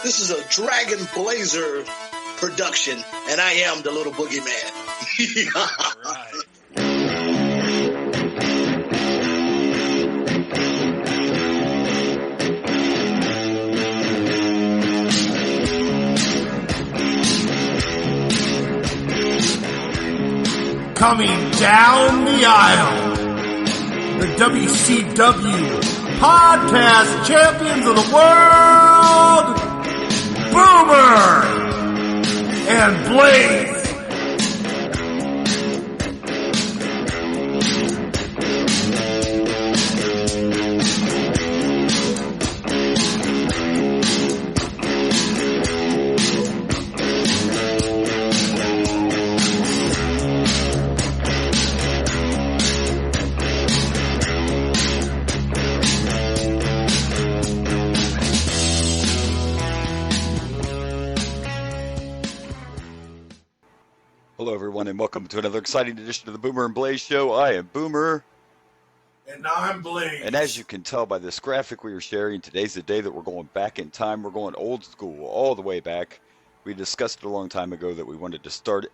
This is a Dragon Blazer production, and I am the little boogeyman. All right. Coming down the aisle, the WCW Podcast Champions of the World, Boomer and Blaze. Hello, everyone, and welcome to another exciting edition of the Boomer and Blaze Show. I am Boomer. And I'm Blaze. And as you can tell by this graphic we are sharing, today's the day that we're going back in time. We're going old school, all the way back. We discussed it a long time ago that we wanted to start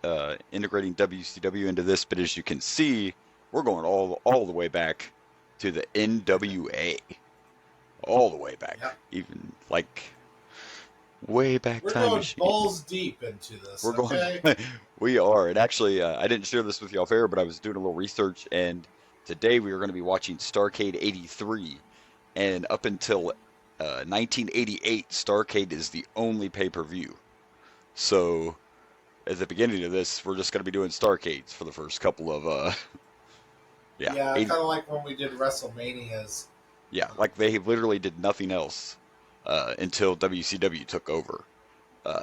integrating WCW into this, but as you can see, we're going all the way back to the NWA. All the way back. Yep. Even, like, way back We're time going machine. balls deep into this. We're going. We are, and actually, I didn't share this with you off air, but I was doing a little research, and today we are going to be watching Starrcade '83, and up until 1988, Starrcade is the only pay-per-view. So, at the beginning of this, we're just going to be doing Starrcades for the first couple of, yeah, kind of like when we did WrestleManias. Yeah, like they literally did nothing else until WCW took over,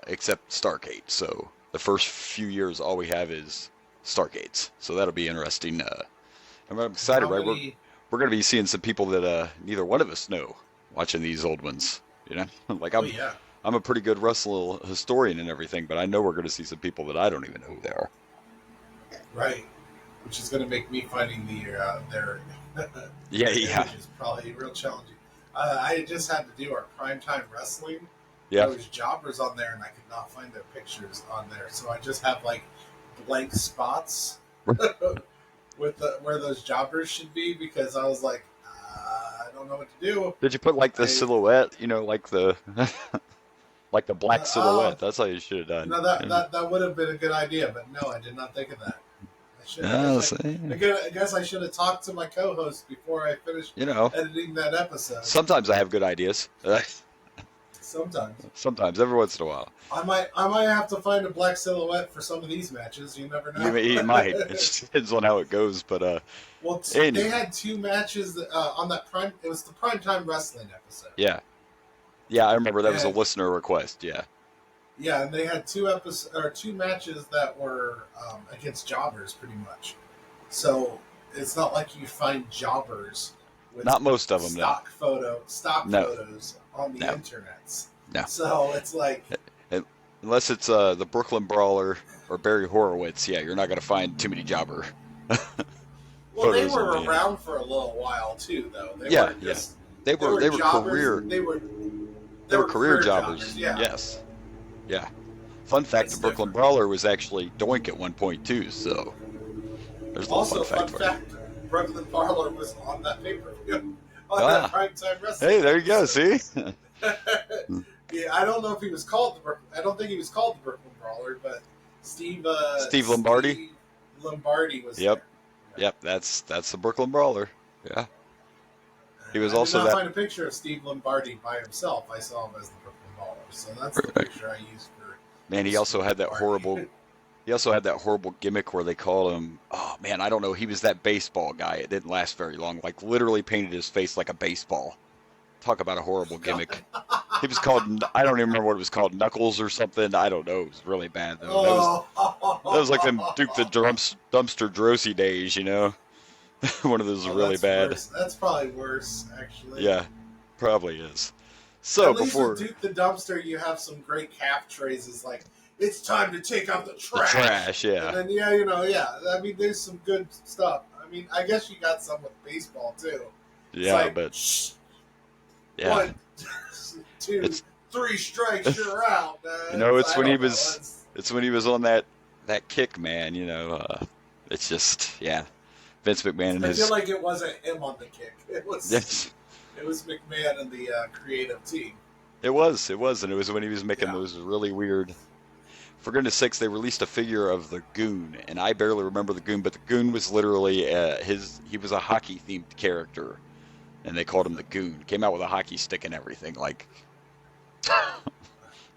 except Starrcade. So the first few years, all we have is Starrcades. So that'll be interesting. I'm excited, right? We're going to be seeing some people that neither one of us know watching these old ones. You know, like I'm a pretty good wrestling historian and everything, but I know we're going to see some people that I don't even know who they are. Right, which is going to make me finding their images probably real challenging. I just had to do our primetime wrestling. Yeah. There was jobbers on there, and I could not find their pictures on there. So I just have like blank spots with where those jobbers should be because I was like, I don't know what to do. Did you put like the silhouette? You know, like the like the black silhouette. That's how you should have done. No, that would have been a good idea, but no, I did not think of that. I guess I should have talked to my co-host before I finished editing that episode. Sometimes I have good ideas. Sometimes, every once in a while. I might have to find a black silhouette for some of these matches. You never know. You might. It just depends on how it goes. But they had two matches on that prime. It was the primetime wrestling episode. Yeah, I remember that was a listener request. Yeah. Yeah, and they had two matches that were against jobbers, pretty much. So it's not like you find jobbers with not most of them stock photos on the internet. No. So it's like unless it's the Brooklyn Brawler or Barry Horowitz, you're not going to find too many jobber. Well, they were around for a little while too, though. They were career. They were career jobbers. Yeah. Yes. Yeah. Fun fact: the Brooklyn Brawler was actually Doink at one point too. So there's a little fun fact. Brooklyn Brawler was on that pay-per-view on that primetime wrestling. Hey, there you go. See. Yeah, I don't know if he was called I don't think he was called the Brooklyn Brawler, but Steve Lombardi. Steve Lombardi was. Yep. There. Yep. That's the Brooklyn Brawler. Yeah. He was I did not find a picture of Steve Lombardi by himself. I saw him as the Brooklyn Brawler, so that's the picture I used for. Man, he also had that horrible. He also had that horrible gimmick where they called him. Oh man, I don't know. He was that baseball guy. It didn't last very long. Like literally painted his face like a baseball. Talk about a horrible gimmick. He was called. I don't even remember what it was called. Knuckles or something. I don't know. It was really bad though. That was like them Duke the Dumpster Drosy days, you know. One of those is really bad. Worse. That's probably worse, actually. Yeah, probably is. So at least with Duke the Dumpster, you have some great calf phrases like "It's time to take out the trash." The trash, yeah. And then I mean, there's some good stuff. I mean, I guess you got some with baseball too. Yeah, but shh, yeah. 1, 2, 3 strikes, you're out, man. You know, it's when he was on that kick, man. You know, it's just Vince McMahon and I his. feel like it wasn't him on the kick. It was Yes. It was McMahon and the creative team. It was, and it was when he was making those really weird. For goodness sakes, they released a figure of the Goon, and I barely remember the Goon, but the Goon was literally he was a hockey themed character, and they called him the Goon. Came out with a hockey stick and everything, like.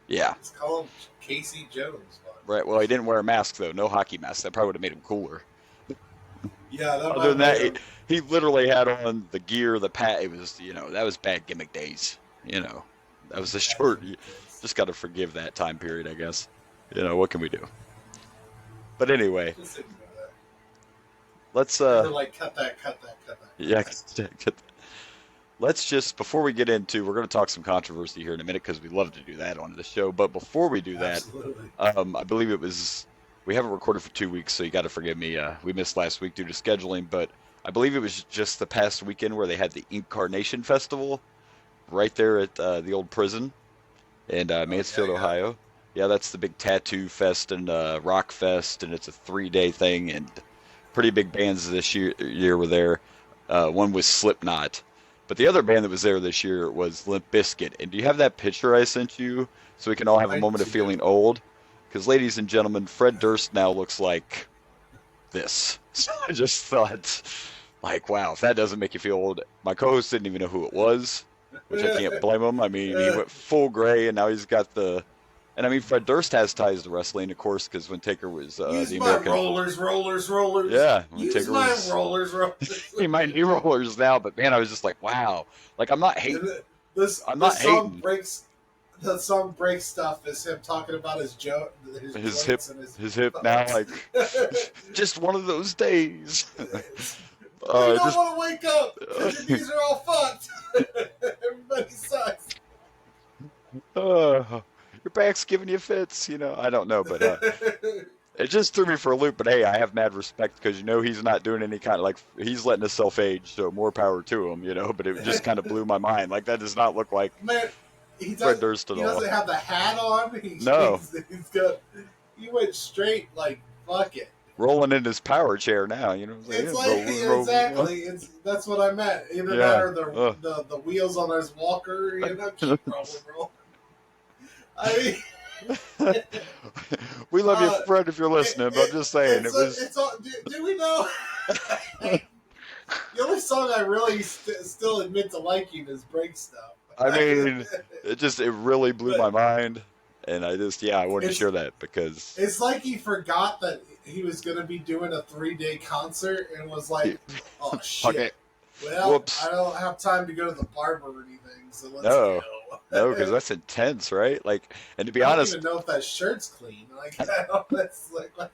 Yeah. Let's call him Casey Jones. Right. Well, he didn't wear a mask though. No hockey mask. That probably would have made him cooler. Yeah. Other than that, he literally had on the gear, the pat. It was, that was bad gimmick days. That was the short. You just got to forgive that time period, I guess. What can we do? But anyway, let's like cut that. Yeah. Let's just, before we get into, we're going to talk some controversy here in a minute because we love to do that on the show. But before we do that, I believe we haven't recorded for 2 weeks, so you got to forgive me. We missed last week due to scheduling, but I believe it was just the past weekend where they had the Incarnation Festival right there at the old prison in Mansfield, Ohio. Yeah, that's the big tattoo fest and rock fest, and it's a 3-day thing, and pretty big bands this year were there. One was Slipknot. But the other band that was there this year was Limp Bizkit. And do you have that picture I sent you so we can all have a moment of feeling old? Because, ladies and gentlemen, Fred Durst now looks like this. So I just thought, like, wow, if that doesn't make you feel old. My co-host didn't even know who it was, which I can't blame him. I mean, he went full gray, and now he's got the... And, I mean, Fred Durst has ties to wrestling, of course, because when Taker was the American... rollers. Yeah. Use my rollers. He might need rollers now, but, man, I was just like, wow. Like, I'm not hating. The song breaks stuff is him talking about his hip now, like, just one of those days. You don't want to wake up because your knees are all fucked. Everybody sucks. Your back's giving you fits, I don't know, but it just threw me for a loop. But hey, I have mad respect because he's not doing any kind of he's letting himself age, so more power to him, But it just kind of blew my mind. Like that does not look like Fred Durst at all. He doesn't have the hat on. He went straight like fuck it. Rolling in his power chair now, Exactly. That's what I meant. Either that or the wheels on his walker, keep rolling. I mean, we love you, Fred, if you're listening. But I'm just saying, do we know? The only song I really still admit to liking is Break Stuff. I mean, it really blew my mind, and I wanted to share that because it's like he forgot that he was going to be doing a 3-day concert and was like, "Oh shit." Okay. Well, whoops. I don't have time to go to the barber or anything, so let's go. No, because that's intense, right? Like, and to be honest, I don't even know if that shirt's clean. Like, that's like what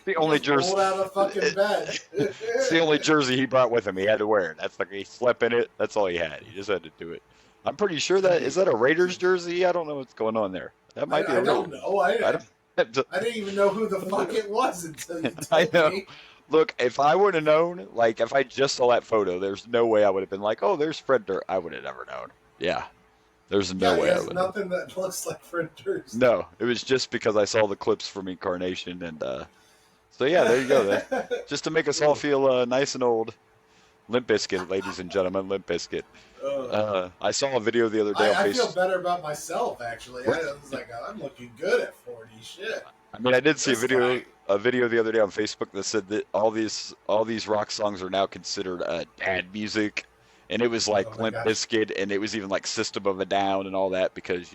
the only jersey. Rolled out of fucking bed. It's the only jersey he brought with him. He had to wear it. That's like he slept in it. That's all he had. He just had to do it. I'm pretty sure is that a Raiders jersey? I don't know what's going on there. That might be. I don't know. I didn't even know who the fuck it was until you told me. Look, if I would have known, like, if I just saw that photo, there's no way I would have been like, oh, there's Fred Durst. I would have never known. Yeah. There's no way I would have. Nothing that looks like Fred Durst. No, it was just because I saw the clips from Incarnation. And so, yeah, there you go. Just to make us all feel nice and old. Limp Bizkit, ladies and gentlemen, Limp Bizkit. I saw a video the other day on Facebook. I feel better about myself, actually. I was like, I'm looking good at 40. Shit. I mean, I did see a video the other day on Facebook that said that all these rock songs are now considered dad music, and it was like Limp Bizkit, and it was even like System of a Down and all that because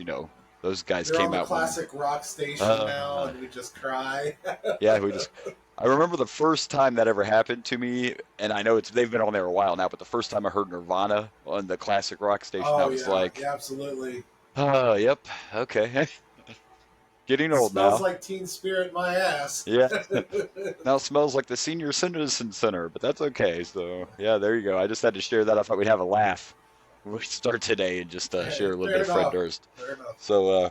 those guys They're came on the out. Classic rock station now, and we just cry. Yeah, I remember the first time that ever happened to me, and I know they've been on there a while now, but the first time I heard Nirvana on the Classic Rock station, I was like, yeah, absolutely. Yep, okay. Getting old now. Smells like Teen Spirit my ass. Yeah. Now it smells like the Senior Citizen Center, but that's okay. So, yeah, there you go. I just had to share that. I thought we'd have a laugh when we start today and just share a little bit of Fred Durst. Fair enough. So,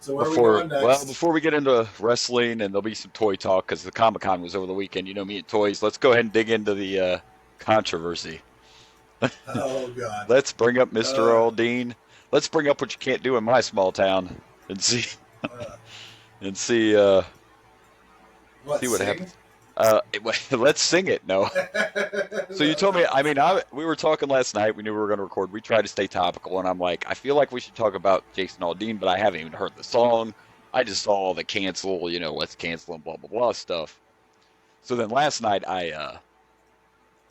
where are we going next? Well, before we get into wrestling, and there'll be some toy talk because the Comic-Con was over the weekend. Me and toys. Let's go ahead and dig into the controversy. Oh, God. Let's bring up Mr. Earl Dean. let's bring up what you can't do in my small town and see Uh, and see what, see what sing? happens. Let's sing it. No. So you told me, I mean, we were talking last night. We knew we were going to record. We tried to stay topical, and I'm like, I feel like we should talk about Jason Aldean, but I haven't even heard the song. I just saw all the cancel, let's cancel and blah blah blah stuff. So then last night I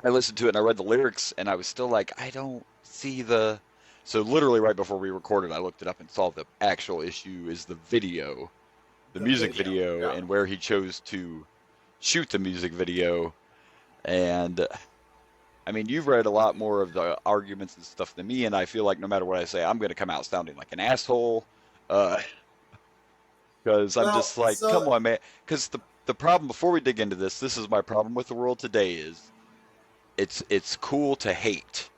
listened to it and I read the lyrics, and I was still like, I don't see the. So literally right before we recorded, I looked it up and saw the actual issue is the video, the The music video, video, yeah. and where he chose to shoot the music video. And I mean, you've read a lot more of the arguments and stuff than me, and I feel like no matter what I say, I'm going to come out sounding like an asshole. Uh, because I'm Well, just like, so come on, man. Because the problem before we dig into this is my problem with the world today is it's cool to hate,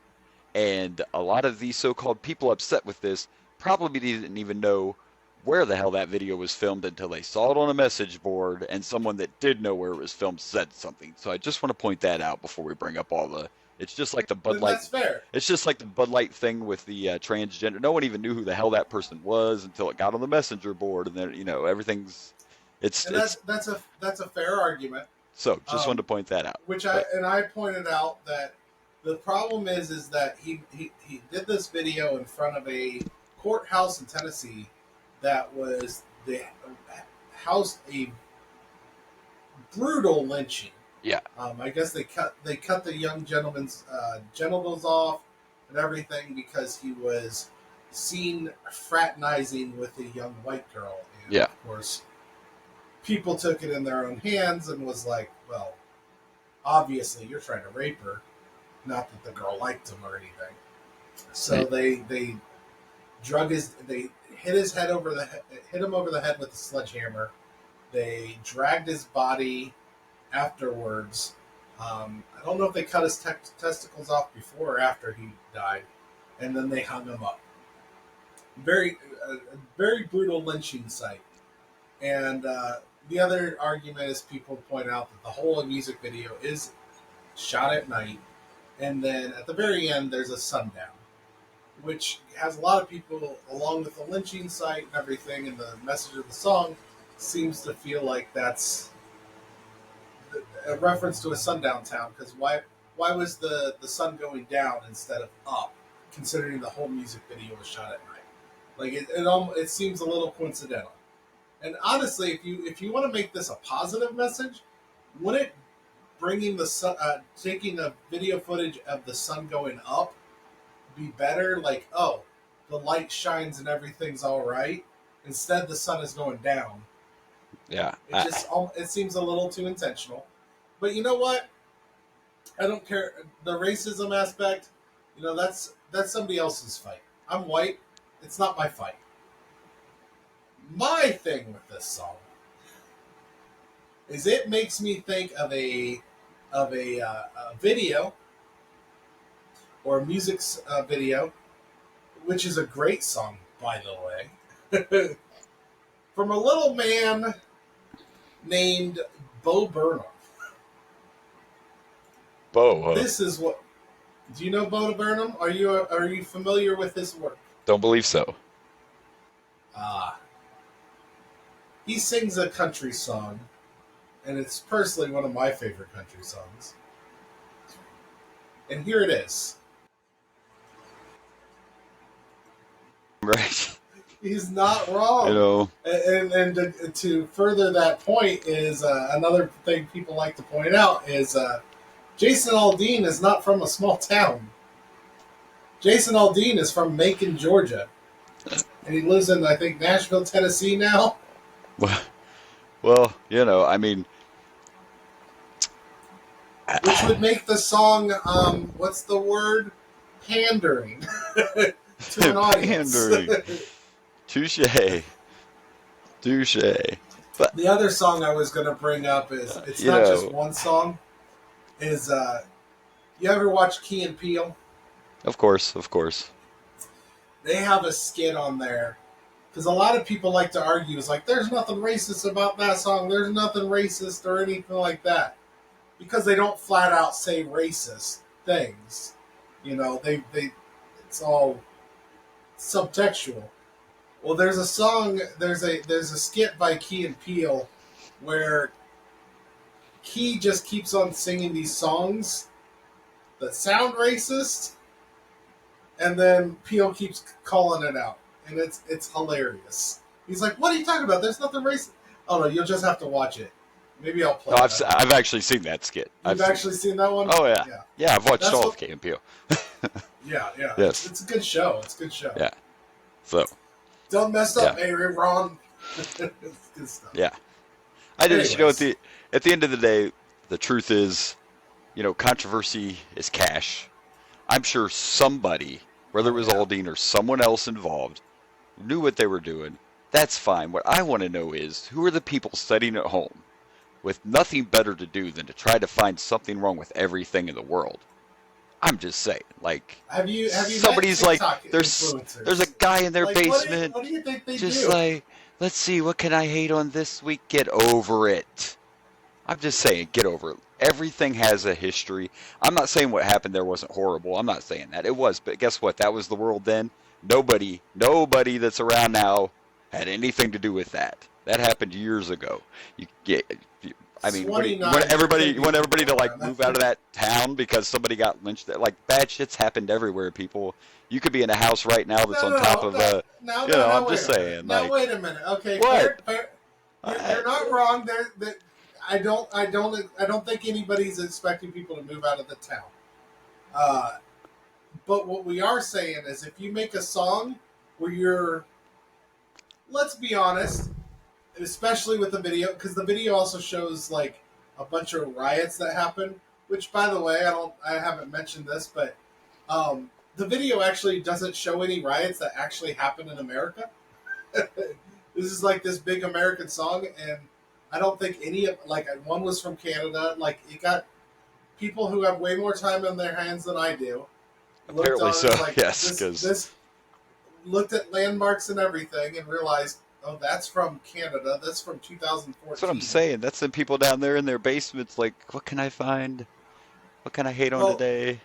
and a lot of these so-called people upset with this probably didn't even know where the hell that video was filmed until they saw it on a message board and someone that did know where it was filmed said something. So I just want to point that out before we bring up all the. It's just like the Bud then Light. that's fair. It's just like the Bud Light thing with the transgender. No one even knew who the hell that person was until it got on the messenger board, and then everything's. It's And it's that's a fair argument. so just wanted to Um, point that out. which But I pointed out that the problem is that he did this video in front of a courthouse in Tennessee that was the house a brutal lynching. yeah, I guess they cut the young gentleman's genitals off and everything because he was seen fraternizing with a young white girl, and yeah, of course, people took it in their own hands and was like, "Well, obviously you're trying to rape her." Not that the girl liked him or anything. So they they hit him over the head with a sledgehammer. They dragged his body afterwards. I don't know if they cut his testicles off before or after he died, and then they hung him up. A very brutal lynching site. And the other argument is people point out that the whole music video is shot at night, and then at the very end there's a sundown, which has a lot of people, along with the lynching site and everything, and the message of the song, seems to feel like that's a reference to a sundown town. Because why was the sun going down instead of up, considering the whole music video was shot at night? Like it seems a little coincidental. And honestly, if you want to make this a positive message, wouldn't bringing the sun, taking the video footage of the sun going up be better? Like, oh, the light shines and everything's all right. Instead, the sun is going down. yeah. It seems a little too intentional. But you know what? I don't care. The racism aspect, that's somebody else's fight. I'm white. It's not my fight. My thing with this song is it makes me think of a video or a music video, which is a great song, by the way, from a little man named Bo Burnham. Bo, This is what. Do you know Bo Burnham? Are you familiar with his work? don't believe so. He sings a country song, and it's personally one of my favorite country songs. And here it is. Right. He's not wrong. You know. And to further that point is another thing people like to point out is Jason Aldean is not from a small town. Jason Aldean is from Macon, Georgia. And he lives in, I think, Nashville, Tennessee now. Well, I mean, Which would make the song, what's the word? Pandering to an audience. pandering. Touche. But The other song I was going to bring up is, it's not just one song, is, you ever watch Key and Peele? Of course. They have a skit on there. Because a lot of people like to argue, it's like, there's nothing racist about that song. There's nothing racist or anything like that. Because they don't flat out say racist things. It's all subtextual. Well, there's a song, there's a skit by Key and Peele where Key just keeps on singing these songs that sound racist, and then Peele keeps calling it out, and it's hilarious. He's like, "What are you talking about? There's nothing racist." Oh no, you'll just have to watch it. Maybe I'll play. No, it. I've actually seen that skit. You've actually seen that one? Oh yeah, yeah. I've watched That's all what- of Key and Peele. Yeah. Yes. It's a good show. It's a good show. Yeah. So. Don't mess up, Aaron. It's good stuff. Yeah. I just, Anyways. at the end of the day, the truth is, controversy is cash. I'm sure somebody, whether it was Aldine or someone else involved, knew what they were doing. That's fine. What I want to know is, who are the people studying at home with nothing better to do than to try to find something wrong with everything in the world? I'm just saying, have you somebody's met like, TikTok there's influencers? a guy in their Like, basement, What do you think they just do? like, let's see, what can I hate on this week? Get over it. I'm just saying, get over it. Everything has a history. I'm not saying what happened there wasn't horrible. I'm not saying that. It was, but guess what? That was the world then. Nobody that's around now had anything to do with that. That happened years ago. You want everybody to move out of that town because somebody got lynched. Like, bad shit's happened everywhere, people. You could be in a house right now that's on top of a. I'm just saying. Now wait a minute. Okay, what? You're not wrong. I don't think anybody's expecting people to move out of the town. But what we are saying is, if you make a song where you're, let's be honest, especially with the video, because the video also shows like a bunch of riots that happen. Which, by the way, I haven't mentioned this, but the video actually doesn't show any riots that actually happen in America. This is like this big American song, and I don't think one was from Canada. Like, it got people who have way more time on their hands than I do. Apparently so, yes. This looked at landmarks and everything and realized, oh, that's from Canada. That's from 2014. That's what I'm saying. That's the people down there in their basements. Like, what can I find? What can I hate on today?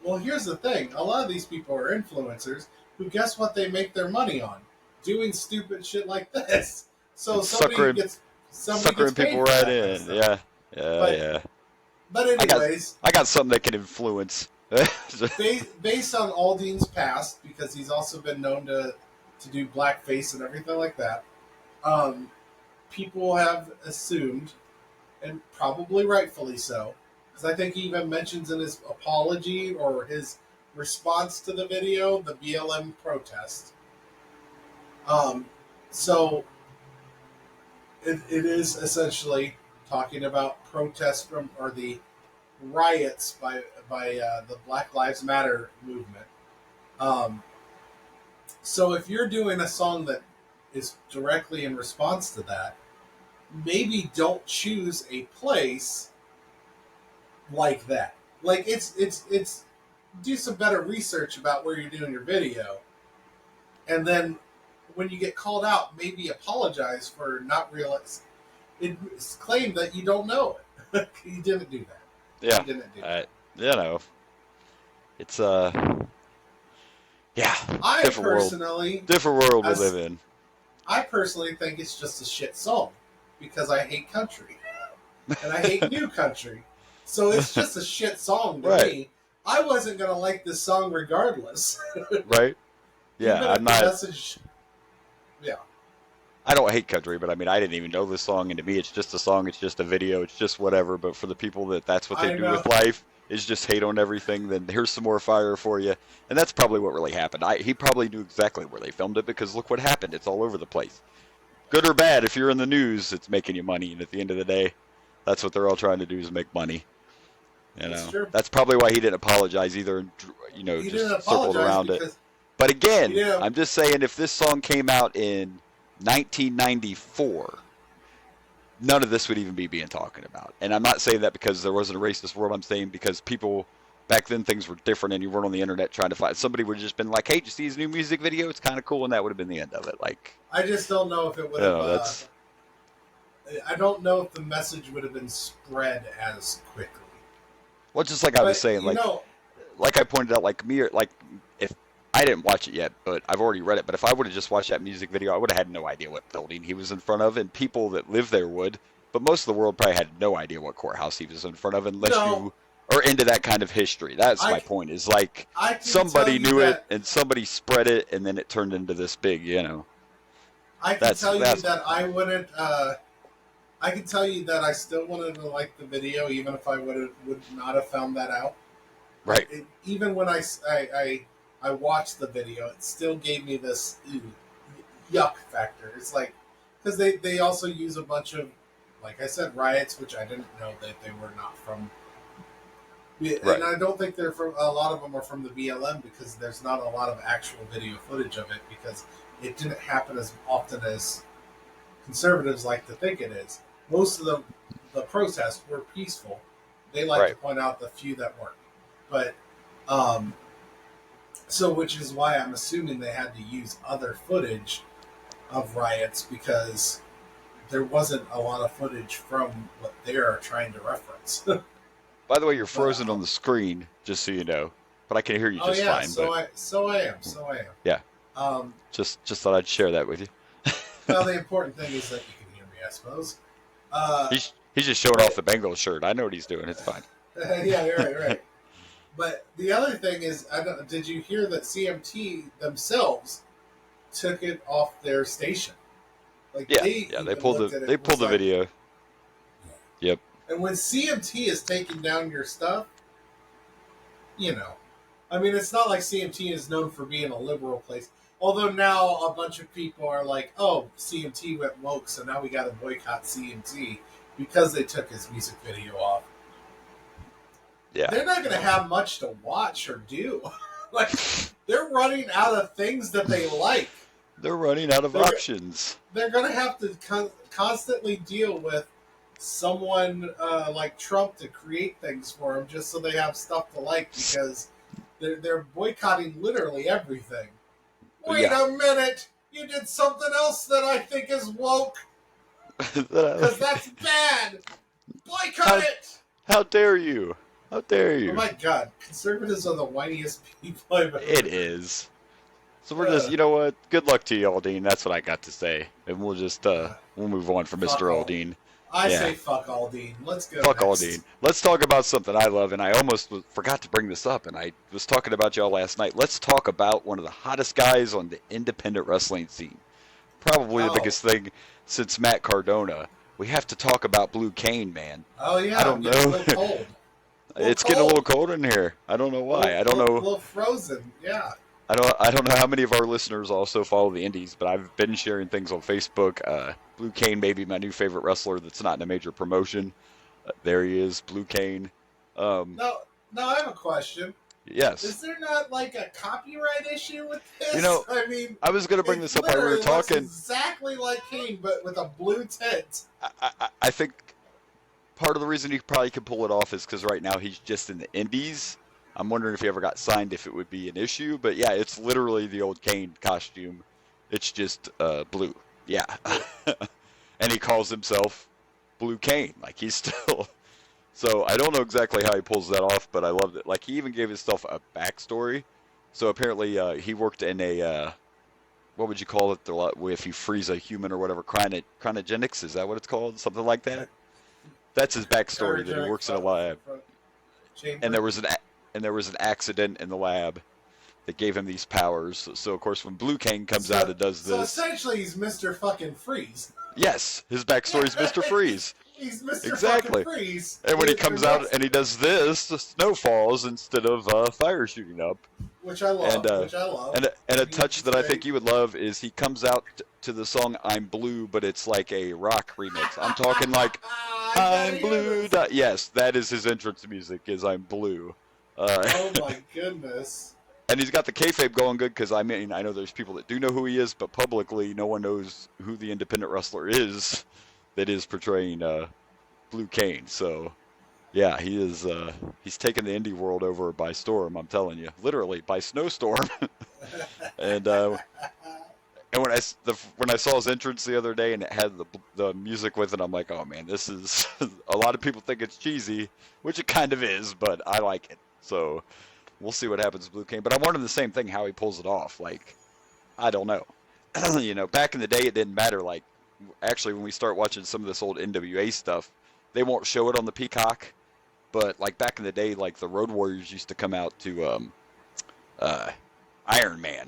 Well, here's the thing. A lot of these people are influencers who, guess what they make their money on? Doing stupid shit like this. So somebody gets people right in. Yeah. But anyways, I got something that can influence. based on Aldine's past, because he's also been known to do blackface and everything like that, people have assumed, and probably rightfully so, because I think he even mentions in his apology or his response to the video, the BLM protest. So it is essentially talking about protests or the riots by the Black Lives Matter movement. So if you're doing a song that is directly in response to that, maybe don't choose a place like that. Like, it's do some better research about where you're doing your video, and then when you get called out, maybe apologize for not realizing. It's claimed that you don't know it. You didn't do that. Yeah. You didn't do that. It's different world we live in. I personally think it's just a shit song because I hate country and I hate new country, so it's just a shit song to me. I wasn't gonna like this song regardless. Right? Yeah, I'm not. Yeah. I don't hate country, but I mean, I didn't even know this song, and to me, it's just a song, it's just a video, it's just whatever. But for the people that's what they do with life, is just hate on everything, then here's some more fire for you. And that's probably what really happened. He probably knew exactly where they filmed it, because look what happened. It's all over the place. Good or bad, if you're in the news, it's making you money. And at the end of the day, that's what they're all trying to do, is make money. That's probably why he didn't apologize either, just circled around it. But again, I'm just saying, if this song came out in 1994, none of this would even be being talked about. And I'm not saying that because there wasn't a racist world. I'm saying because people back then, things were different, and you weren't on the internet trying to find. Somebody would have just been like, "Hey, did you see his new music video? It's kind of cool," and that would have been the end of it. Like, I just don't know if it would have. I don't know if the message would have been spread as quickly. Well, just like I was saying, like I pointed out, like me, like if I didn't watch it yet, but I've already read it. But if I would have just watched that music video, I would have had no idea what building he was in front of, and people that live there would. But most of the world probably had no idea what courthouse he was in front of unless you are into that kind of history. That's my point. Is like somebody knew it and somebody spread it, and then it turned into this big, I can tell you that I wouldn't. I can tell you that I still wanted to like the video, even if I would not have found that out. Right. Even when I watched the video, it still gave me this yuck factor. It's like, because they also use a bunch of, like I said, riots, which I didn't know that they were not from. Right. And I don't think they're from. A lot of them are from the BLM because there's not a lot of actual video footage of it because it didn't happen as often as conservatives like to think it is. Most of the protests were peaceful. They like to point out the few that weren't. But, so which is why I'm assuming they had to use other footage of riots because there wasn't a lot of footage from what they're trying to reference. By the way, you're frozen on the screen, just so you know. But I can hear you just fine. So I am. Yeah. Just thought I'd share that with you. Well, the important thing is that you can hear me, I suppose. He's just showing off the Bengals shirt. I know what he's doing. It's fine. Yeah, right. But the other thing is, did you hear that CMT themselves took it off their station? Like they pulled the video. Yep. And when CMT is taking down your stuff, I mean, it's not like CMT is known for being a liberal place. Although now a bunch of people are like, oh, CMT went woke, so now we got to boycott CMT because they took his music video off. Yeah. They're not going to have much to watch or do. Like, they're running out of things that they like. They're running out of options. They're going to have to constantly deal with someone like Trump to create things for them just so they have stuff to like because they're boycotting literally everything. Wait a minute! You did something else that I think is woke. Because that's bad. Boycott it! How dare you? How dare you? Oh my God! Conservatives are the whiniest people I've ever It is. So we're just, you know what? Good luck to you, Aldine. That's what I got to say, and we'll just we'll move on from Mr. Aldine. I say fuck Aldine. Let's go. Fuck Aldine. Let's talk about something I love, and I almost forgot to bring this up, and I was talking about y'all last night. Let's talk about one of the hottest guys on the independent wrestling scene. Probably the biggest thing since Matt Cardona. We have to talk about Blue Cane, man. Oh, yeah. I don't know. A little cold. It's getting a little cold in here. I don't know why. I don't know. A little frozen, yeah. I don't know how many of our listeners also follow the indies, but I've been sharing things on Facebook. Blue Cane may be my new favorite wrestler that's not in a major promotion. There he is, Blue Cane. Now I have a question. Yes. Is there not like a copyright issue with this? I mean, I was going to bring this up while we were talking. Exactly like Cane, but with a blue tint. I think part of the reason he probably could pull it off is because right now he's just in the indies. I'm wondering if he ever got signed, if it would be an issue. But yeah, it's literally the old Cane costume. It's just blue. Yeah. And he calls himself Blue Cane. Like, he's still... So I don't know exactly how he pulls that off, but I loved it. Like, he even gave himself a backstory. So apparently he worked in a... what would you call it? If you freeze a human or whatever, cryogenics, is that what it's called? Something like that? That's his backstory, that he works in a lab. And there was an accident in the lab that gave him these powers. So of course, when Blue Cane comes out and does this... So essentially, he's Mr. fucking Freeze. Yes, his backstory is Mr. Freeze. He's Mr. fucking Freeze. And when he comes out and he does this, the snow falls instead of fire shooting up. Which I love. And a touch that I think you would love is he comes out to the song I'm Blue, but it's like a rock remix. I'm talking like, I'm Blue. Yes, that is his entrance music, is I'm Blue. Oh my goodness. And he's got the kayfabe going good because, I mean, I know there's people that do know who he is, but publicly no one knows who the independent wrestler is that is portraying Blue Cane. So, yeah, he's taken the indie world over by storm, I'm telling you. Literally, by snowstorm. And when I saw his entrance the other day and it had the music with it, I'm like, oh, man, this is... A lot of people think it's cheesy, which it kind of is, but I like it. So... we'll see what happens with Blue Cane. But I'm wondering the same thing, how he pulls it off. Like, I don't know. You know, back in the day, it didn't matter. Like, actually, when we start watching some of this old NWA stuff, they won't show it on the Peacock. But like back in the day, like the Road Warriors used to come out to Iron Man,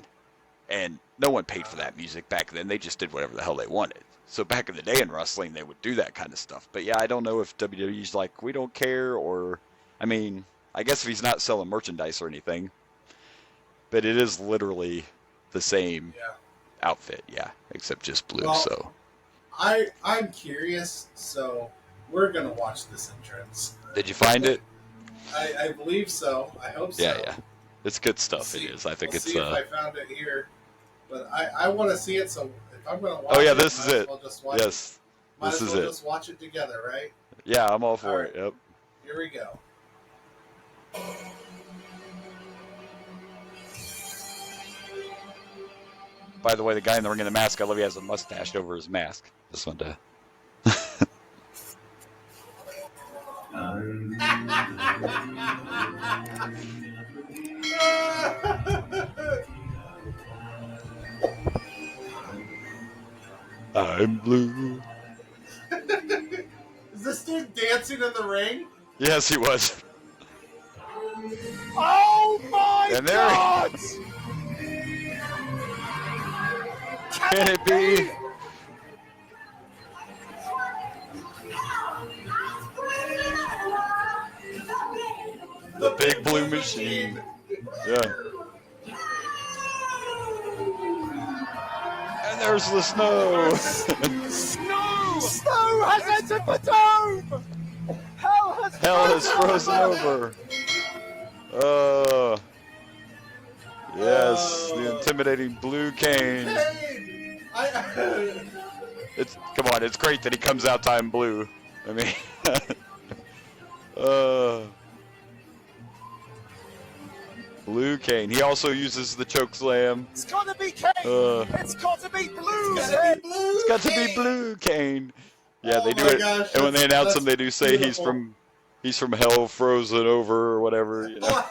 and no one paid for that music back then. They just did whatever the hell they wanted. So back in the day in wrestling, they would do that kind of stuff. But yeah, I don't know if WWE's like, we don't care, or, I mean, I guess if he's not selling merchandise or anything, but it is literally the same outfit, yeah, except just blue. Well, so I'm curious, so we're gonna watch this entrance. Did you find it? I believe so. I hope so. Yeah. It's good stuff. It is. I think it's. See if I found it here, but I want to see it. So if I'm gonna watch, oh yeah, it, this is it. well just watch yes, it. this is well it. Just watch it together, right? Yeah, I'm all for it. Yep. Here we go. By the way, the guy in the ring in the mask, I love he has a mustache over his mask. This one does. I'm blue. Is this dude dancing in the ring? Yes, he was. Oh my And there God! Can it be? The big blue machine. Yeah. And there's the snow. Snow! Snow has entered the dome! Hell has frozen over. Yes, the intimidating blue cane. Hey! Come on, it's great that he comes out time blue. I mean, blue cane. He also uses the choke slam. It's gotta be Kane! It's gotta be blue! It's got to be blue cane. Yeah, Oh they do my it, gosh, and when they announce that's him, they do say beautiful. he's from hell, frozen over, or whatever. You know,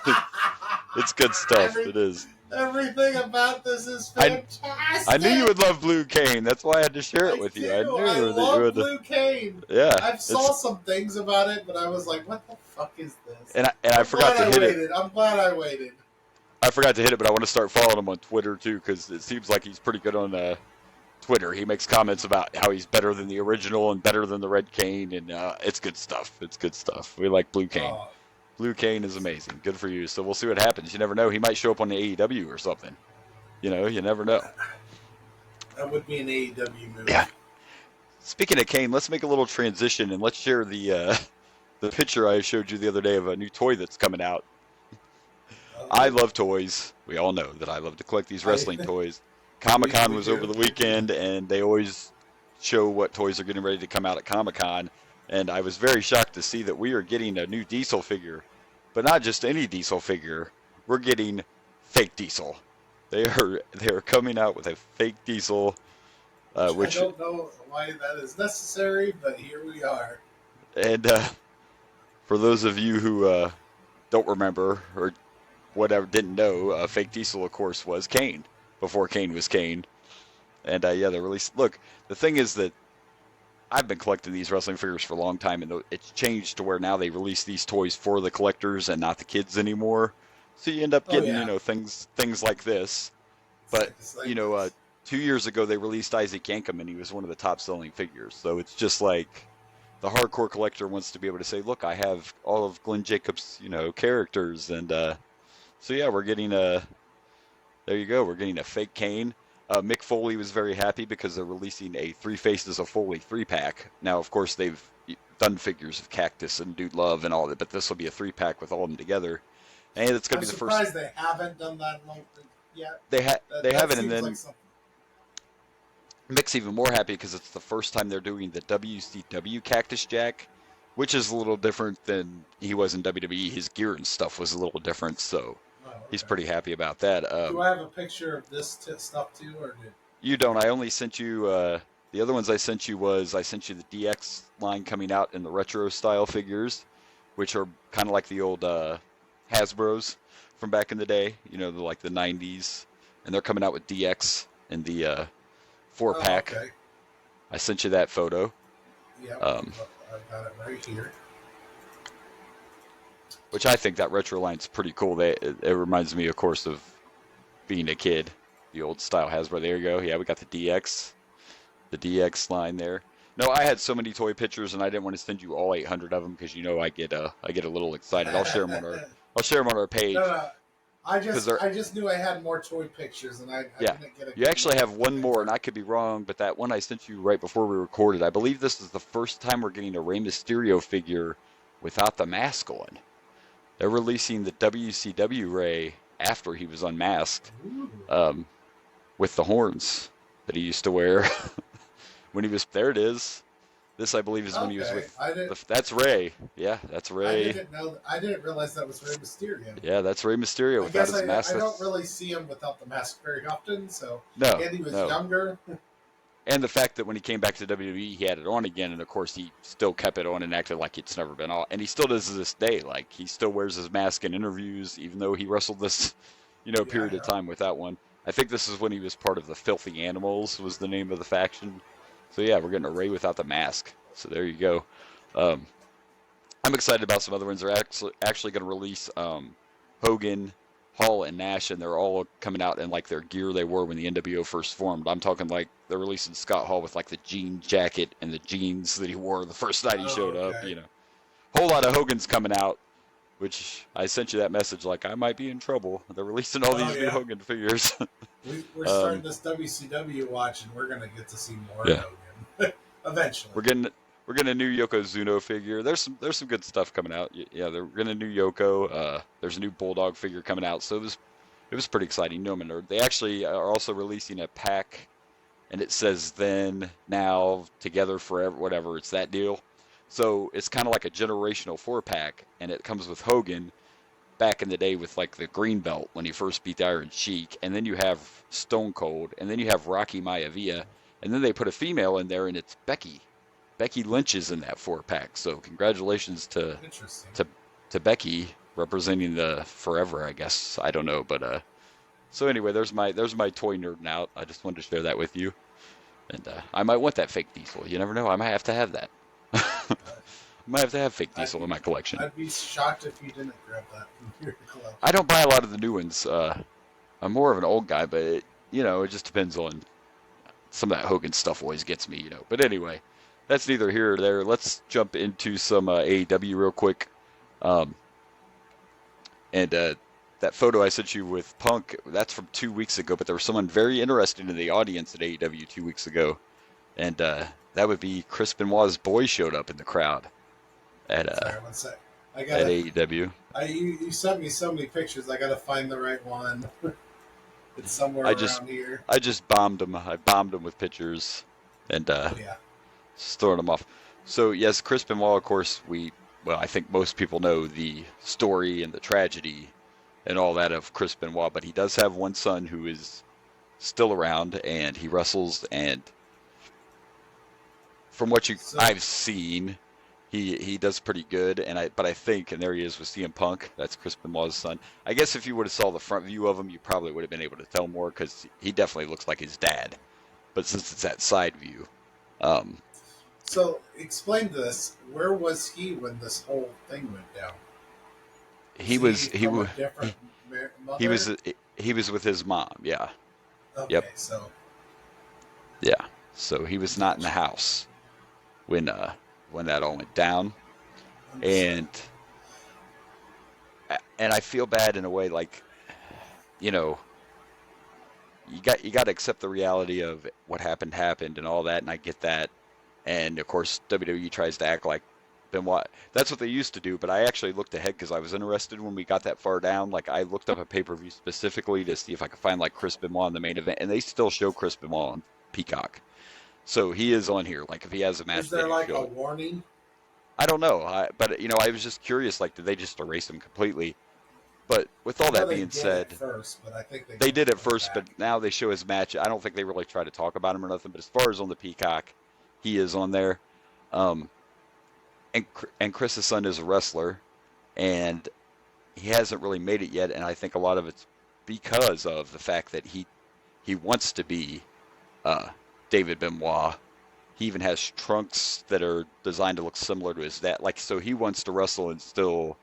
it's good stuff. It is. Everything about this is fantastic. I knew you would love Blue Cane. That's why I had to share it with you. I knew I that love you would. Blue Cane. Yeah. I saw some things about it, but I was like, "What the fuck is this?" And I forgot to hit it. I'm glad I waited. I forgot to hit it, but I want to start following him on Twitter too, because it seems like he's pretty good on Twitter. He makes comments about how he's better than the original and better than the Red Cane, and it's good stuff. It's good stuff. We like Blue Cane. Blue Cane is amazing. Good for you. So we'll see what happens. You never know. He might show up on the AEW or something. You know, you never know. That would be an AEW movie. Yeah. Speaking of Kane, let's make a little transition and let's share the picture I showed you the other day of a new toy that's coming out. I love toys. We all know that I love to collect these wrestling toys. Comic-Con was over the weekend, and they always show what toys are getting ready to come out at Comic-Con. And I was very shocked to see that we are getting a new Diesel figure. But not just any Diesel figure. We're getting fake Diesel. They are coming out with a fake Diesel, which I don't know why that is necessary, but here we are. And for those of you who don't remember or whatever didn't know, fake Diesel, of course, was Kane before Kane was Kane. And yeah, they released. Look, the thing is that I've been collecting these wrestling figures for a long time, and it's changed to where now they release these toys for the collectors and not the kids anymore. So you end up getting, you know, things like this. But, you know, 2 years ago they released Isaac Yankem, and he was one of the top-selling figures. So it's just like the hardcore collector wants to be able to say, look, I have all of Glenn Jacobs', you know, characters. And so, yeah, we're getting there you go. We're getting a fake Kane. Mick Foley was very happy because they're releasing a Three Faces of Foley 3-pack. Now, of course, they've done figures of Cactus and Dude Love and all that, but this will be a 3-pack with all of them together. And it's going to be the first. I'm surprised they haven't done that yet. They haven't, and then like Mick's even more happy because it's the first time they're doing the WCW Cactus Jack, which is a little different than he was in WWE. His gear and stuff was a little different, so he's pretty happy about that. Do I have a picture of this stuff too, or did you don't? I only sent you. The other ones I sent you I sent you the DX line coming out in the retro style figures, which are kind of like the old Hasbro's from back in the day, like the 90s, and they're coming out with DX in the 4-pack. Okay. I sent you that photo. Yep. Um, I got it right here. which I think that retro line's pretty cool. It reminds me, of course, of being a kid. The old style Hasbro. There you go. Yeah, we got the DX line there. No, I had so many toy pictures, and I didn't want to send you all 800 of them because I get a little excited. I'll share them on our page. No. I just knew I had more toy pictures, and I didn't get a. You actually have one more, and I could be wrong, but that one I sent you right before we recorded. I believe this is the first time we're getting a Rey Mysterio figure without the mask on. They're releasing the WCW Rey after he was unmasked, with the horns that he used to wear when he was. There it is. This, I believe, is when he was with. That's Rey. Yeah, that's Rey. I didn't realize that was Rey Mysterio. Yeah, that's Rey Mysterio without his mask. I don't really see him without the mask very often. So no, and he was younger. And the fact that when he came back to WWE, he had it on again, and of course he still kept it on and acted like it's never been off. And he still does to this day. Like, he still wears his mask in interviews, even though he wrestled this, period of time without one. I think this is when he was part of the Filthy Animals, was the name of the faction. So yeah, we're getting a Rey without the mask. So there you go. I'm excited about some other ones. They're actually going to release Hogan, Hall, and Nash, and they're all coming out in like their gear they wore when the NWO first formed. I'm talking like they're releasing Scott Hall with like the jean jacket and the jeans that he wore the first night he showed up. Whole lot of Hogan's coming out, which I sent you that message like I might be in trouble. They're releasing all these new Hogan figures. We're starting this WCW watch, and we're going to get to see more Hogan eventually. We're getting a new Yokozuna figure. There's some good stuff coming out. Yeah, they're getting a new Yoko. There's a new Bulldog figure coming out. So it was pretty exciting. I'm a nerd. They actually are also releasing a pack, and it says then, now, together, forever, whatever. It's that deal. So it's kind of like a generational 4-pack, and it comes with Hogan back in the day with like the green belt when he first beat the Iron Sheik, and then you have Stone Cold, and then you have Rocky Maivia, and then they put a female in there, and it's Becky. Becky Lynch is in that 4-pack, so congratulations to Becky representing the forever, I guess. I don't know, but so anyway, there's my toy nerding out. I just wanted to share that with you, and I might want that fake Diesel. You never know, I might have to have that. I might have to have fake Diesel in my collection. I'd be shocked if you didn't grab that from your collection. I don't buy a lot of the new ones. I'm more of an old guy, but it just depends on some of that Hogan stuff. Always gets me, But anyway. That's neither here or there. Let's jump into some AEW real quick. And that photo I sent you with Punk, that's from 2 weeks ago, but there was someone very interesting in the audience at AEW 2 weeks ago. And that would be Chris Benoit's boy showed up in the crowd at AEW. You sent me so many pictures. I got to find the right one. It's somewhere around here. I just bombed him. I bombed him with pictures. And just throwing them off. So yes, Chris Benoit, of course, I think most people know the story and the tragedy and all that of Chris Benoit, but he does have one son who is still around, and he wrestles, and from what I've seen, he does pretty good, but I think, and there he is with CM Punk, that's Chris Benoit's son. I guess if you would have saw the front view of him, you probably would have been able to tell more, because he definitely looks like his dad, but since it's that side view. So explain this. Where was he when this whole thing went down? He was with his mom. Yeah. Okay, yep. So. Yeah. So he was not in the house when that all went down, and I feel bad in a way, like, you got to accept the reality of what happened and all that, and I get that. And of course, WWE tries to act like Benoit. That's what they used to do, but I actually looked ahead because I was interested when we got that far down. Like, I looked up a pay-per-view specifically to see if I could find like Chris Benoit in the main event, and they still show Chris Benoit on Peacock. So he is on here. Like, if he has a match, is there like a warning? I don't know, but I was just curious. Like, did they just erase him completely? But with all that being said, they did it first, but now they show his match. I don't think they really try to talk about him or nothing. But as far as on the Peacock, he is on there. And Chris's son is a wrestler, and he hasn't really made it yet, and I think a lot of it's because of the fact that he wants to be David Benoit. He even has trunks that are designed to look similar to his dad. Like, so he wants to wrestle and still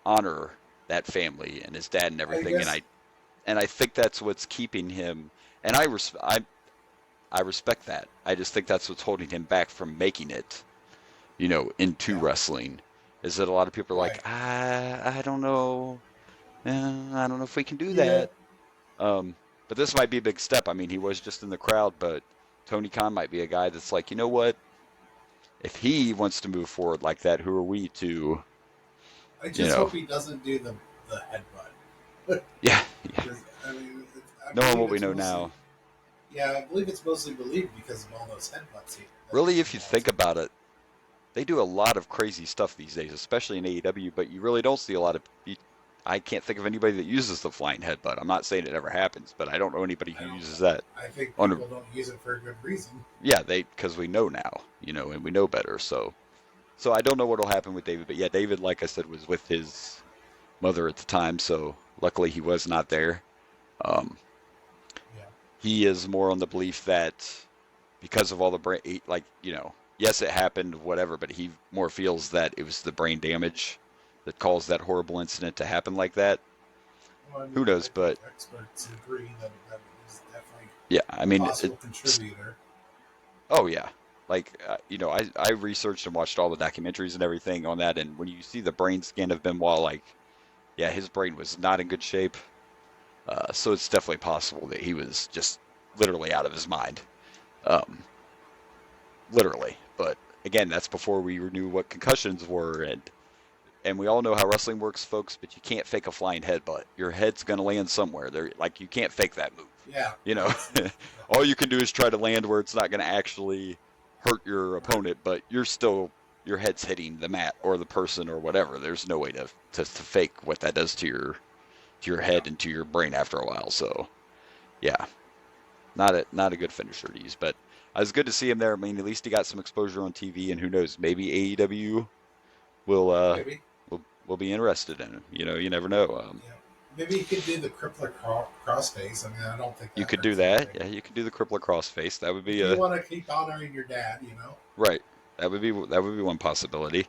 honor that family and his dad and everything. And I think that's what's keeping him. And I respect that. I just think that's what's holding him back from making it, into wrestling. Is that a lot of people are like, I don't know, I don't know if we can do that. But this might be a big step. I mean, he was just in the crowd, but Tony Khan might be a guy that's like, you know what? If he wants to move forward like that, who are we to? I just hope he doesn't do the headbutt. Yeah. I mean, knowing what we know now. Yeah, I believe it's mostly believed because of all those headbutts. Really, if you think about it, they do a lot of crazy stuff these days, especially in AEW, but you really don't see a lot of. I can't think of anybody that uses the flying headbutt. I'm not saying it ever happens, but I don't know anybody who uses that. I think people don't use it for a good reason. Yeah, because we know now, and we know better. So I don't know what will happen with David, but yeah, David, like I said, was with his mother at the time, so luckily he was not there. He is more on the belief that because of all the brain, yes, it happened, whatever, but he more feels that it was the brain damage that caused that horrible incident to happen like that. Well, I mean, who knows, but experts agree that was definitely a possible contributor. Oh yeah, I researched and watched all the documentaries and everything on that, and when you see the brain scan of Benoit, his brain was not in good shape. So it's definitely possible that he was just literally out of his mind. Literally. But again, that's before we knew what concussions were, and we all know how wrestling works, folks, but you can't fake a flying headbutt. Your head's going to land somewhere. You can't fake that move. Yeah. All you can do is try to land where it's not going to actually hurt your opponent, but your head's hitting the mat or the person or whatever. There's no way to fake what that does to your head and to your brain after a while. So, yeah, not a good finisher to use. But it was good to see him there. I mean, at least he got some exposure on TV, and who knows, maybe AEW will be interested in him. You never know. Maybe you could do the crippler crossface. I mean, I don't think you could do that. Yeah, you could do the crippler crossface. That would be. If you want to keep honoring your dad, Right. That would be one possibility.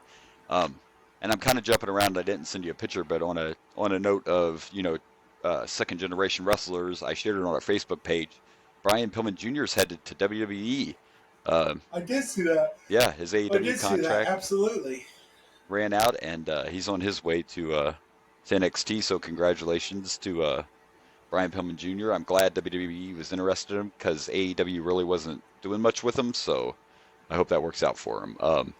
And I'm kind of jumping around. I didn't send you a picture, but on a note of second generation wrestlers, I shared it on our Facebook page. Brian Pillman Jr. is headed to WWE. I did see that. Yeah, his AEW contract absolutely ran out, and he's on his way to NXT. So congratulations to Brian Pillman Jr. I'm glad WWE was interested in him because AEW really wasn't doing much with him. So I hope that works out for him.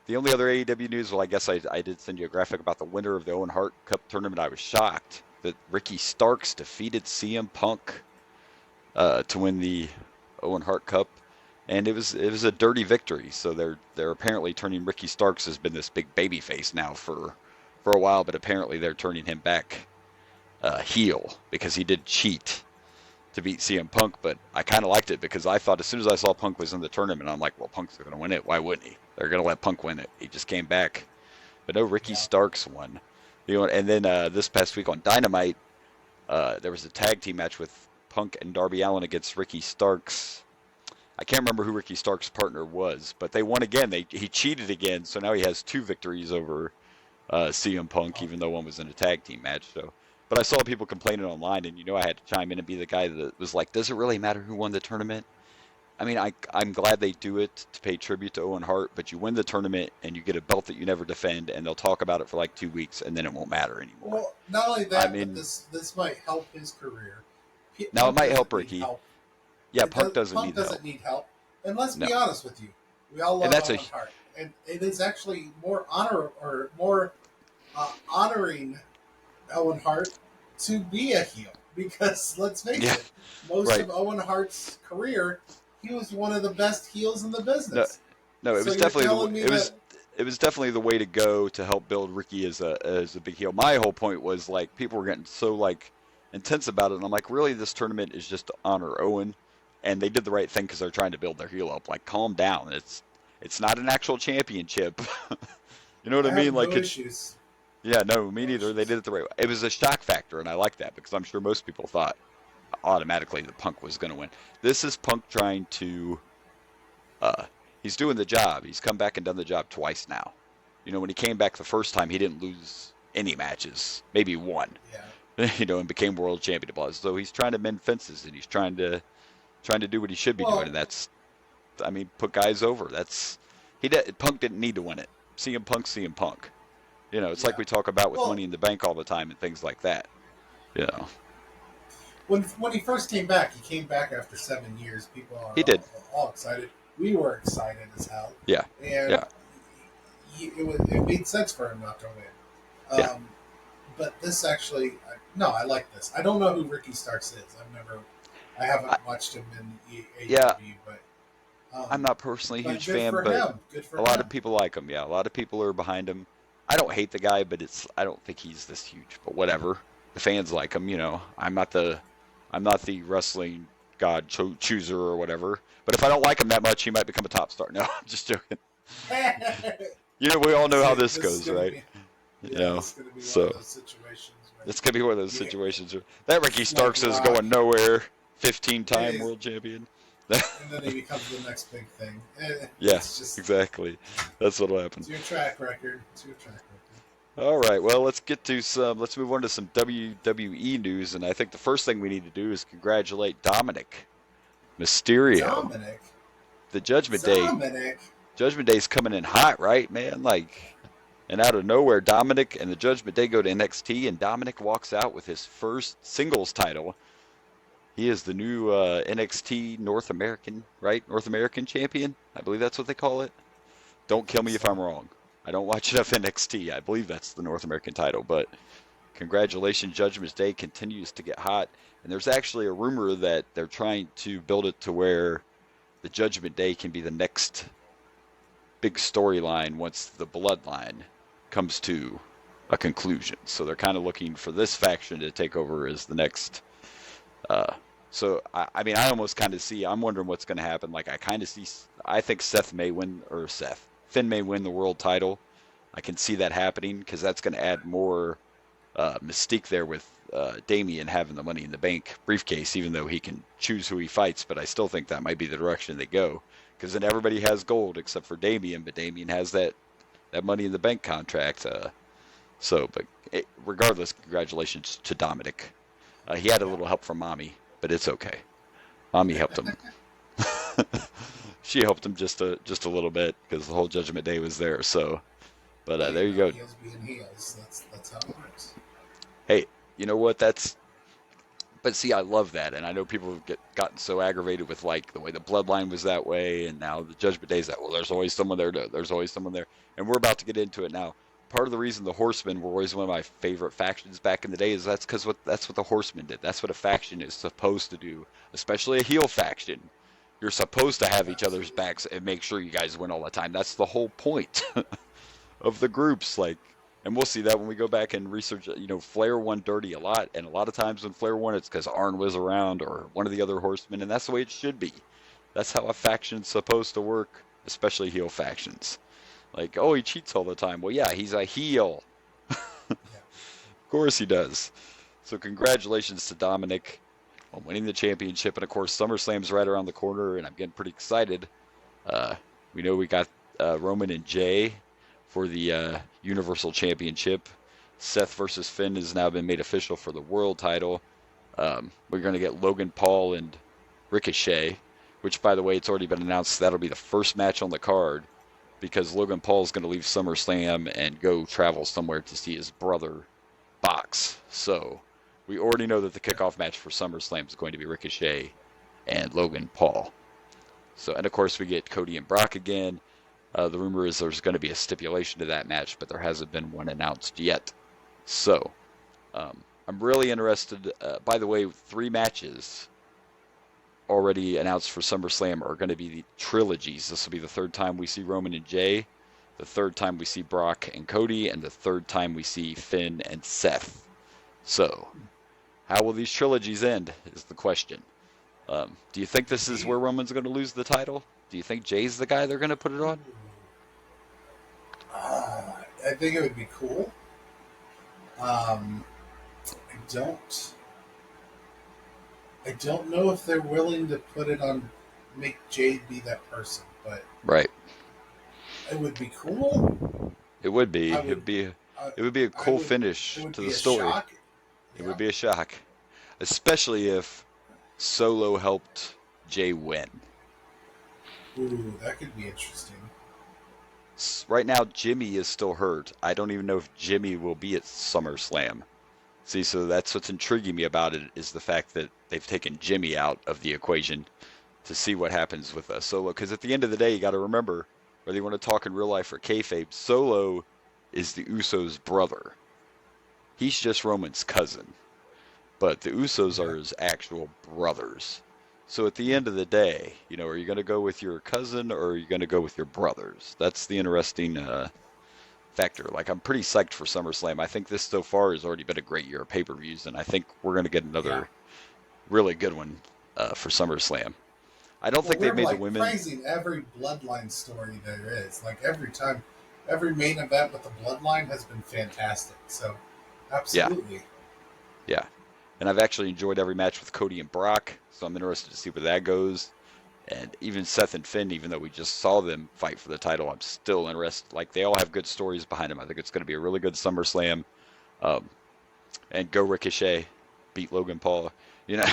The only other AEW news, well, I guess I did send you a graphic about the winner of the Owen Hart Cup tournament. I was shocked that Ricky Starks defeated CM Punk to win the Owen Hart Cup, and it was a dirty victory. So they're apparently turning Ricky Starks has been this big baby face now for a while, but apparently they're turning him back heel because he did cheat to beat CM Punk. But I kind of liked it because I thought as soon as I saw Punk was in the tournament, I'm like, well, Punk's going to win it. Why wouldn't he? They're going to let Punk win it. He just came back. But no, Ricky Starks won. And then this past week on Dynamite, there was a tag team match with Punk and Darby Allin against Ricky Starks. I can't remember who Ricky Starks' partner was, but they won again. He cheated again, so now he has 2 victories over CM Punk, even though one was in a tag team match. So, but I saw people complaining online, and I had to chime in and be the guy that was like, does it really matter who won the tournament? I mean, I'm glad they do it to pay tribute to Owen Hart, but you win the tournament and you get a belt that you never defend, and they'll talk about it for like 2 weeks, and then it won't matter anymore. Well, not only that, but this might help his career. Now, it might help Ricky. Yeah, Punk doesn't need help. And let's be honest with you. We all love Owen Hart. And it is actually more honoring Owen Hart to be a heel. Because, let's face it, most of Owen Hart's career, he was one of the best heels in the business. No, it was definitely it was definitely the way to go to help build Ricky as a big heel. My whole point was people were getting so intense about it, and I'm like, really, this tournament is just to honor Owen, and they did the right thing because they're trying to build their heel up. Calm down. It's not an actual championship. You know what I mean? No issues. Yeah, no, me neither. They did it the right way. It was a shock factor, and I like that because I'm sure most people thought automatically that Punk was going to win. This is Punk trying to, uh, he's doing the job. He's come back and done the job twice now. You know, when he came back the first time, he didn't lose any matches, maybe one, Yeah. and became world champion. So he's trying to mend fences, and he's trying to do what he should be doing, Well, and that's, I mean, put guys over. Punk didn't need to win it. CM Punk. You know, it's like yeah. we talk about with Well, Money in the Bank all the time and things like that. You know, when he first came back, he came back after 7 years. People are he did. all excited. We were excited as hell. Yeah, And yeah, it made sense for him not to win. yeah. But this actually, no, I like this. I don't know who Ricky Starks is. I haven't I, watched him in yeah, AEW, but I'm not personally a but huge good fan, for but him. Good for a lot of him. people like him. Yeah, a lot of people are behind him. I don't hate the guy, but I don't think he's this huge. But whatever, the fans like him. You know, I'm not the wrestling god chooser or whatever. But if I don't like him that much, he might become a top star. No, I'm just joking. You know, we all know how this This is goes, gonna right? be, You yeah, know, this is gonna be one so of those situations where it's gonna be one of those yeah, situations that Ricky like Starks is Rock, going nowhere. 15-time and world champion. then he becomes the next big thing. Yeah, It's just exactly. That's what'll happen. it's your track record. It's your track record. All right, well, let's move on to some WWE news, and I think the first thing we need to do is congratulate Dominic Mysterio. Dominic, The Judgment Day. Dominic. Judgment Day's coming in hot, right, man? Like, and out of nowhere, Dominic and the Judgment Day go to NXT, and Dominic walks out with his first singles title. He is the new NXT North American, right? North American champion. I believe that's what they call it. I Don't kill think me if so. I'm wrong. I don't watch enough NXT. I believe that's the North American title, but congratulations, Judgment Day continues to get hot. And there's actually a rumor that they're trying to build it to where the Judgment Day can be the next big storyline once the Bloodline comes to a conclusion. So they're kind of looking for this faction to take over as the next. Uh, I mean, I almost kind of see. I'm wondering what's going to happen. Like, I kind of see. I think Finn may win the world title. I can see that happening because that's going to add more mystique there with Damian having the Money in the Bank briefcase, even though he can choose who he fights. But I still think that might be the direction they go because then everybody has gold except for Damian, but Damian has that Money in the Bank contract. Regardless, congratulations to Dominic. He had a Yeah. little help from Mommy, but it's okay. Mommy helped him. She helped him just a little bit because the whole Judgment Day was there. So, but Well, there you go. heels being heels. That's how it works. Hey, you know what? But see, I love that, and I know people have gotten so aggravated with like the way the Bloodline was that way, and now the Judgment Day's that. Well, there's always someone there. There's always someone there, and we're about to get into it now. Part of the reason the Horsemen were always one of my favorite factions back in the day is that's what the Horsemen did. That's what a faction is supposed to do, especially a heel faction. You're supposed to have each other's Absolutely. backs and make sure you guys win all the time. That's the whole point of the groups. Like, and we'll see that when we go back and research. You know, Flair won dirty a lot, and a lot of times when Flair won, it's because Arn was around or one of the other Horsemen, and that's the way it should be. That's how a faction's supposed to work, especially heel factions. Like, oh, he cheats all the time. Well, yeah, he's a heel. Yeah. Of course he does. So congratulations to Dominic on winning the championship, and of course SummerSlam's right around the corner, and I'm getting pretty excited. Uh, we know we got Roman and Jay for the Universal Championship. Seth versus Finn has now been made official for the world title. We're going to get Logan Paul and Ricochet, which, by the way, it's already been announced that'll be the first match on the card because Logan Paul is going to leave SummerSlam and go travel somewhere to see his brother box. So we already know that the kickoff match for SummerSlam is going to be Ricochet and Logan Paul. So, and of course, we get Cody and Brock again. The rumor is there's going to be a stipulation to that match, but there hasn't been one announced yet. So, I'm really interested. By the way, 3 matches already announced for SummerSlam are going to be the trilogies. This will be the 3rd time we see Roman and Jay, the 3rd time we see Brock and Cody, and the 3rd time we see Finn and Seth. So, how will these trilogies end is the question. Do you think this is where Roman's going to lose the title? Do you think Jay's the guy they're going to put it on? I think it would be cool. Um, I don't. I don't know if they're willing to put it on, make Jade be that person, but Right. it would be cool. It would be. I would. It would be a I cool would. It finish would to be the a story. shock. It Yeah. would be a shock, especially if Solo helped Jay win. Ooh, that could be interesting. Right now, Jimmy is still hurt. I don't even know if Jimmy will be at SummerSlam. See, so that's what's intriguing me about it is the fact that they've taken Jimmy out of the equation to see what happens with Solo. Because at the end of the day, you got to remember, whether you want to talk in real life or kayfabe, Solo is the Usos' brother. He's just Roman's cousin, but the Usos Yeah. are his actual brothers. So at the end of the day, are you going to go with your cousin or are you going to go with your brothers? That's the interesting factor. Like, I'm pretty psyched for SummerSlam. I think this so far has already been a great year of pay-per-views, and I think we're going to get Yeah. another really good one for SummerSlam. I don't Well, think they've we're made the like women. praising every bloodline story there is. Like every time, every main event with the bloodline has been fantastic. So, absolutely. Yeah. And I've actually enjoyed every match with Cody and Brock, so I'm interested to see where that goes. And even Seth and Finn, even though we just saw them fight for the title, I'm still interested. Like, they all have good stories behind them. I think it's going to be a really good SummerSlam. Um, and go Ricochet, beat Logan Paul. You know,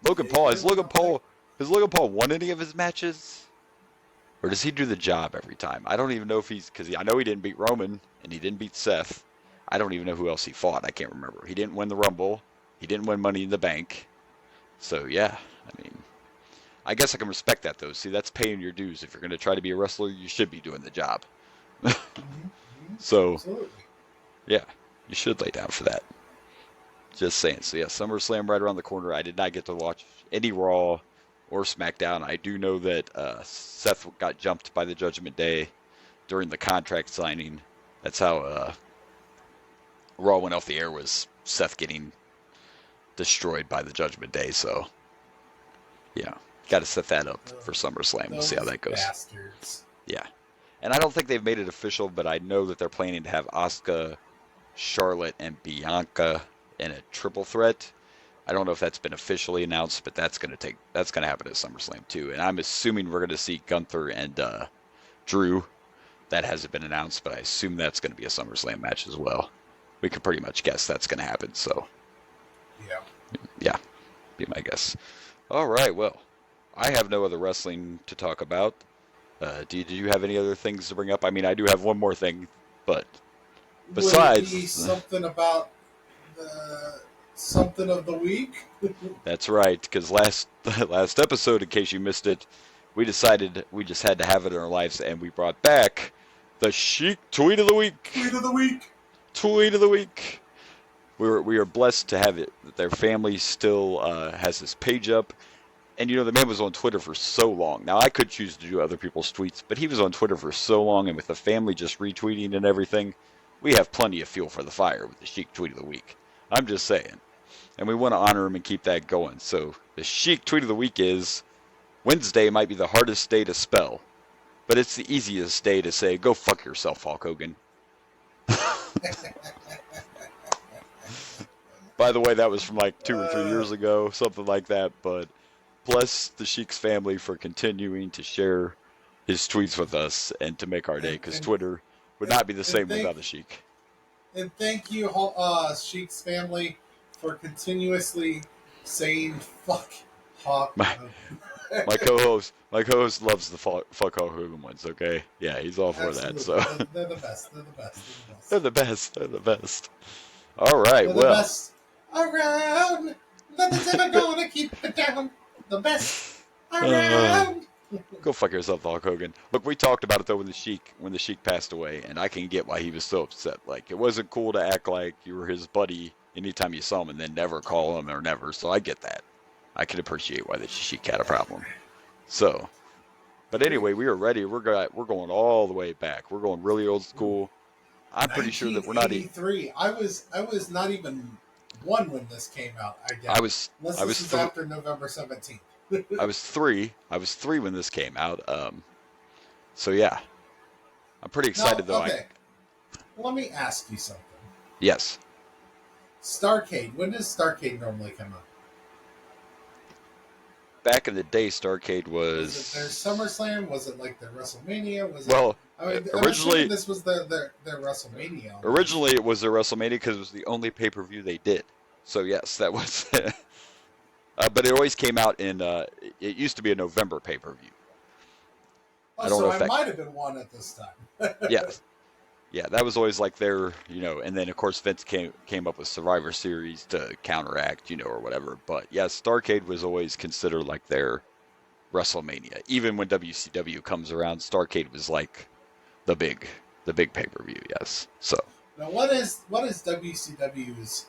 Logan Paul has Logan Paul won any of his matches, or does he do the job every time? I don't even know if because I know he didn't beat Roman and he didn't beat Seth. I don't even know who else he fought. I can't remember. He didn't win the Rumble. He didn't win Money in the Bank. So yeah, I mean, I guess I can respect that though. See, that's paying your dues. If you're going to try to be a wrestler, you should be doing the job. So Absolutely. yeah, you should lay down for that. Just saying. So yeah, SummerSlam right around the corner. I did not get to watch any Raw or SmackDown. I do know that Seth got jumped by the Judgment Day during the contract signing. That's how Raw went off the air, was Seth getting destroyed by the Judgment Day. So yeah, got to set that up for SummerSlam. We'll see how that goes. Bastards. Yeah, and I don't think they've made it official, but I know that they're planning to have Asuka, Charlotte, and Bianca in a triple threat. I don't know if that's been officially announced, but that's gonna happen at SummerSlam too. And I'm assuming we're gonna see Gunther and Drew. That hasn't been announced, but I assume that's gonna be a SummerSlam match as well. We can pretty much guess that's gonna happen. So yeah, be my guess. All right, well, I have no other wrestling to talk about. Do you have any other things to bring up? I mean, I do have one more thing, but besides, would it be something about something of the week? that's right, because last episode, in case you missed it, we decided we just had to have it in our lives, and we brought back the Sheik Tweet of the Week. Tweet of the week. Tweet of the Week. We are blessed to have it. Their family still has this page up. And the man was on Twitter for so long. Now, I could choose to do other people's tweets, but he was on Twitter for so long, and with the family just retweeting and everything, we have plenty of fuel for the fire with the Sheik Tweet of the Week. I'm just saying. And we want to honor him and keep that going. So the Sheik Tweet of the Week is, Wednesday might be the hardest day to spell, but it's the easiest day to say, go fuck yourself, Hulk Hogan. By the way, that was from like 2 or 3 years ago, something like that, but bless the Sheik's family for continuing to share his tweets with us and to make our day, because Twitter would not be the same without the Sheik. And thank you, Sheik's family, for continuously saying "fuck Hawk." My co-host loves the fuck Hulk Hogan ones. Okay, yeah, he's all for that. So they're the best. They're the best. they're the best. They're the best. All right, they're well. The best around. Nothing's ever gonna keep it down. The best around. Go fuck yourself, Hulk Hogan. Look, we talked about it though when the Sheik passed away, and I can get why he was so upset. Like, it wasn't cool to act like you were his buddy anytime you saw him and then never call him or never. So I get that. I can appreciate why the Sheik had a problem. So, but anyway, we are ready. We're going all the way back. We're going really old school. I'm pretty sure that we're not. 1983. I was not even one when this came out. I guess. Unless this was after November 17th. I was 3. I was 3 when this came out. So yeah, I'm pretty excited though. Okay. Let me ask you something. Yes. Starrcade. When does Starrcade normally come out? Back in the day, Starrcade Was it their was SummerSlam? Was it like their WrestleMania? Was it? well I mean, I'm assuming originally. this was their WrestleMania. Almost. Originally, it was their WrestleMania because it was the only pay-per-view they did. So yes, that was. But it always came out in. It used to be a November pay-per-view. Oh, I don't so know I if that. might have been one at this time. Yes, yeah, that was always like their, and then of course Vince came up with Survivor Series to counteract, or whatever. But yes, Starrcade was always considered like their WrestleMania. Even when WCW comes around, Starrcade was like the big pay-per-view. Yes, so. Now, what is WCW's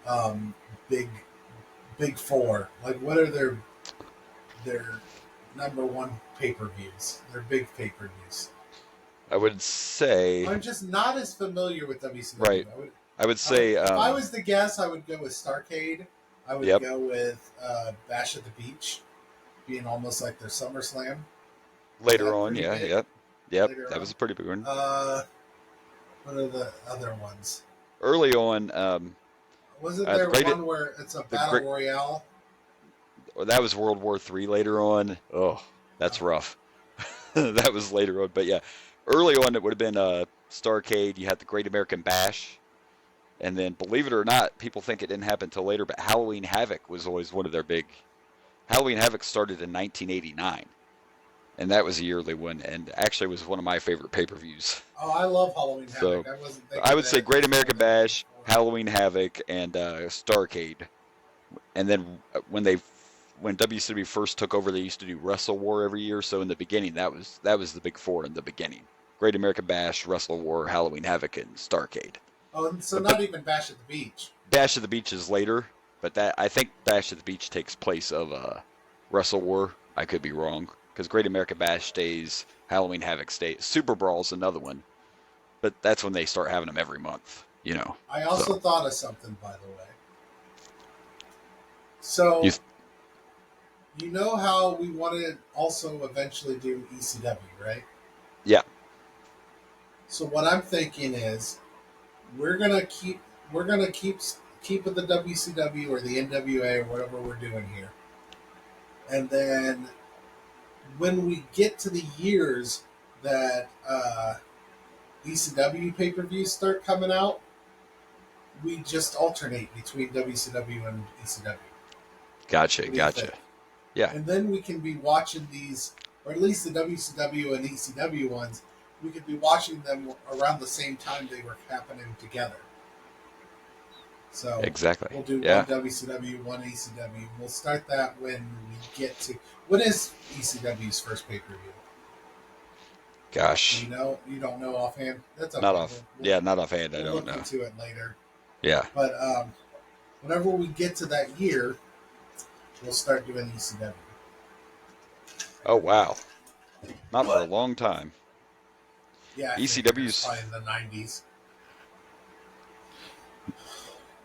um, big four? Like, what are their number one pay-per-views? Their big pay-per-views. I would say. I'm just not as familiar with WCW. Right. I would say. If I was to guess, I would go with Starrcade. I would Yep. go with Bash at the Beach, being almost like their SummerSlam. Later on, pretty yeah, big? yep. Later That on? was a pretty big one. What are the other ones? Early on, Wasn't the there great- one where it's a battle great- royale? that was World War III later on. Oh, that's rough. That was later on, but yeah, early on it would have been Starrcade. You had the Great American Bash, and then believe it or not, people think it didn't happen until later, but Halloween Havoc was always one of their big. Halloween Havoc started in 1989, and that was a yearly one, and actually was one of my favorite pay-per-views. Oh, I love Halloween So, Havoc. I would say Great American Bash, Halloween Havoc, and Starrcade. And then when WCW first took over, they used to do Wrestle War every year. So in the beginning, that was the big four in the beginning: Great American Bash, Wrestle War, Halloween Havoc, and Starrcade. Oh, so not even Bash at the Beach. Bash at the Beach is later, but I think Bash at the Beach takes place of Wrestle War. I could be wrong because Great American Bash stays, Halloween Havoc stays, Super Brawl's another one, but that's when they start having them every month. I also So. thought of something, by the way. So, you know how we want to also eventually do ECW, right? Yeah. So what I'm thinking is, we're gonna keep with the WCW or the NWA or whatever we're doing here, and then when we get to the years that ECW pay-per-views start coming out, we just alternate between WCW and ECW. Gotcha. Yeah. And then we can be watching these, or at least the WCW and ECW ones, we could be watching them around the same time they were happening together. So Exactly. we'll do Yeah. one WCW, one ECW. We'll start that when we get to... What is ECW's first pay-per-view? Gosh. You don't know offhand? That's okay. Not off. Yeah, not offhand. I We'll don't look know. into it later. Yeah. But whenever we get to that year, we'll start doing ECW. Oh wow. Not for a long time. Yeah, I ECW's think it was probably in the 90s.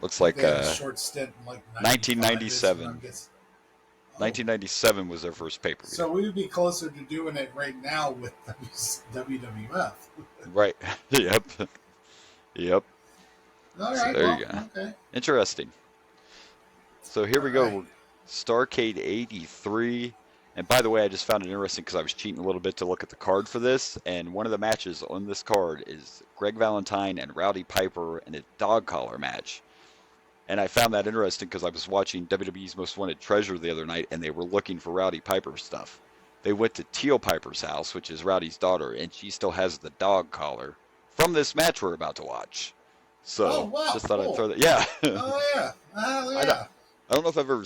looks like They had a short stint in like 1997. 1997. 1997 was their first pay-per-view. So we would be closer to doing it right now with WWF. Right. Yep. Yep. All So right. there Well, you go. okay. Interesting. So here we go. All right. Starrcade 83. And by the way, I just found it interesting because I was cheating a little bit to look at the card for this. And one of the matches on this card is Greg Valentine and Rowdy Piper in a dog collar match. And I found that interesting because I was watching WWE's Most Wanted Treasure the other night, and they were looking for Rowdy Piper stuff. They went to Teal Piper's house, which is Rowdy's daughter, and she still has the dog collar from this match we're about to watch. So Oh, wow, just thought cool. I'd throw that. Yeah. Oh yeah. Oh yeah. I don't know if I've ever.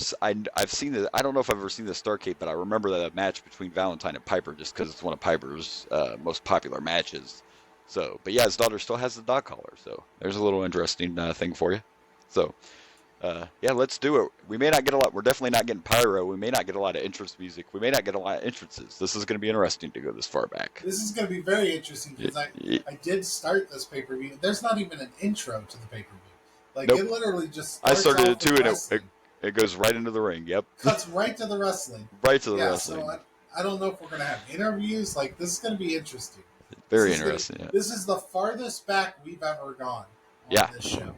I've seen the. I don't know if I've ever seen the Starrcade, but I remember that match between Valentine and Piper just because it's one of Piper's most popular matches. So, but yeah, his daughter still has the dog collar. So there's a little interesting thing for you. So, yeah, let's do it. We may not get a lot. We're definitely not getting pyro. We may not get a lot of entrance music. We may not get a lot of entrances. This is going to be interesting to go this far back. This is going to be very interesting because I did start this pay-per-view. There's not even an intro to the pay-per-view. Like, Nope. It literally just I starts started off it too, with and wrestling. it goes right into the ring. Yep. Cuts right to the wrestling. Right to the Yeah, wrestling. so I don't know if we're going to have interviews. Like, this is going to be interesting. Very This is interesting. Yeah. This is the farthest back we've ever gone. on Yeah, this show.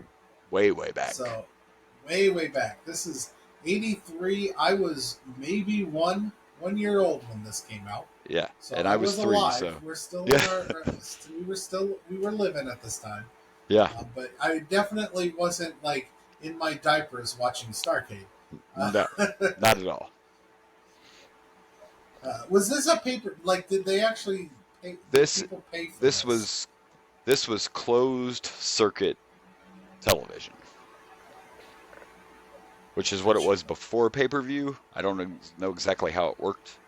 way back. So, way back. This is 83. I was maybe one year old when this came out. Yeah, So and I I was was 3, alive. so We're still yeah, in our. We were living at this time. yeah, But I definitely wasn't like in my diapers watching Starrcade. no, not at all. Was this a paper? Like, did they actually pay? Did This people pay for this this? was closed circuit television, which is what it was before pay-per-view. I don't know exactly how it worked,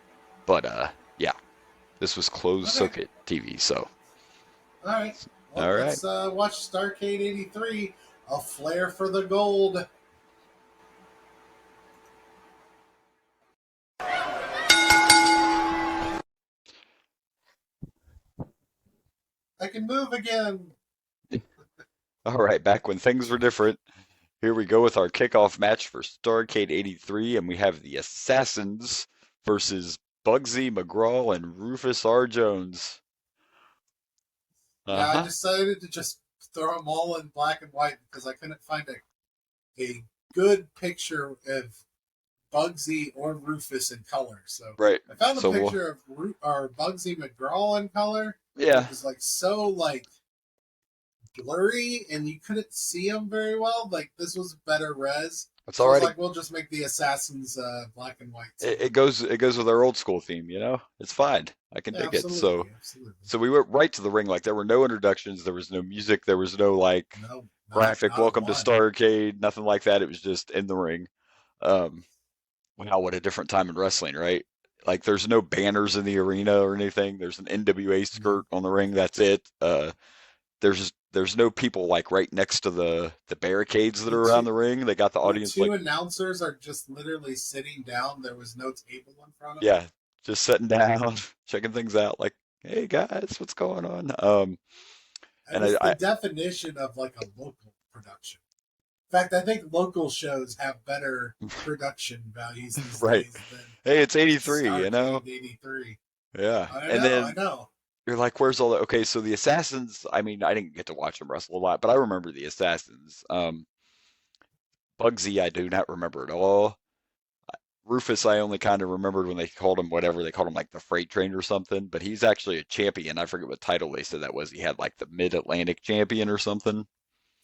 but yeah, this was closed Okay. circuit TV. So, All right. Well, all right. let's watch Starrcade '83. A flair for the gold. I can move again. All right, back when things were different. Here we go with our kickoff match for Starrcade '83, and we have the Assassins versus Bugsy McGraw and Rufus R. Jones. Yeah, I Uh-huh. decided to just throw them all in black and white because I couldn't find a good picture of Bugsy or Rufus in color. So Right. I found a So picture of Bugsy McGraw in color. yeah, It was like so like blurry and you couldn't see him very well. Like this was better res. it's So I was already like, we'll just make the Assassins black and white. So, it goes with our old school theme, you know? It's fine. I can yeah, dig it. absolutely. So we went right to the ring. Like there were no introductions, there was no music, there was no like No, graphic not welcome to one. Starrcade, nothing like that. It was just in the ring. Um, wow, what a different time in wrestling, right? Like there's no banners in the arena or anything. There's an NWA skirt on the ring. That's it. There's no people like right next to the barricades that The are around two, the ring. They got the the audience two like, announcers are just literally sitting down. There was no table in front of them. yeah, just sitting down, checking things out. Like, hey guys, what's going on? And And it's the I definition of like a local production. In fact, I think local shows have better production values these right. days than Hey, it's '83, you know? Starrcade '83. Yeah. I And know, I then know. you're like, where's all the okay? So the Assassins. I mean, I didn't get to watch them wrestle a lot, but I remember the Assassins. Bugsy, I do not remember at all. Rufus, I only kind of remembered when they called him whatever they called him, like the Freight Train or something. But he's actually a champion. I forget what title they said that was. He had like the Mid Atlantic Champion or something.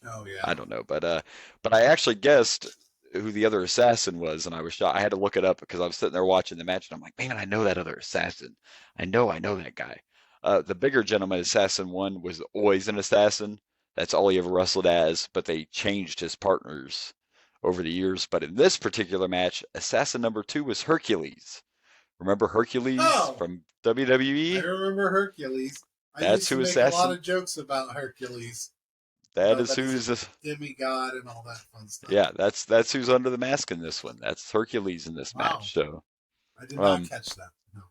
Oh I yeah. don't know, but I actually guessed who the other assassin was, and I was shocked. I had to look it up because I was sitting there watching the match, and I'm like, man, I know that other assassin. I know that guy. The bigger gentleman assassin one was always an assassin. That's all he ever wrestled as, but they changed his partners over the years. But in this particular match, assassin number 2 was Hercules. Remember Hercules Oh, from I WWE? remember Hercules. I That's used to who make a lot assassin. of jokes about Hercules. You That know, is that he's a who's demigod and all that fun stuff. yeah, that's who's under the mask in this one. That's Hercules in this Wow. match. So, I did not um, catch that. No.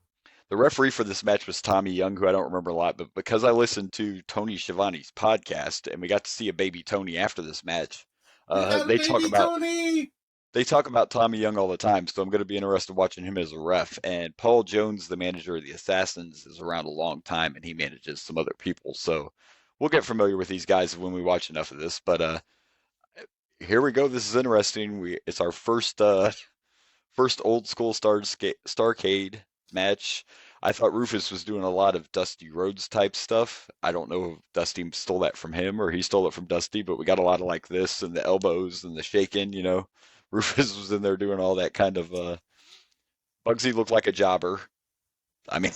the referee for this match was Tommy Young, who I don't remember a lot, but because I listened to Tony Schiavone's podcast and we got to see a baby Tony after this match, We got a they talk baby about Tony! Tommy Young all the time. So I'm going to be interested watching him as a ref. And Paul Jones, the manager of the Assassins, is around a long time and he manages some other people. So we'll get familiar with these guys when we watch enough of this. But here we go. This is interesting. It's our first old school Starrcade match. I thought Rufus was doing a lot of Dusty Rhodes type stuff. I don't know if Dusty stole that from him or he stole it from Dusty, but we got a lot of like this and the elbows and the shaking, you know. Rufus was in there doing all that kind of Bugsy looked like a jobber. I mean,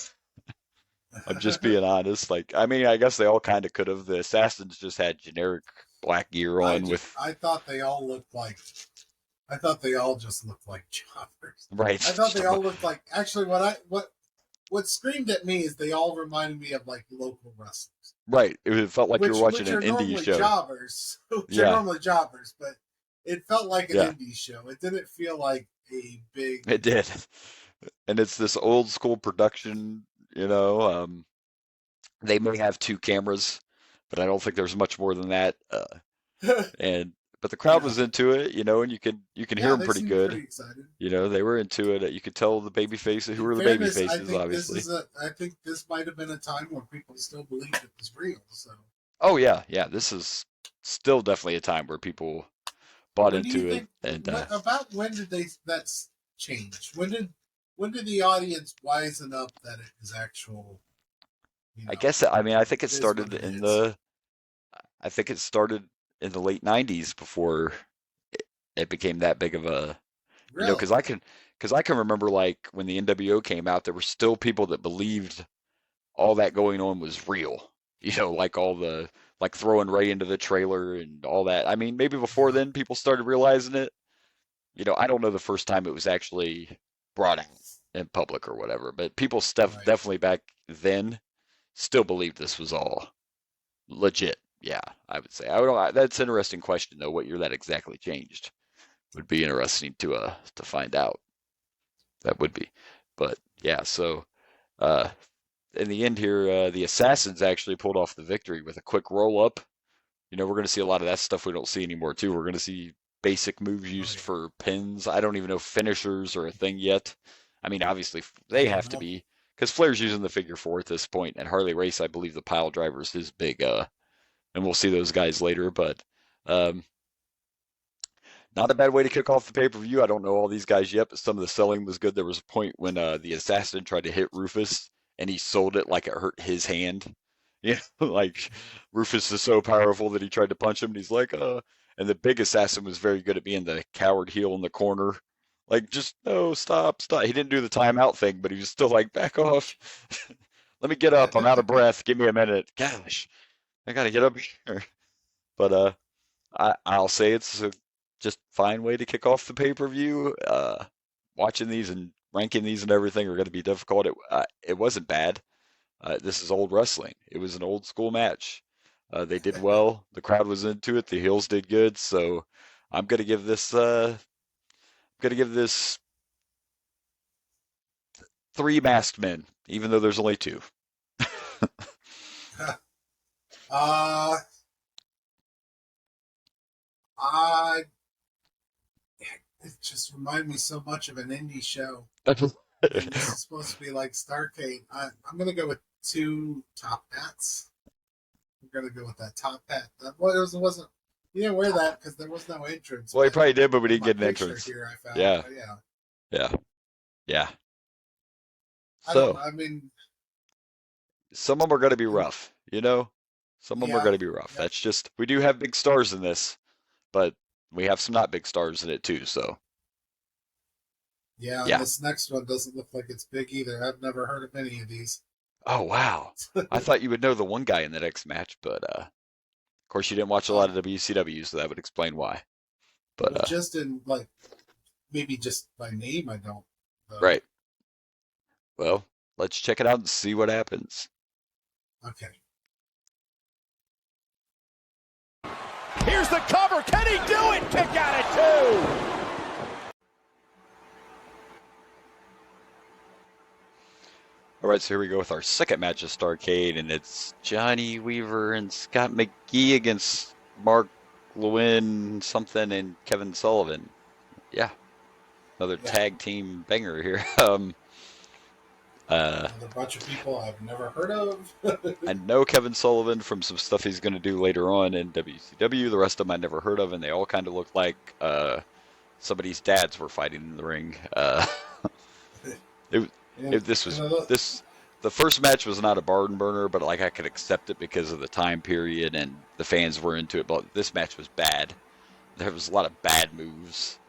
I'm just being honest. Like, I mean, I guess they all kind of could have. The Assassins just had generic black gear on with I thought they all looked like. I thought they all just looked like jobbers. right. I thought they all looked like. Actually, what screamed at me is they all reminded me of like local wrestlers. Right. It felt like you were watching which an are indie normally show. jobbers. Which are Yeah. normally jobbers, but it felt like an Yeah. indie show. It didn't feel like a big. It did. And it's this old school production, you know. They may have 2 cameras, but I don't think there's much more than that. But the crowd Yeah. was into it, you know, and you can hear them they pretty seemed good. pretty excited. You know, they were into it. You could tell the baby faces who In were the baby fairness, faces, obviously. I think this might have been a time when people still believed it was real. So Oh yeah, yeah. This is still definitely a time where people bought When do you into it. think? And About when did that's changed? When did the audience wisen up that it is actual? You I know, guess, I mean, it is what it is. I think it started in the late 90s before it became that big of a, because Really? I can remember like when the NWO came out, there were still people that believed all that going on was real. Like all the like throwing Ray into the trailer and all that. I mean, maybe before Yeah. then people started realizing it. I don't know the first time it was actually brought out in public or whatever, but people Right. definitely back then still believed this was all legit. Yeah, I would say. That's an interesting question though. What year that exactly changed would be interesting to find out. That would be, but yeah. So uh, in the end here, the Assassins actually pulled off the victory with a quick roll up. We're going to see a lot of that stuff we don't see anymore too. We're going to see basic moves Oh used yeah. for pins. I don't even know if finishers are a thing yet. I mean, obviously I they don't have to know. be because Flair's using the figure four at this point, and Harley Race, I believe the pile driver is his big. And we'll see those guys later, but um, not a bad way to kick off the pay-per-view. I don't know all these guys yet, but some of the selling was good. There was a point when the assassin tried to hit Rufus, and he sold it like it hurt his hand. Like Rufus is so powerful that he tried to punch him, and he's like, And the big assassin was very good at being the coward heel in the corner. Like, just, no, stop, stop. He didn't do the timeout thing, but he was still like, back off. Let me get up. I'm out of breath. Give me a minute. Gosh, I gotta get up here. But I'll say it's a just fine way to kick off the pay-per-view. Watching these and ranking these and everything are going to be difficult. It wasn't bad. This is old wrestling. It was an old school match. They did well. The crowd was into it. The heels did good. So I'm going to give this. Going to give this 3 masked men, even though there's only 2. uh, I it just reminded me so much of an indie show. And this is supposed to be like Starrcade. I'm gonna go with 2 top hats. I'm gonna go with that top hat. It wasn't. You didn't wear that because there was no entrance. Well, he But probably did, but we in didn't my get an picture entrance. here, I found. Yeah, Yeah. yeah, yeah. I don't. So I mean, some of them are going to be rough, Some of them are yeah. going to be rough. Yep. That's just, we do have big stars in this, but we have some not big stars in it too. So, Yeah, and yeah. this next one doesn't look like it's big either. I've never heard of any of these. Oh, wow. I thought you would know the one guy in the next match, but of course you didn't watch a lot of WCW, so that would explain why. But, Well, just in like maybe just by name, I don't. right. Well, let's check it out and see what happens. Okay. Here's the cover. Can he do it? Kick out at 2. All right, so here we go with our second match of Starrcade, and it's Johnny Weaver and Scott McGee against Mark Lewin something and Kevin Sullivan. Yeah, another tag team banger here. Another bunch of people I've never heard of. I know Kevin Sullivan from some stuff he's going to do later on in WCW. The rest of them I never heard of, and they all kind of look like somebody's dads were fighting in the ring. The first match was not a barn burner, but like I could accept it because of the time period and the fans were into it. But this match was bad. There was a lot of bad moves.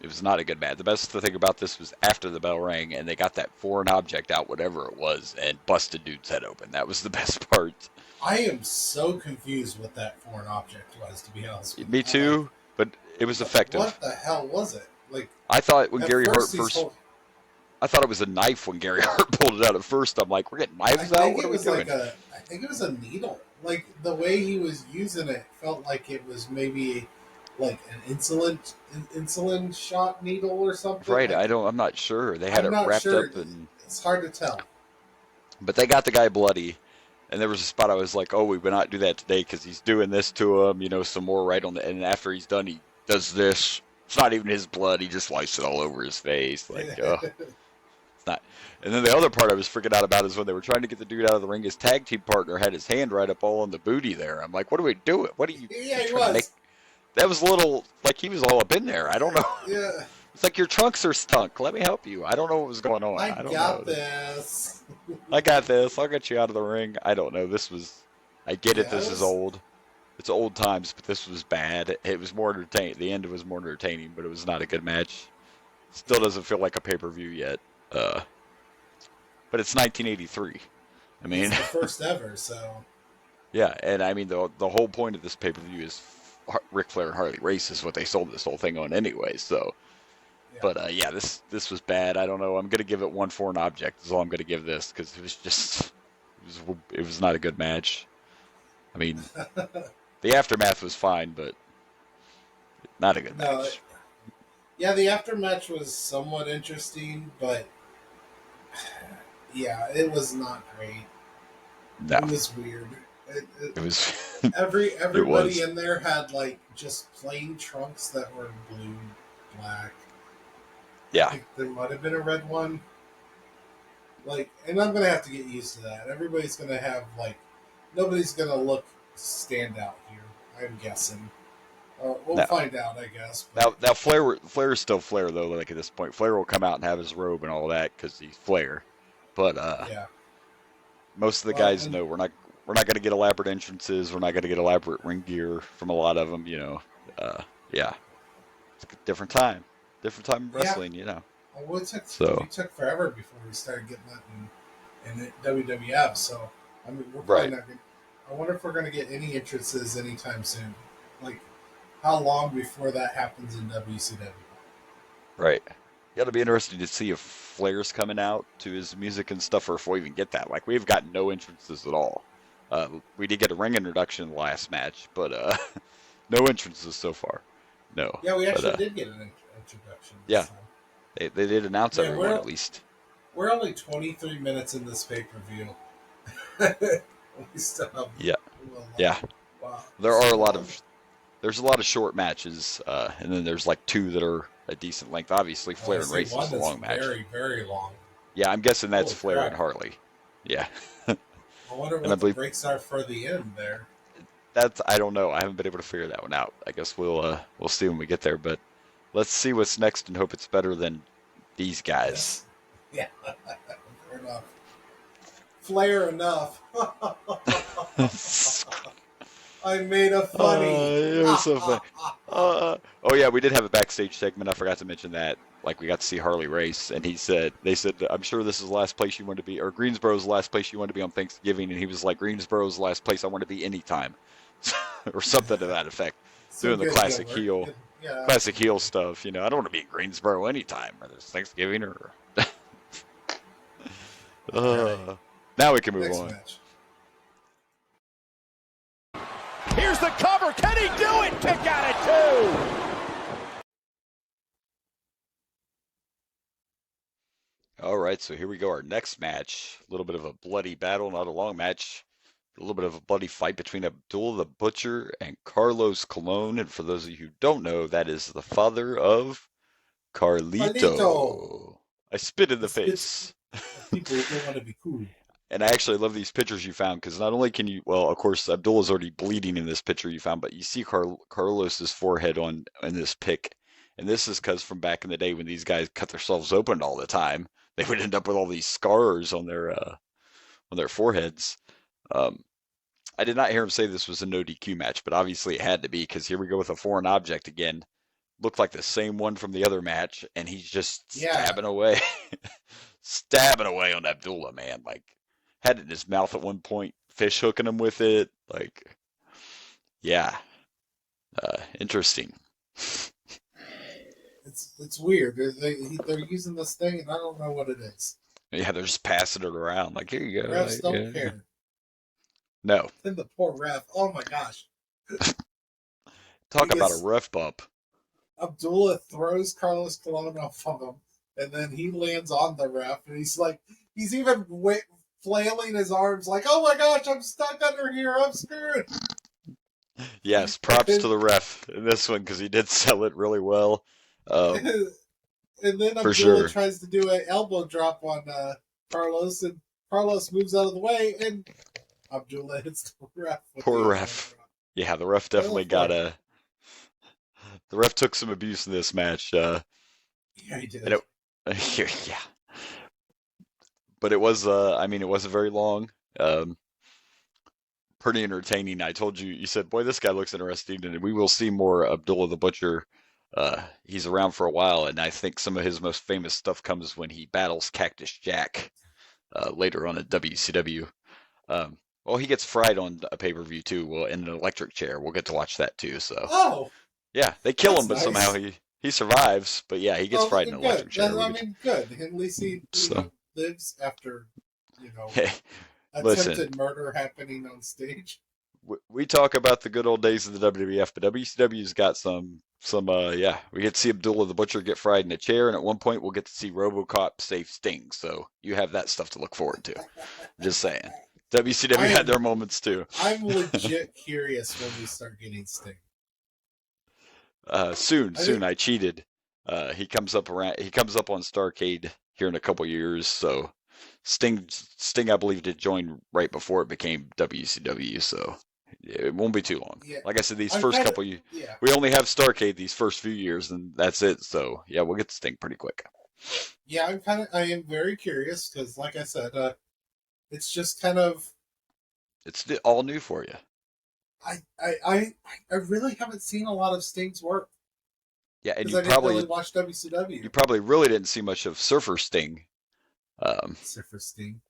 It was not a good match. The best thing about this was after the bell rang and they got that foreign object out, whatever it was, and busted dude's head open. That was the best part. I am so confused what that foreign object was, to be honest with you. Me too, but it was effective. What the hell was it? Like, I thought when Gary Hart first, I thought it was a knife when Gary Hart pulled it out at first. I'm like, we're getting knives out? What are we doing? I think it was a needle. Like, the way he was using it felt like it was maybe like an insulin shot needle or something. Right, I'm not sure. They had it wrapped up and it's hard to tell. But they got the guy bloody. And there was a spot I was like, oh, we would not do that today because he's doing this to him, some more right on the, and after he's done, he does this. It's not even his blood. He just wipes it all over his face. Like, not. And then the other part I was freaking out about is when they were trying to get the dude out of the ring, his tag team partner had his hand right up all on the booty there. I'm like, what are we doing? What are you Yeah, he trying to make? was. That was a little, like he was all up in there. I don't know. Yeah. It's like your trunks are stunk. Let me help you. I don't know what was going on. I don't got know. this. I got this. I'll get you out of the ring. I don't know. I get it. Yeah, This is old. It's old times, but this was bad. It was more entertaining. The end was more entertaining, but it was not a good match. Still doesn't feel like a pay-per-view yet. But it's 1983. I mean, it's the first ever, so. Yeah, and I mean the whole point of this pay-per-view is Ric Flair and Harley Race is what they sold this whole thing on anyway. So, Yeah. but yeah, this was bad. I don't know. I'm gonna give it one foreign object. Is all I'm gonna give this because it was not a good match. I mean, the aftermath was fine, but not a good match. Yeah, the aftermatch was somewhat interesting, but yeah, it was not great. No, it was weird. It was. Everybody in there had like just plain trunks that were blue, black. Yeah. I think there might have been a red one. Like, and I'm gonna have to get used to that. Everybody's gonna have like, nobody's gonna look stand out here. I'm guessing. We'll find out, I guess. But. Now Flair is still Flair though. Like at this point, Flair will come out and have his robe and all that because he's Flair. But yeah. Most of the guys know we're not going to get elaborate entrances. We're not going to get elaborate ring gear from a lot of them. Yeah, it's a different time in wrestling. Well, it took forever before we started getting that in WWF. So I mean, we're probably not going. I wonder if we're going to get any entrances anytime soon. Like, how long before that happens in WCW? Right. It'll be interesting to see if Flair's coming out to his music and stuff, or if we even get that. Like, we've got no entrances at all. We did get a ring introduction in the last match, but no entrances so far. No. Yeah, we actually did get an introduction. Yeah. They did announce everyone at least. We're only 23 minutes in this pay-per-view. We still have... Yeah. Wow. There's a lot of short matches, and then there's like two that are a decent length. Obviously, Flair and Race is a long match. Very, very long. Yeah, I'm guessing that's Flair and Harley. Yeah. I wonder what the breaks are for the end there. I don't know. I haven't been able to figure that one out. I guess we'll see when we get there. But let's see what's next and hope it's better than these guys. Yeah. Fair enough. Flair enough. I made a funny. It was so funny. Oh yeah, we did have a backstage segment. I forgot to mention that. Like, we got to see Harley Race, and they said, I'm sure this is the last place you want to be, or Greensboro's the last place you want to be on Thanksgiving, and he was like, Greensboro's the last place I want to be anytime, or something to that effect. Doing the classic heel stuff. I don't want to be in Greensboro anytime, whether it's Thanksgiving or. Now we can move on. Match. Here's the cover. Can he do it? Kick out at 2. All right, so here we go. Our next match. A little bit of a bloody battle, not a long match. A little bit of a bloody fight between Abdullah the Butcher and Carlos Colon. And for those of you who don't know, that is the father of Carlito. I spit in the face. People don't want to be cool. And I actually love these pictures you found, because not only can you, well, of course, Abdullah's already bleeding in this picture you found, but you see Carlos's forehead in this pic. And this is because from back in the day when these guys cut themselves open all the time, they would end up with all these scars on their foreheads. I did not hear him say this was a no DQ match, but obviously it had to be, because here we go with a foreign object again. Looked like the same one from the other match, and he's just stabbing away. Stabbing away on Abdullah, man. Like, had it in his mouth at one point, fish hooking him with it. Like, yeah. Interesting. It's weird. They're using this thing, and I don't know what it is. Yeah, they're just passing it around. Like, here you go. Refs don't care. No. Then the poor ref. Oh my gosh. Talk about a ref bump. Abdullah throws Carlos Colon off of him, and then he lands on the ref, and he's even flailing his arms like, oh my gosh, I'm stuck under here, I'm screwed. Yes, props to the ref in this one, because he did sell it really well. And then For Abdullah sure. tries to do an elbow drop on Carlos, and Carlos moves out of the way, and Abdullah hits the ref. With Poor the ref. elbow drop. Yeah, the ref definitely got a. The ref took some abuse in this match. Yeah, he did. And yeah. But it was, I mean, it wasn't very long. Um, Pretty entertaining. I told you, you said, boy, this guy looks interesting, and we will see more Abdullah the Butcher. He's around for a while, and I think some of his most famous stuff comes when he battles Cactus Jack later on at WCW. Well, he gets fried on a pay-per-view too. Well, in an electric chair. We'll get to watch that too. So, yeah, they kill him, but nice. somehow he survives. But yeah, he gets fried in an electric chair. Good. At least he lives after, Listen, attempted murder happening on stage. We talk about the good old days of the WWF, but WCW's got some. Yeah, we get to see Abdullah the Butcher get fried in a chair, and at one point we'll get to see RoboCop save Sting. So you have that stuff to look forward to. Just saying. WCW had their moments too. I'm legit curious when we start getting Sting. Soon. I cheated. He comes up on Starrcade here in a couple years. So Sting, I believe, did join right before it became WCW. So it won't be too long. Yeah. Like I said, these first couple years, we only have Starrcade these first few years, and that's it. So yeah, we'll get to Sting pretty quick. Yeah, I am very curious because, like I said, it's just kind of. It's all new for you. I really haven't seen a lot of Sting's work. Yeah, and you probably really watched WCW. You probably really didn't see much of Surfer Sting. Surfer Sting.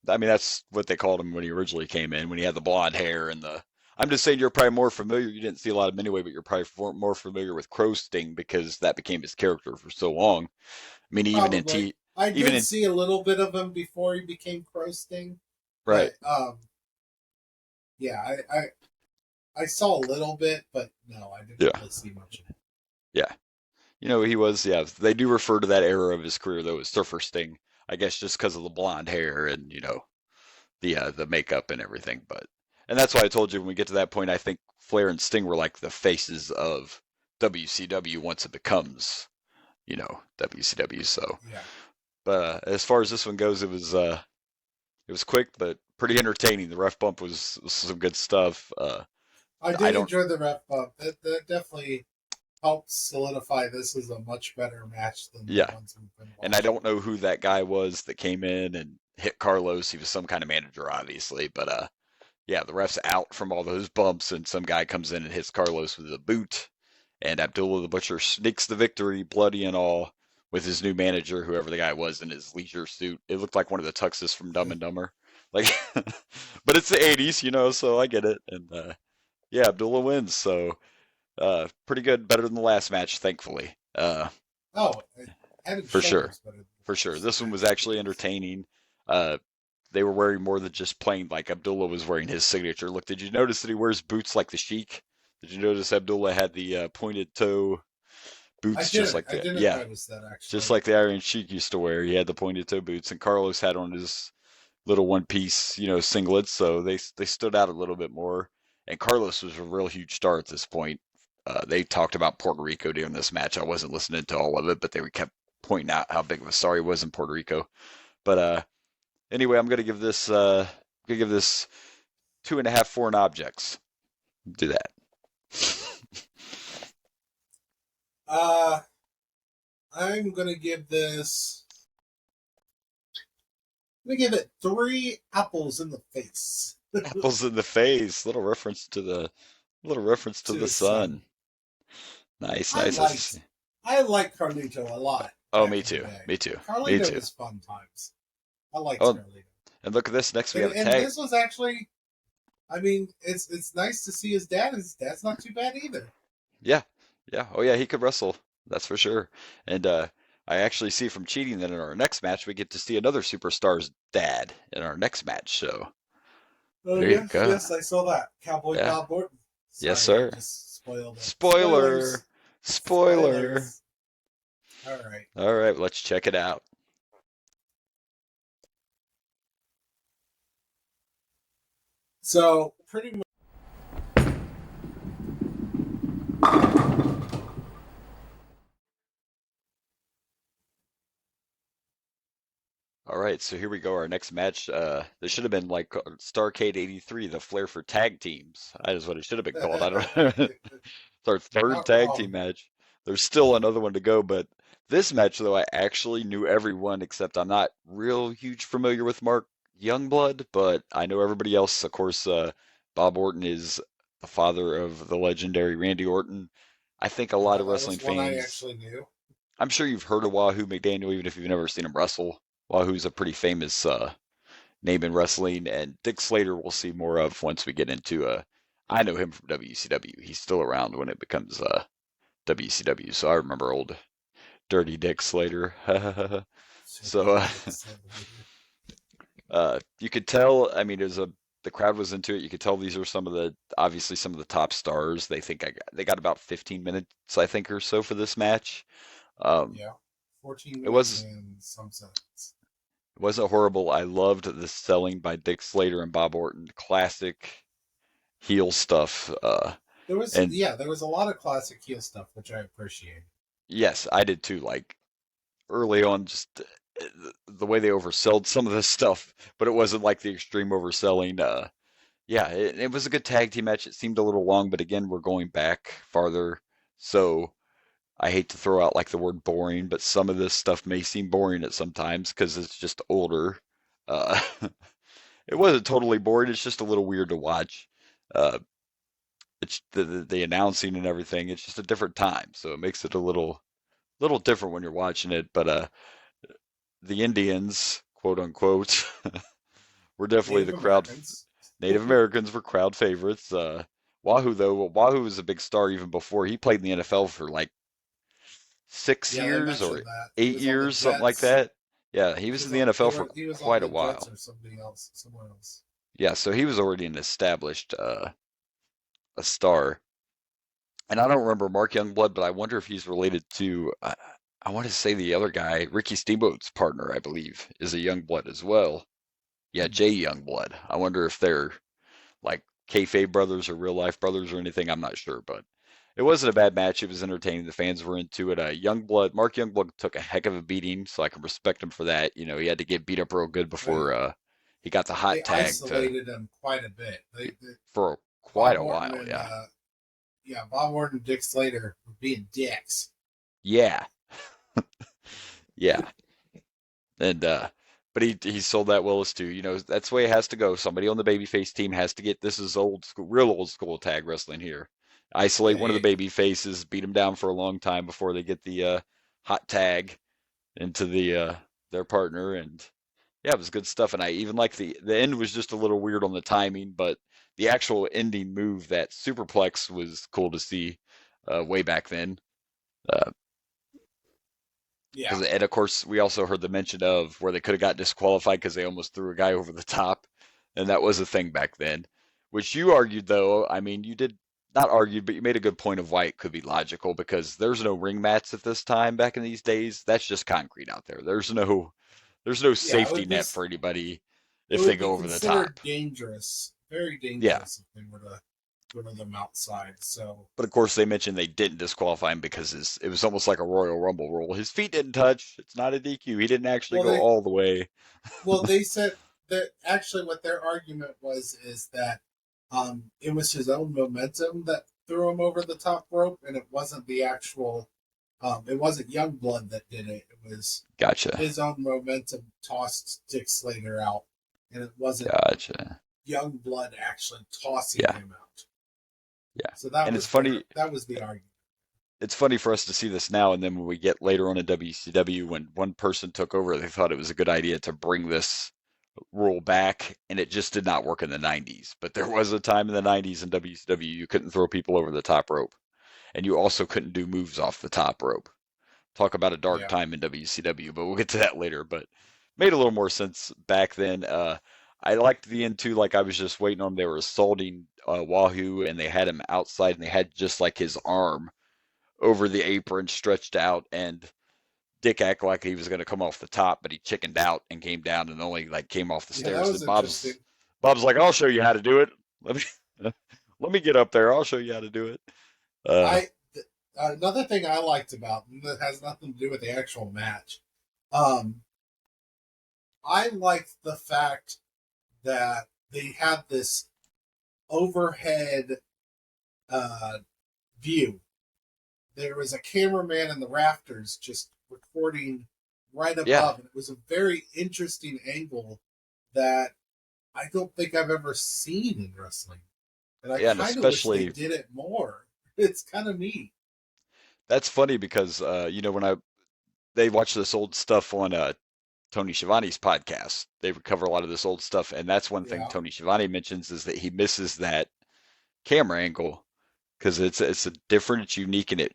I mean, that's what they called him when he originally came in, when he had the blonde hair and the. I'm just saying you're probably more familiar. You didn't see a lot of him anyway, but you're probably more familiar with Crow Sting because that became his character for so long. I mean, even in I did see a little bit of him before he became Crow Sting. Right. But, yeah, I saw a little bit, but no, I didn't really see much of it. Yeah. He was, they do refer to that era of his career, though, as Surfer Sting. I guess just because of the blonde hair and, the makeup and everything. And that's why I told you when we get to that point, I think Flair and Sting were like the faces of WCW once it becomes, WCW. So, yeah. But as far as this one goes, it was quick, but pretty entertaining. The ref bump was some good stuff. I did enjoy the ref bump. That definitely helped solidify this as a much better match than the ones we've been watching. And I don't know who that guy was that came in and hit Carlos. He was some kind of manager, obviously. But, the ref's out from all those bumps, and some guy comes in and hits Carlos with a boot. And Abdullah the Butcher sneaks the victory, bloody and all, with his new manager, whoever the guy was, in his leisure suit. It looked like one of the tuxes from Dumb and Dumber. But it's the 80s, so I get it. And, Abdullah wins. So, pretty good, better than the last match, thankfully. For sure. This one was actually entertaining. They were wearing more than just plain, like Abdullah was wearing his signature look. Did you notice that he wears boots like the Sheik? Did you notice Abdullah had the pointed toe boots just like that? I didn't notice that, actually. Just like the Iron Sheik used to wear. He had the pointed toe boots, and Carlos had on his little one-piece, singlets, so they stood out a little bit more. And Carlos was a real huge star at this point. They talked about Puerto Rico during this match. I wasn't listening to all of it, but they kept pointing out how big of a star he was in Puerto Rico. But anyway, I'm gonna give this 2.5 foreign objects. Do that. I'm gonna give this. I'm gonna give it 3 apples in the face. Apples in the face. Little reference to the sun. Nice. I like Carlito a lot. Oh, me too. Carlito was fun times. I liked Carlito. And look at this. Next we have a tag. And this was actually, I mean, it's nice to see his dad. His dad's not too bad either. Yeah. Oh yeah, he could wrestle. That's for sure. And I actually see from cheating that in our next match we get to see another superstar's dad in our next match. So there you go. Yes, I saw that. Cowboy Bob Orton. Sorry, yes, sir. Just spoiled it. Spoiler. All right. Let's check it out. So pretty much. All right, so here we go. Our next match. This should have been like Starrcade '83, the Flair for tag teams. That is what it should have been called. I don't know. It's our You're third not tag team wrong. match. There's still another one to go, but this match, though, I actually knew everyone except I'm not real huge familiar with Mark Youngblood, but I know everybody else. Of course, Bob Orton is the father of the legendary Randy Orton. I think a lot Yeah, of that wrestling was one I fans. actually knew. I'm sure you've heard of Wahoo McDaniel, even if you've never seen him wrestle. Wahoo's a pretty famous name in wrestling, and Dick Slater we'll see more of once we get into. I know him from WCW. He's still around when it becomes WCW, so I remember old Dirty Dick Slater. So you could tell. I mean, the crowd was into it. You could tell these are some of the obviously some of the top stars. They got about 15 minutes, I think, or so for this match. Um, Yeah, 14 it minutes was and some seconds. It wasn't horrible. I loved the selling by Dick Slater and Bob Orton. Classic heel stuff. And There was a lot of classic heel stuff, which I appreciate. yes, I did too. Like early on, just the way they oversold some of this stuff, but it wasn't like the extreme overselling. Yeah, it was a good tag team match. It seemed a little long, but again, we're going back farther. So I hate to throw out like the word boring, but some of this stuff may seem boring at sometimes because it's just older. Uh, It wasn't totally boring. It's just a little weird to watch. Uh, it's the announcing and everything. It's just a different time, so it makes it a little different when you're watching it. But the Indians, quote unquote, were definitely Native the crowd. Americans. Native Americans were crowd favorites. Wahoo though, well, Wahoo was a big star even before he played in the NFL for like six Yeah, they years or mentioned that he eight was on the years, something like Jets. that. Yeah, he was in the NFL for He was on quite a the Jets while. or somebody else, somewhere else. Yeah, so he was already an established a star. And I don't remember Mark Youngblood, but I wonder if he's related to, I want to say the other guy, Ricky Steamboat's partner, I believe, is a Youngblood as well. Yeah, Jay Youngblood. I wonder if they're like kayfabe brothers or real life brothers or anything. I'm not sure, but it wasn't a bad match. It was entertaining. The fans were into it. Mark Youngblood took a heck of a beating, so I can respect him for that. You know, he had to get beat up real good before he got the They hot tag to isolated him quite a bit. for quite Bob a Orton while. and Yeah, Bob Orton and Dick Slater were being dicks. yeah, yeah. And but he sold that Willis too. You know, that's the way it has to go. Somebody on the babyface team has to get this is old school, real old school tag wrestling here. Isolate one of the Yeah, baby faces, beat them down for a long time before they get the hot tag into their partner, and yeah, it was good stuff. And I even like the end was just a little weird on the timing, but the actual ending move, that superplex, was cool to see way back then. Uh, yeah, and of course, we also heard the mention of where they could have got disqualified because they almost threw a guy over the top, and that was a thing back then. Which you argued, though. I mean, you did not argue, but you made a good point of why it could be logical because there's no ring mats at this time back in these days. That's just concrete out there. There's no yeah. safety net for anybody It if they would be go over the top. considered dangerous, very Yeah. dangerous, if they were to go to them outside. So But of course, they mentioned they didn't disqualify him because it was almost like a Royal Rumble rule. His feet didn't touch. It's not a DQ. He didn't actually well, go all the way. they said that actually what their argument is that it was his own momentum that threw him over the top rope, and it wasn't the actual. It wasn't Youngblood that did it. It was Gotcha. his own momentum tossed Dick Slater out, and it wasn't Gotcha. Youngblood actually tossing Yeah. him out. Yeah. So that And was it's funny. that was the argument. It's funny for us to see this now, and then when we get later on in WCW, when one person took over, they thought it was a good idea to bring this rule back, and it just did not work in the 90s. But there was a time in the 90s in WCW you couldn't throw people over the top rope, and you also couldn't do moves off the top rope. Talk about a dark Yeah. time in WCW, but we'll get to that later. But made a little more sense back then. I liked the end too. Like I was just waiting on them. They were assaulting Wahoo, and they had him outside, and they had just like his arm over the apron stretched out, and Dick acted like he was going to come off the top, but he chickened out and came down and only like came off the Yeah, that stairs. was And interesting. Bob's like, "I'll show you how to do it. Let me let me get up there. I'll show you how to do it." Uh, Another thing I liked about and that has nothing to do with the actual match. Um, I liked the fact that they had this overhead view. There was a cameraman in the rafters just recording right Yeah, above, and it was a very interesting angle that I don't think I've ever seen in wrestling. And I yeah, and kind of wish they especially did it more. It's kind of neat. that's funny because when they watch this old stuff on Tony Schiavone's podcast, they cover a lot of this old stuff, and that's one thing Yeah, Tony Schiavone mentions is that he misses that camera angle because it's a different, it's unique, and it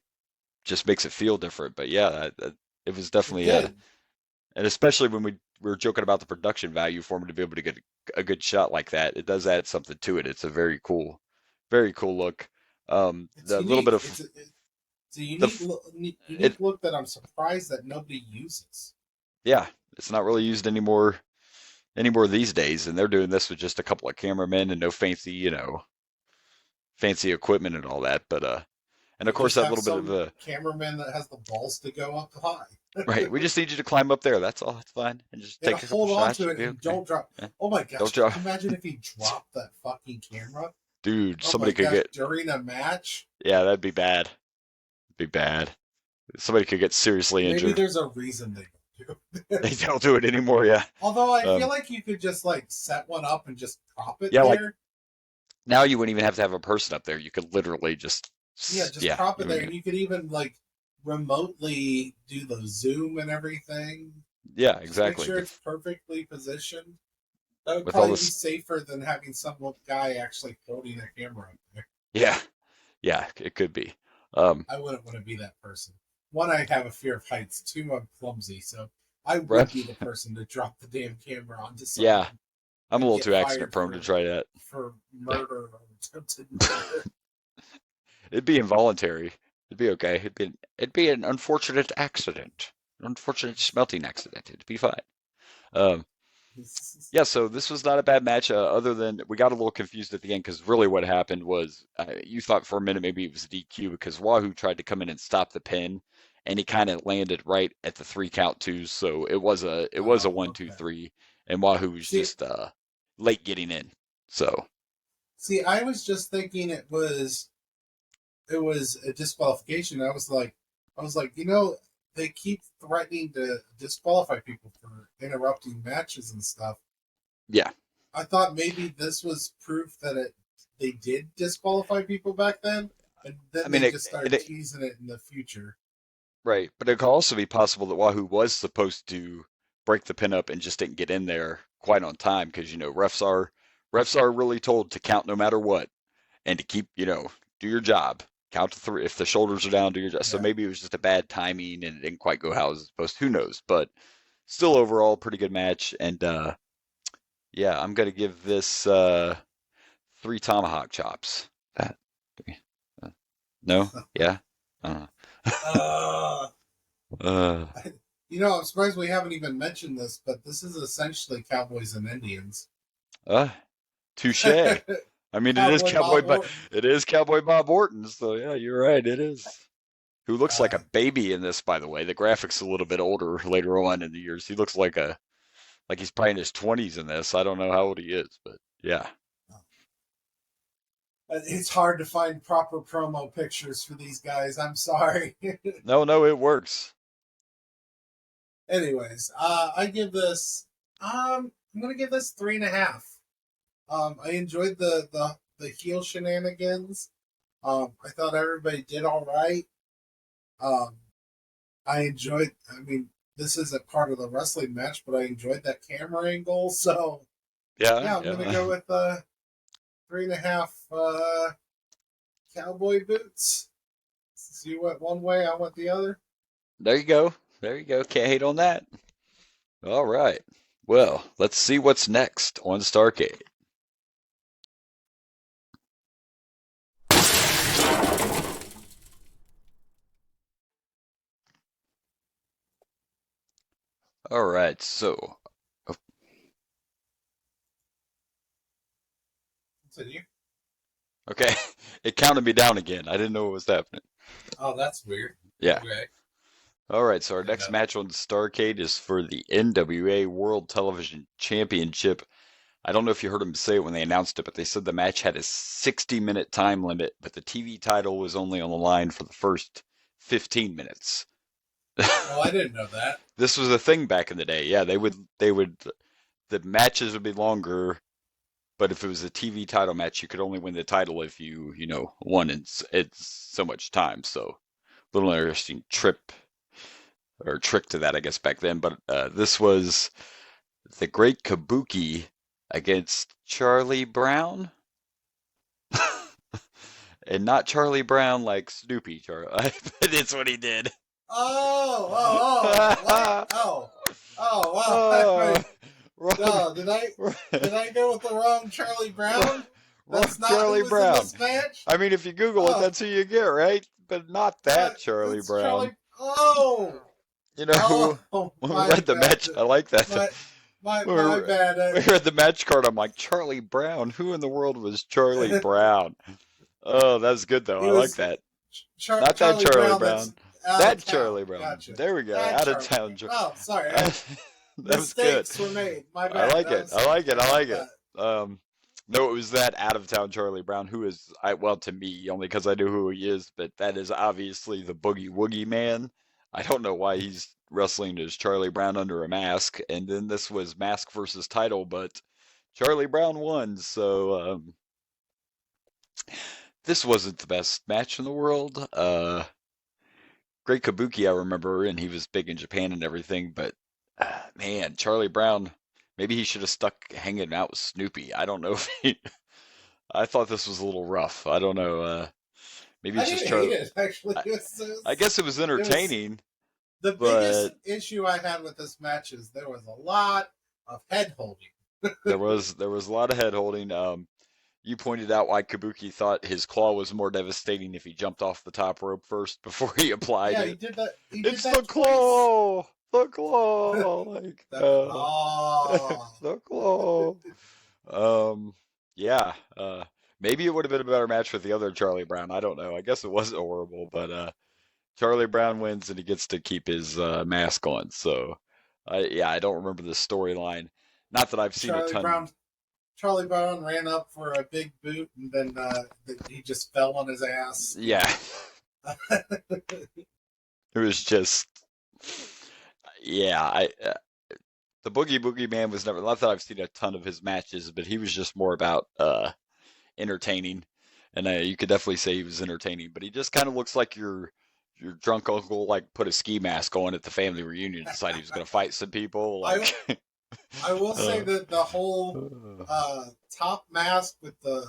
just makes it feel different. But yeah, it was it definitely did. and especially when we were joking about the production value for him to be able to get a good shot like that, it does add something to it. It's a very cool look. It's The little bit unique. of It's a the unique it unique look that I'm surprised that nobody uses. yeah, it's not really used anymore these days, and they're doing this with just a couple of cameramen and no fancy fancy equipment and all that. But and of They course just that have little bit of some a cameraman that has the balls to go up high. right. We just need you to climb up there. That's all. It's fine, and just And take a couple hold on shots. to You'll it be and okay. don't drop. Yeah. Oh my Don't gosh! Can drop, you imagine if he dropped that fucking camera? dude. Oh my Somebody could gosh! get During a match, yeah. That'd be bad. Be bad. Somebody could get seriously maybe injured. there's a reason they don't do They it. don't do it anymore. Yeah. Although I feel Um, like you could just like set one up and just prop it yeah. Like there. now, you wouldn't even have to have a person up there. You could literally just Yeah, just yeah. prop it there, and you could even like remotely do the zoom and everything. Yeah. Just make Exactly. sure it's perfectly positioned. That would With all probably be this. safer than having some guy actually holding a camera up there. Yeah. Yeah. It could be. Um, I wouldn't want to be that person. One, I have a fear of heights. Two, I'm clumsy, so I would be right. the person to drop the damn camera onto Yeah. someone I'm a and little get too accident fired prone to try that. for murder or attempted murder. It'd be involuntary. It'd be okay. It'd be an unfortunate accident. An unfortunate smelting accident. It'd be fine. Um, yeah, so this was not a bad match, other than we got a little confused at the end because really what happened was you thought for a minute maybe it was a DQ because Wahoo tried to come in and stop the pin, and he kind of landed right at the 3 count 2s, so it was a Oh, one two okay. three, and Wahoo was See, just late getting in. So I was just thinking it was a disqualification. I was like, they keep threatening to disqualify people for interrupting matches and stuff. yeah, I thought maybe this was proof that they did disqualify people back then, and I then mean they just started teasing it in the future. right, but it could also be possible that Wahoo was supposed to break the pin up and just didn't get in there quite on time because refs are really told to count no matter what and to keep do your job. Count to three. If the shoulders are down, do your job. So Yeah. maybe it was just a bad timing and it didn't quite go how it was supposed to. Who knows? But still, overall, pretty good match. And yeah, I'm gonna give this 3 tomahawk chops. That uh, no? Yeah. Uh, Uh, uh, I'm surprised we haven't even mentioned this, but this is essentially Cowboys and Indians. uh, touche. I mean, it is Cowboy Bob Orton. It is Cowboy Bob Orton. So yeah, you're right. It is. Who looks like Uh, a baby in this, by the way. The graphics a little bit older later on in the years. He looks like he's probably in his 20s in this. I don't know how old he is, but yeah. it's hard to find proper promo pictures for these guys. I'm sorry. No, it works. Anyways, I give this. I'm gonna give this 3.5. I enjoyed the heel shenanigans. I thought everybody did all right. Um, I enjoyed. I mean, this isn't part of the wrestling match, but I enjoyed that camera angle. So Yeah, yeah, I'm gonna yeah. go with 3.5 cowboy boots. So you went one way, I went the other. There you go. There you go. Can't hate on that. All right. Well, let's see what's next on Starrcade. All right. So, oh, Continue. okay. It counted me down again. I didn't know what was happening. Oh, that's weird. Yeah. Okay. All right, so our And next match on Starrcade is for the NWA World Television Championship. I don't know if you heard them say it when they announced it, but they said the match had a 60-minute time limit, but the TV title was only on the line for the first 15 minutes. oh, I didn't know that. This was a thing back in the day. Yeah, the matches would be longer, but if it was a TV title match, you could only win the title if you won in it's so much time. So, little interesting trick to that, I guess, back then. But this was the Great Kabuki against Charlie Brown. And not Charlie Brown like Snoopy Charlie, but it's what he did. What? Wow. No, did I go with the wrong Charlie Brown? That's not Charlie who was Brown. in this match? I mean, if you Google it, that's who you get, right? But not that Charlie Brown. You know, when we read the match, I like that. My bad. We read the match card. I'm like, Charlie Brown. Who in the world was Charlie Brown? Oh, that's good though. I like that. Not that Charlie Brown. That Charlie Brown. Gotcha. There we go. Out of town. Oh, sorry. That was good. Mistakes were made. My bad. I like it. No, it was that out of town Charlie Brown, who is, well, to me, only because I knew who he is, but that is obviously the Boogie Woogie Man. I don't know why he's wrestling as Charlie Brown under a mask, and then this was mask versus title, but Charlie Brown won, so this wasn't the best match in the world. Great Kabuki, I remember, and he was big in Japan and everything, but man, Charlie Brown, maybe he should have stuck hanging out with Snoopy. I don't know if I thought this was a little rough. I don't know. Maybe it's just Charlie. Hate it, actually. I guess it was entertaining. The biggest issue I had with this match is there was a lot of head holding. there was a lot of head holding. You pointed out why Kabuki thought his claw was more devastating if he jumped off the top rope first before he applied it. He did that. It's the claw. The claw. Like, the claw. The claw. Yeah. Maybe it would have been a better match with the other Charlie Brown. I don't know. I guess it wasn't horrible, but Charlie Brown wins and he gets to keep his mask on. So, I don't remember the storyline. Not that I've seen a ton. Charlie Brown ran up for a big boot and then he just fell on his ass. Yeah. It was just, yeah. The Boogie Man was never. Not that I've seen a ton of his matches, but he was just more about entertaining, and you could definitely say he was entertaining. But he just kind of looks like your drunk uncle, like put a ski mask on at the family reunion, and decided he was going to fight some people. Like, I will say that the whole top mask with the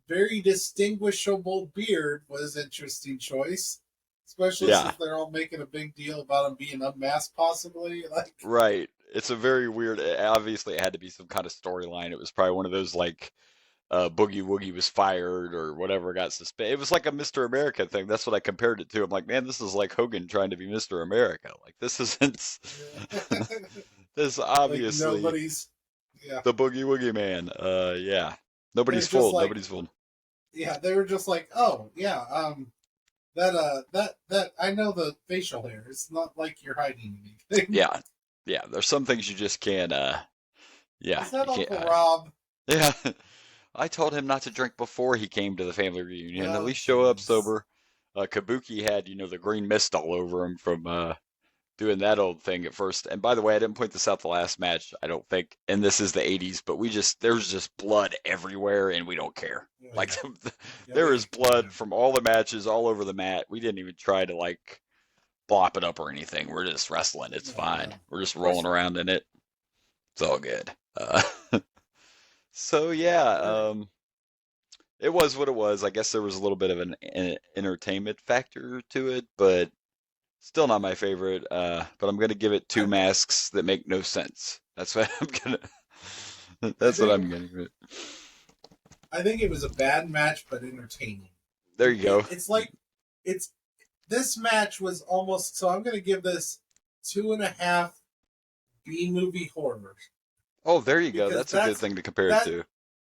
very distinguishable beard was an interesting choice. Especially since they're all making a big deal about him being unmasked, possibly. Like, right. It's a very weird. Obviously, it had to be some kind of storyline. It was probably one of those like Boogie Woogie was fired or whatever, got suspended. It was like a Mr. America thing. That's what I compared it to. I'm like, man, this is like Hogan trying to be Mr. America. Like, this isn't. This obviously like nobody's. Yeah. The Boogie Woogie Man. Yeah. Nobody's fooled. Like, nobody's fooled. Yeah, they were just like, oh yeah, that I know the facial hair. It's not like you're hiding anything. Yeah. Yeah. There's some things you just can't. Yeah. Is that Uncle Rob? Yeah. I told him not to drink before he came to the family reunion. At least show up sober. Kabuki had, the green mist all over him from doing that old thing at first. And by the way, I didn't point this out the last match, I don't think. And this is the 80s, but there's just blood everywhere and we don't care. Yeah, like, there is blood from all the matches all over the mat. We didn't even try to, like, blop it up or anything. We're just wrestling. It's fine. We're just rolling around in it. It's all good. So, yeah, it was what it was. I guess there was a little bit of an entertainment factor to it, but still not my favorite. But I'm going to give it 2 masks that make no sense. That's what I'm going to... That's what I'm going to give it. I think it was a bad match, but entertaining. There you go. It's like... This match was almost... So I'm going to give this 2.5 B-movie horror. Oh, there you go. That's a good thing to compare it to.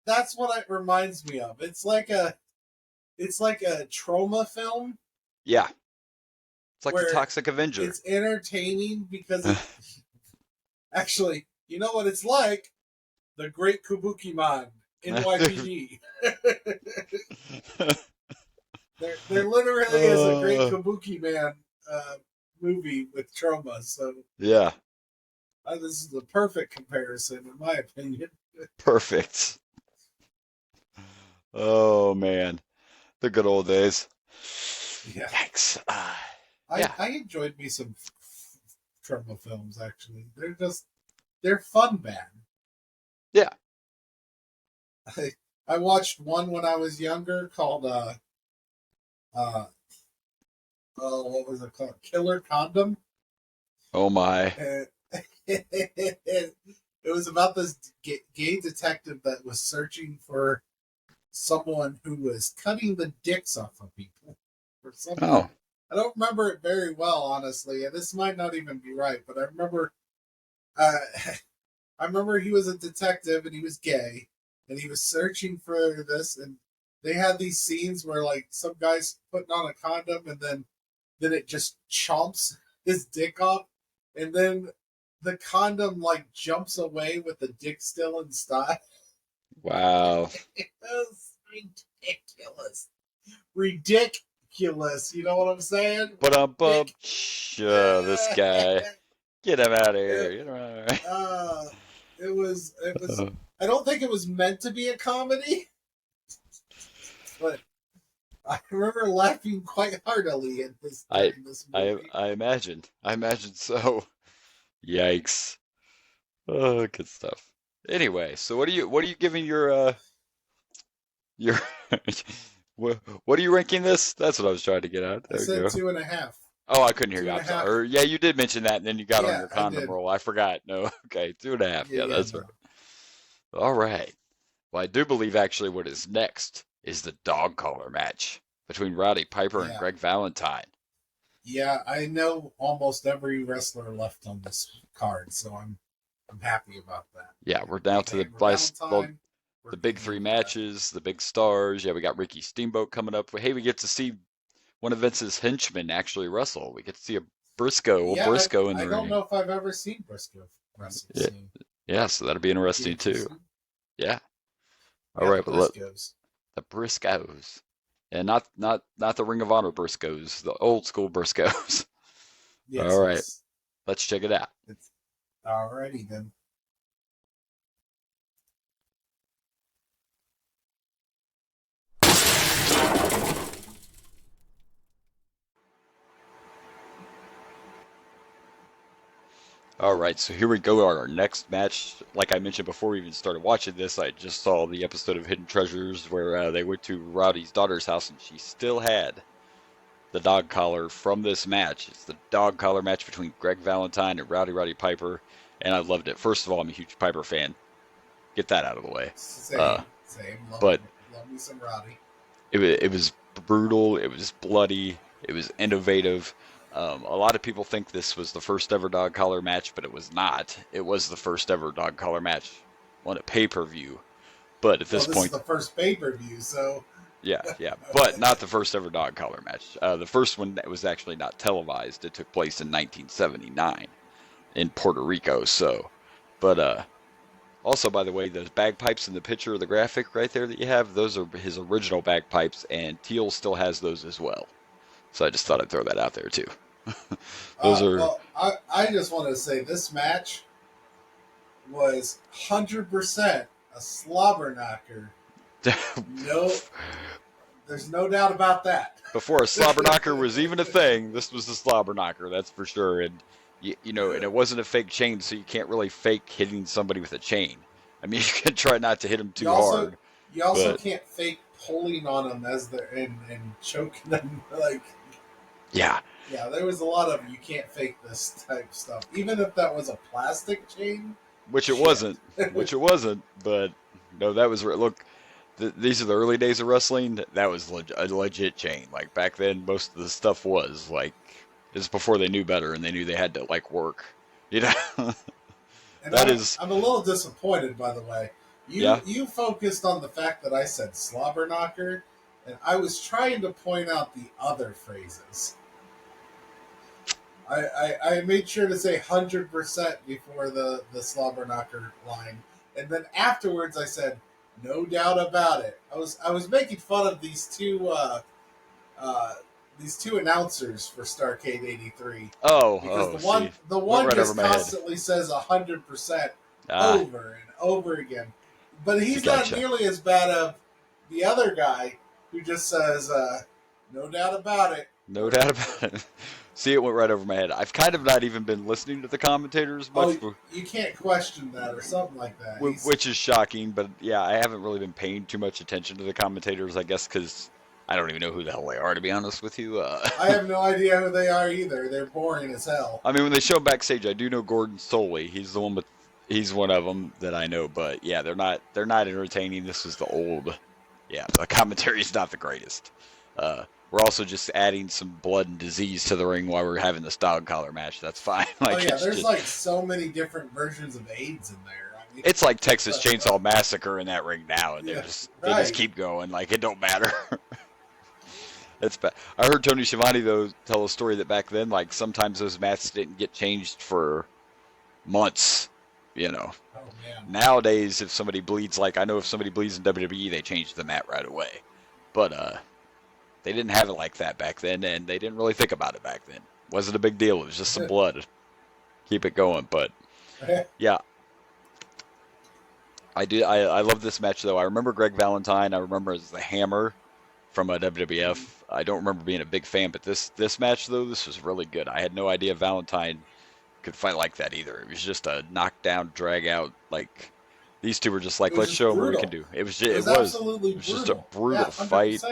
That's what it reminds me of. It's like a trauma film. Yeah. It's like the where Toxic Avenger. it's entertaining because it actually, you know what it's like? The Great Kabuki-man, NYPD. there literally is a Great Kabuki-man movie with Trauma, so Yeah. This is the perfect comparison, in my opinion. Perfect. Oh man, the good old days. Yeah. Yikes. I enjoyed me some Trauma films, actually. They're fun bad. Yeah. I watched one when I was younger called what was it called? Killer Condom. Oh my. It was about this gay detective that was searching for someone who was cutting the dicks off of people or something. Oh. I don't remember it very well, honestly, and this might not even be right, but I remember he was a detective and he was gay and he was searching for this, and they had these scenes where like some guy's putting on a condom and then it just chomps his dick off, and then the condom like jumps away with the dick still inside. Wow. It was ridiculous. You know what I'm saying? But this guy. Get him out of here. Get him out of here. It was. I don't think it was meant to be a comedy, but I remember laughing quite heartily at this during this movie. I imagine. I imagine so. Yikes. Oh, good stuff. Anyway, so what are you giving your what are you ranking this? That's what I was trying to get at. I There said we go. 2.5. Oh, I couldn't hear you. 2.5. Or yeah, you did mention that, and then you got on Yeah, your I condom did. roll. I forgot. No, okay, 2.5. Yeah, that's no. right. All right. Well, I do believe actually what is next is the dog collar match between Roddy Piper and Yeah. Greg Valentine. Yeah, I know almost every wrestler left on this card, so I'm happy about that. Yeah, we're down to the big three matches, the big stars. Yeah, we got Ricky Steamboat coming up. Hey, we get to see one of Vince's henchmen actually wrestle. We get to see a Briscoe in the ring. I don't know if I've ever seen Briscoe wrestle. Yeah. So. Yeah, so that'll be interesting too. Yeah. All Yeah, right, but the Briscoes, and not the Ring of Honor Briscoes, the old school Briscoes. Yes, all right, let's check it out. Alrighty then. All right, so here we go. Our next match, like I mentioned before we even started watching this, I just saw the episode of Hidden Treasures where they went to Rowdy's daughter's house and she still had the dog collar from this match. It's the dog collar match between Greg Valentine and Roddy Piper, and I loved it. First of all, I'm a huge Piper fan. Get that out of the way. Same. Love me some Roddy. It was brutal. It was bloody. It was innovative. A lot of people think this was the first ever dog collar match, but it was not. It was the first ever dog collar match on a pay-per-view. But at this point, this is the first pay-per-view, so yeah, but not the first ever dog collar match. The first one that was actually not televised. It took place in 1979 in Puerto Rico. So, but also, by the way, those bagpipes in the picture of the graphic right there that you have, those are his original bagpipes, and Teal still has those as well. So I just thought I'd throw that out there too. Those are. Well, I just want to say this match was 100% a slobber knocker. No, there's no doubt about that. Before a slobber knocker was even a thing, this was a slobber knocker, that's for sure. And you know, and it wasn't a fake chain, so you can't really fake hitting somebody with a chain. I mean, you can try not to hit them too hard. You also can't fake pulling on them as they're and choking them like. Yeah. Yeah, there was a lot of you can't fake this type stuff, even if that was a plastic chain. Which it wasn't. But no, that was look. These are the early days of wrestling. That was a legit chain. Like back then, most of the stuff was like. It's before they knew better and they knew they had to like work, you know. And I'm a little disappointed, by the way. You focused on the fact that I said slobber knocker, and I was trying to point out the other phrases. I made sure to say 100% before the slobber knocker line, and then afterwards I said no doubt about it. I was making fun of these two announcers for Starrcade '83 because see, the went one right over just my head. constantly says 100% Ah, over and over again, but he's not gotcha. nearly as bad of the other guy who just says no doubt about it. No doubt about it. See, it went right over my head. I've kind of not even been listening to the commentators much, Oh, you can't question that or something like that. which is shocking. But yeah, I haven't really been paying too much attention to the commentators, I guess, because I don't even know who the hell they are, to be honest with you. I have no idea who they are either. They're boring as hell. I mean, when they show backstage, I do know Gordon Soley. He's one of them that I know. But yeah, they're not entertaining. This is the old. Yeah, the commentary is not the greatest. We're also just adding some blood and disease to the ring while we're having this dog collar match. That's fine. Oh yeah, there's just, like so many different versions of AIDS in there. I mean, it's like Texas Chainsaw Massacre in that ring now, and yeah, they just keep going. Like it don't matter. It's bad. I heard Tony Schiavone though tell a story that back then, like sometimes those mats didn't get changed for months. You know, Oh man. nowadays if somebody bleeds, like I know if somebody bleeds in WWE, they change the mat right away. But they didn't have it like that back then, and they didn't really think about it back then. Wasn't a big deal. It was just some blood. Keep it going. But yeah, I love this match though. I remember Greg Valentine. I remember as the Hammer from a WWF. I don't remember being a big fan, but this match though, this was really good. I had no idea Valentine could fight like that either. It was just a knockdown, drag out. Like these two were just like, let's show them what we can do. It was absolutely it was just a brutal fight.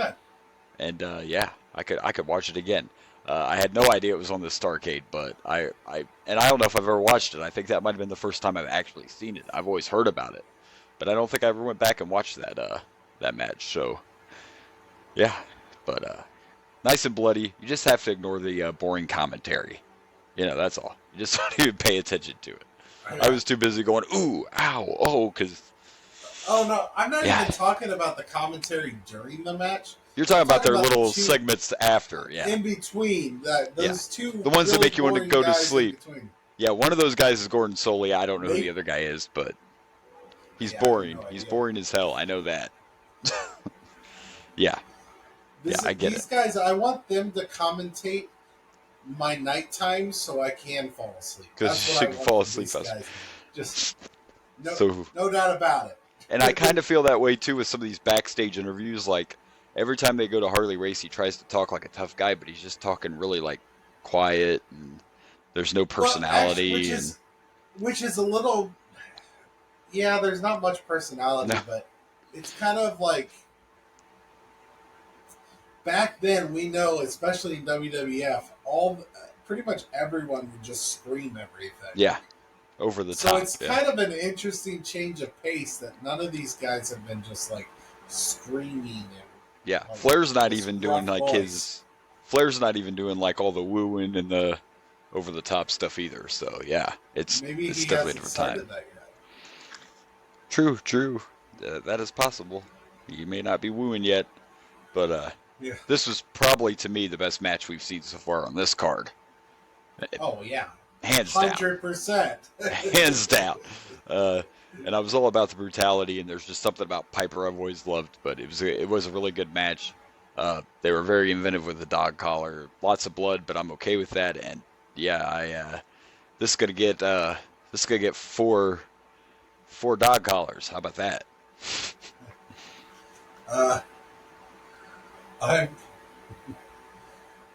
And yeah, I could watch it again. I had no idea it was on the Starrcade, but I don't know if I've ever watched it. I think that might have been the first time I've actually seen it. I've always heard about it, but I don't think I ever went back and watched that match. So yeah, but nice and bloody. You just have to ignore the boring commentary. You know, that's all. You just don't even pay attention to it. I was too busy going ooh, ow, oh, because. Oh no, I'm not even talking about the commentary during the match. You're talking about their little segments after, yeah. In between, those two. The ones that make you want to go to sleep. Yeah, one of those guys is Gordon Soley. I don't know who the other guy is, but he's boring. He's boring as hell. I know that. Yeah. I get it. These guys, I want them to commentate my nighttime so I can fall asleep. Because you can fall asleep. Just no doubt about it. And I kind of feel that way too with some of these backstage interviews. Like every time they go to Harley Race, he tries to talk like a tough guy, but he's just talking really like quiet and there's no personality. Well, which is a little, yeah. There's not much personality, but it's kind of like back then. We know, especially in WWF, pretty much everyone would just scream everything. Yeah. Over the top. So it's kind of an interesting change of pace that none of these guys have been just like screaming. Yeah, Flair's not even doing like Flair's not even doing like all the wooing and the over the top stuff either. So yeah, it's definitely a different time. True. That is possible. You may not be wooing yet, but this was probably to me the best match we've seen so far on this card. Oh yeah. Hands down. 100%. Hands down. And I was all about the brutality, and there's just something about Piper I've always loved, but it was a really good match. They were very inventive with the dog collar. Lots of blood, but I'm okay with that. And yeah, this is gonna get four dog collars. How about that?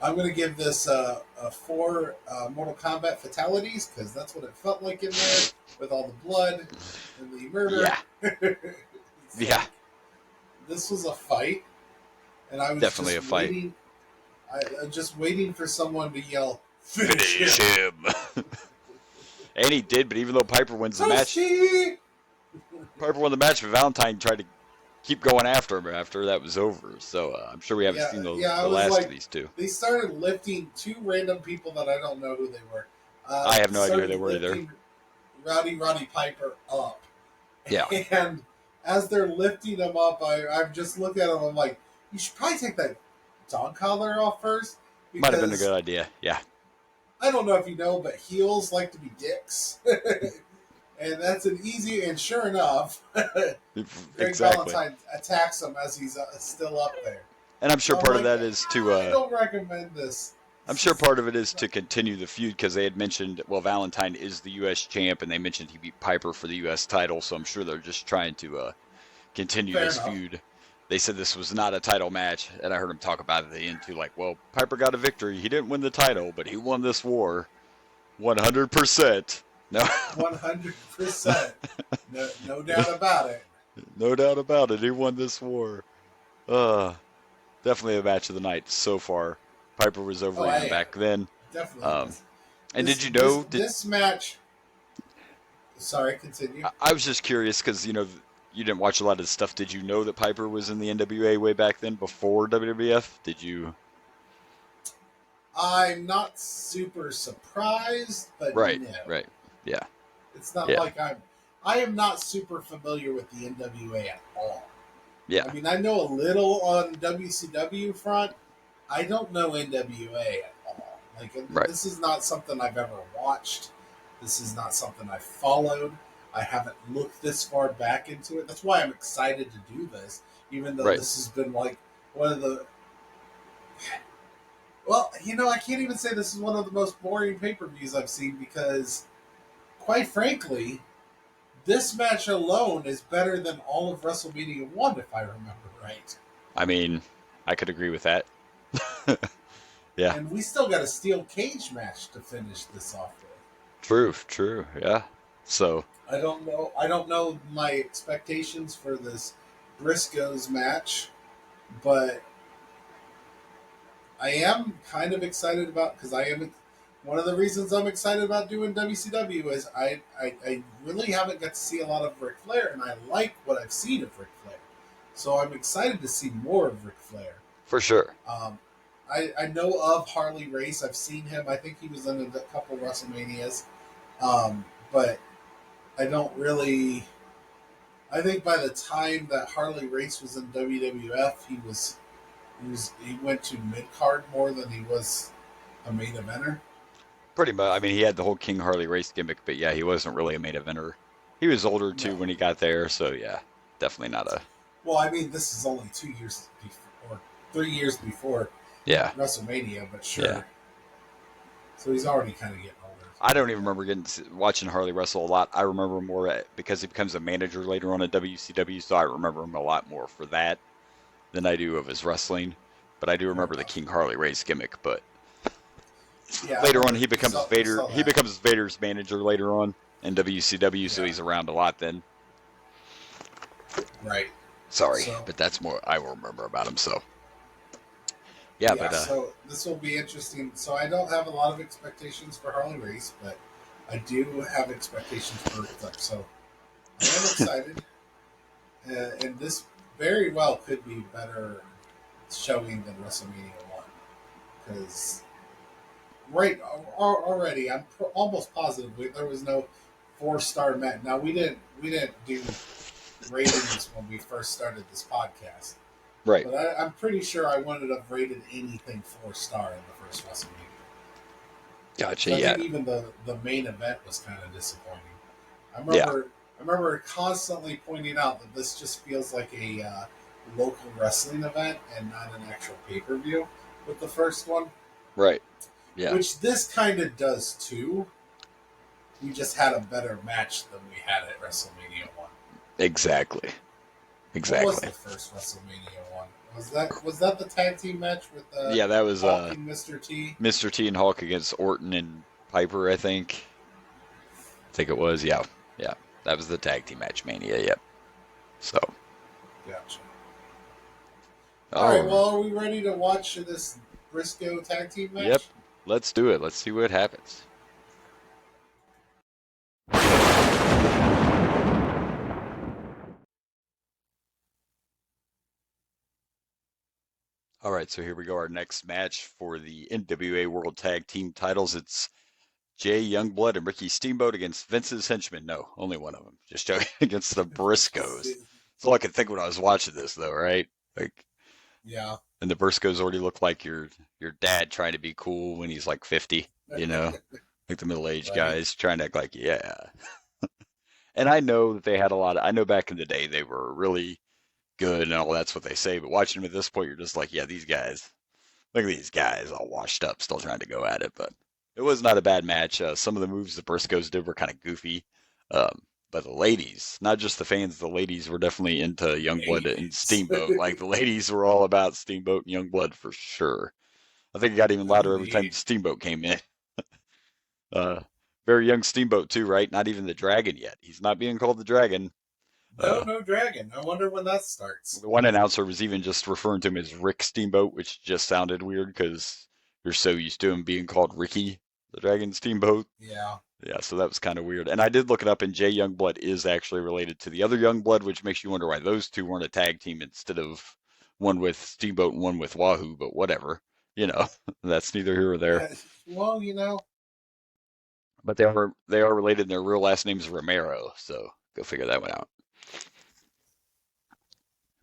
I'm going to give this 4 Mortal Kombat fatalities because that's what it felt like in there with all the blood and the murder. Yeah. This was a fight, and I was definitely a fight. Just waiting for someone to yell, "Finish him!" And he did, but even though Piper wins the match, Piper won the match, but Valentine tried to keep going after him after that was over. So I'm sure we haven't seen the last of these two. They started lifting 2 random people that I don't know who they were. I have no idea who they were either. Roddy Piper up. Yeah. And as they're lifting him up, I'm just looking at him. I'm like, you should probably take that dog collar off first. Might have been a good idea. Yeah. I don't know if you know, but heels like to be dicks. And that's an easy, and sure enough, Greg Exactly. Valentine attacks him as he's still up there. And I'm sure So I'm part of like, that is to I don't recommend this. I'm sure part of it is to continue the feud because they had mentioned, well, Valentine is the U.S. champ, and they mentioned he beat Piper for the U.S. title, so I'm sure they're just trying to continue Fair this enough. feud. They said this was not a title match, and I heard him talk about it at the end too, like, well, Piper got a victory. He didn't win the title, but he won this war 100%. No, 100%. No doubt about it. no doubt about it. He won this war. Uh, Definitely a match of the night so far. Piper was over even back then. Definitely was. And did you know this match? Sorry, continue. I was just curious because you didn't watch a lot of this stuff. Did you know that Piper was in the NWA way back then before WWF? Did you? I'm not super surprised, but Right, no. right, yeah. It's not like I am not super familiar with the NWA at all. Yeah. I mean, I know a little on WCW front. I don't know NWA at all. Like, This is not something I've ever watched. This is not something I've followed. I haven't looked this far back into it. That's why I'm excited to do this, even though this has been like one of the... Well, I can't even say this is one of the most boring pay-per-views I've seen because, quite frankly, this match alone is better than all of WrestleMania 1, if I remember right. I mean, I could agree with that. Yeah. And we still got a steel cage match to finish this off with. True, yeah. So I don't know my expectations for this Briscoes match, but I am kind of excited about, because one of the reasons I'm excited about doing WCW is I really haven't got to see a lot of Ric Flair, and I like what I've seen of Ric Flair. So I'm excited to see more of Ric Flair. For sure. I know of Harley Race. I've seen him. I think he was in a couple WrestleManias. But I don't really... I think by the time that Harley Race was in WWF, he went to mid-card more than he was a main eventer. Pretty much. I mean, he had the whole King Harley Race gimmick, but yeah, he wasn't really a main eventer. He was older too when he got there, so yeah, definitely not a... Well, I mean, this is only 2 years before, or 3 years before WrestleMania, but sure. Yeah. So he's already kind of getting older. I don't even remember watching Harley wrestle a lot. I remember more because he becomes a manager later on at WCW, so I remember him a lot more for that than I do of his wrestling. But I do remember the King Harley Race gimmick. But later on, he becomes Vader. He becomes Vader's manager later on in WCW, so he's around a lot then. Right. Sorry, but that's more I will remember about him. So. So this will be interesting. So I don't have a lot of expectations for Harley Race, but I do have expectations for Ric Flair. So I am excited, and this very well could be better showing than WrestleMania 1, because already I'm almost positive there was no 4-star match. Now we didn't do ratings when we first started this podcast. Right. But I'm pretty sure I wouldn't have rated anything 4-star in the first WrestleMania. Gotcha. So I think even the main event was kind of disappointing. I remember constantly pointing out that this just feels like a local wrestling event and not an actual pay-per-view with the first one. Right. Yeah. Which this kind of does too. We just had a better match than we had at WrestleMania 1. Exactly. What was the first WrestleMania one? Was that the tag team match with that was Hulk and Mr. T? Mr. T and Hulk against Orton and Piper, I think. It was, yeah. That was the tag team match Mania, yep. So. Gotcha. Alright, well, are we ready to watch this Briscoe tag team match? Yep. Let's do it. Let's see what happens. All right, so here we go. Our next match for the NWA World Tag Team titles. It's Jay Youngblood and Ricky Steamboat against Vince's henchmen. No, only one of them. Just joking. Against the Briscoes. That's all I could think when I was watching this, though, right? Yeah. And the Briscoes already look like your dad trying to be cool when he's like 50. you know, like the middle-aged Right. guys trying to act like, yeah. And I know that they had a lot of, I know back in the day they were really good and all that's what they say, but watching them at this point, you're just like, yeah, these guys, look at these guys all washed up, still trying to go at it. But it was not a bad match. Some of the moves the Briscoes did were kind of goofy. Um, but the ladies, not just the fans, the ladies were definitely into Youngblood and Ladies. Steamboat. Like the ladies were all about Steamboat and Youngblood for sure. I think it got even louder every time Indeed. Steamboat came in. Uh, very young Steamboat too, right? Not even the Dragon yet. He's not being called the Dragon. No, Uh, no dragon. I wonder when that starts. one announcer was even just referring to him as Rick Steamboat, which just sounded weird because you're so used to him being called Ricky, the Dragon Steamboat. Yeah. Yeah, so that was kind of weird. And I did look it up, and Jay Youngblood is actually related to the other Youngblood, which makes you wonder why those two weren't a tag team instead of one with Steamboat and one with Wahoo, but whatever. You know, that's neither here or there. Well, But they are related, and their real last name is Romero, so go figure that one out.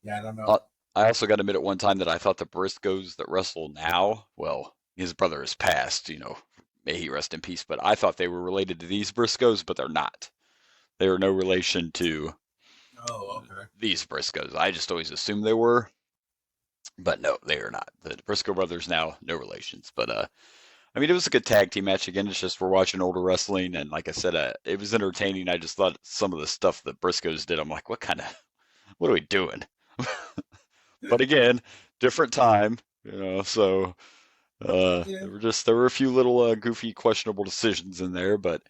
yeah, I don't know. Uh, I also got to admit at one time that I thought the Briscoes that wrestle now, well, his brother has passed, may he rest in peace, but I thought they were related to these Briscoes, but they're not. They are no relation to Oh, okay. these Briscoes. I just always assumed they were, but no, they are not. The Briscoe brothers now, no relations. But I mean, it was a good tag team match. Again, it's just we're watching older wrestling, and like I said, it was entertaining. I just thought some of the stuff the Briscoes did, I'm like, what are we doing? But again, different time, so Yeah. there were a few little goofy, questionable decisions in there, but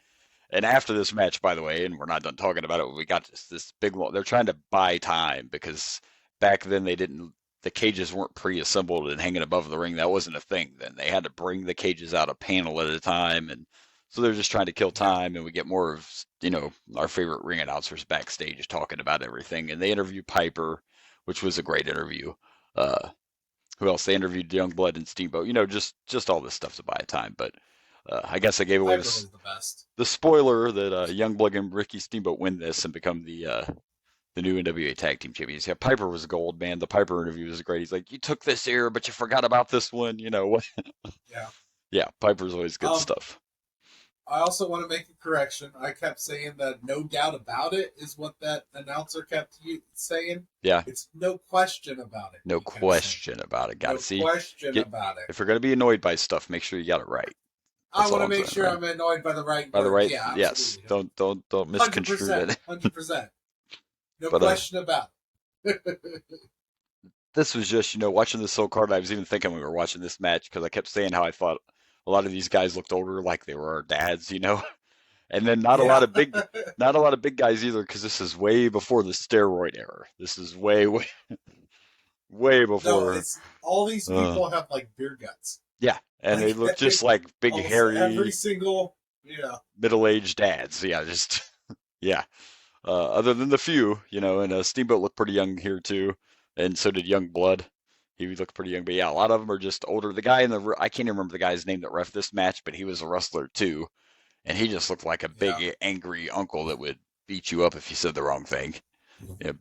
and after this match, by the way, and we're not done talking about it, we got this big they're trying to buy time because back then the cages weren't pre-assembled and hanging above the ring. That wasn't a thing then. They had to bring the cages out a panel at a time, and so they're just trying to kill Yeah. time, and we get more of, our favorite ring announcers backstage talking about everything, and they interview Piper, which was a great interview. Uh, who else? They interviewed Youngblood and Steamboat. Just all this stuff to buy time. But I guess I gave away Piper was the best. the spoiler that Youngblood and Ricky Steamboat win this and become the new NWA Tag Team Champions. Yeah, Piper was gold, man. The Piper interview was great. He's like, "You took this here, but you forgot about this one." You know what? Yeah. Yeah, Piper's always good stuff. I also want to make a correction. I kept saying that no doubt about it is what that announcer kept saying. Yeah. It's no question about it. No question about it. Got to see. Question about it. If you're going to be annoyed by stuff, make sure you got it right. I want to make sure I'm annoyed by the right word. Yeah, yes. Absolutely. Don't misconstrue it. 100%. No But, question about it. This was just, watching this whole card. I was even thinking when we were watching this match because I kept saying how I thought a lot of these guys looked older, like they were our dads, And then not a lot of big guys either, because this is way before the steroid era. This is way before. No, it's all these people have like beer guts. Yeah, and they look just like big, hairy, every single middle-aged dads. Yeah, just yeah. Other than the few, and Steamboat looked pretty young here too, and so did Youngblood. He looked pretty young, but yeah, a lot of them are just older. The guy I can't even remember the guy's name that ref this match, but he was a wrestler too, and he just looked like a big, angry uncle that would beat you up if you said the wrong thing.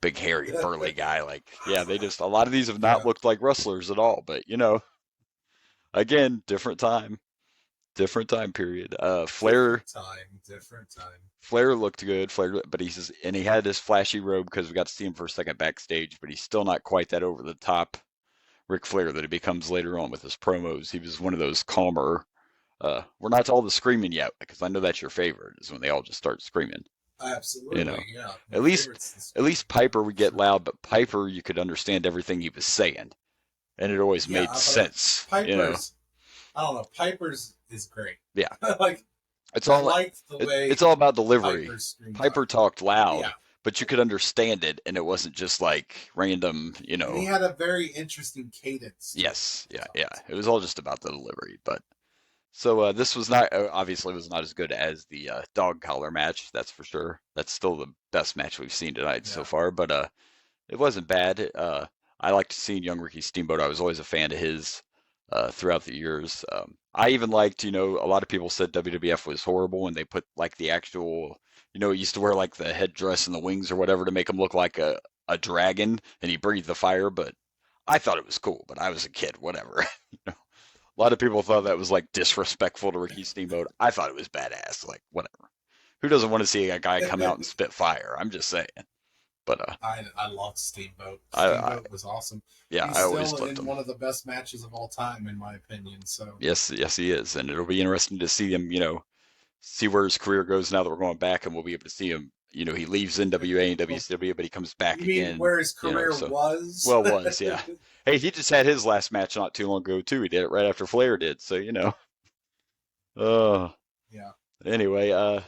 Big, hairy, burly guy. Like, yeah, a lot of these have not looked like wrestlers at all, but again, different time period. Flair. Different time. Flair looked good. But he had this flashy robe because we got to see him for a second backstage, but he's still not quite that over the top Ric Flair that he becomes later on with his promos. He was one of those calmer. We're not to all the screaming yet, because I know that's your favorite, is when they all just start screaming. Absolutely, yeah. At least Piper would get loud, but Piper, you could understand everything he was saying, and it always made sense. Piper's, I don't know. Piper's is great. Yeah, it's all about delivery. Piper talked loud, but you could understand it, and it wasn't just like random. And he had a very interesting cadence. Yes, yeah. It was all just about the delivery, but. So this was not as good as the dog collar match, that's for sure. That's still the best match we've seen tonight so far, but it wasn't bad. I liked seeing young Ricky Steamboat. I was always a fan of his throughout the years. I even liked, a lot of people said WWF was horrible when they put like the actual, he used to wear like the headdress and the wings or whatever to make him look like a dragon, and he breathed the fire, but I thought it was cool, but I was a kid, whatever. A lot of people thought that was like disrespectful to Ricky Steamboat. I thought it was badass. Like, whatever. Who doesn't want to see a guy come out and spit fire? I'm just saying. But I love Steamboat. I Steamboat was awesome. yeah, He's I always still loved in him. one of the best matches of all time, in my opinion. So Yes, yes, he is, and it'll be interesting to see him. See where his career goes now that we're going back, and we'll be able to see him. He leaves NWA and WCW, but he comes back you mean again. where his career So was? well was, yeah. Hey, he just had his last match not too long ago too. He did it right after Flair did, so Uh, Yeah. anyway,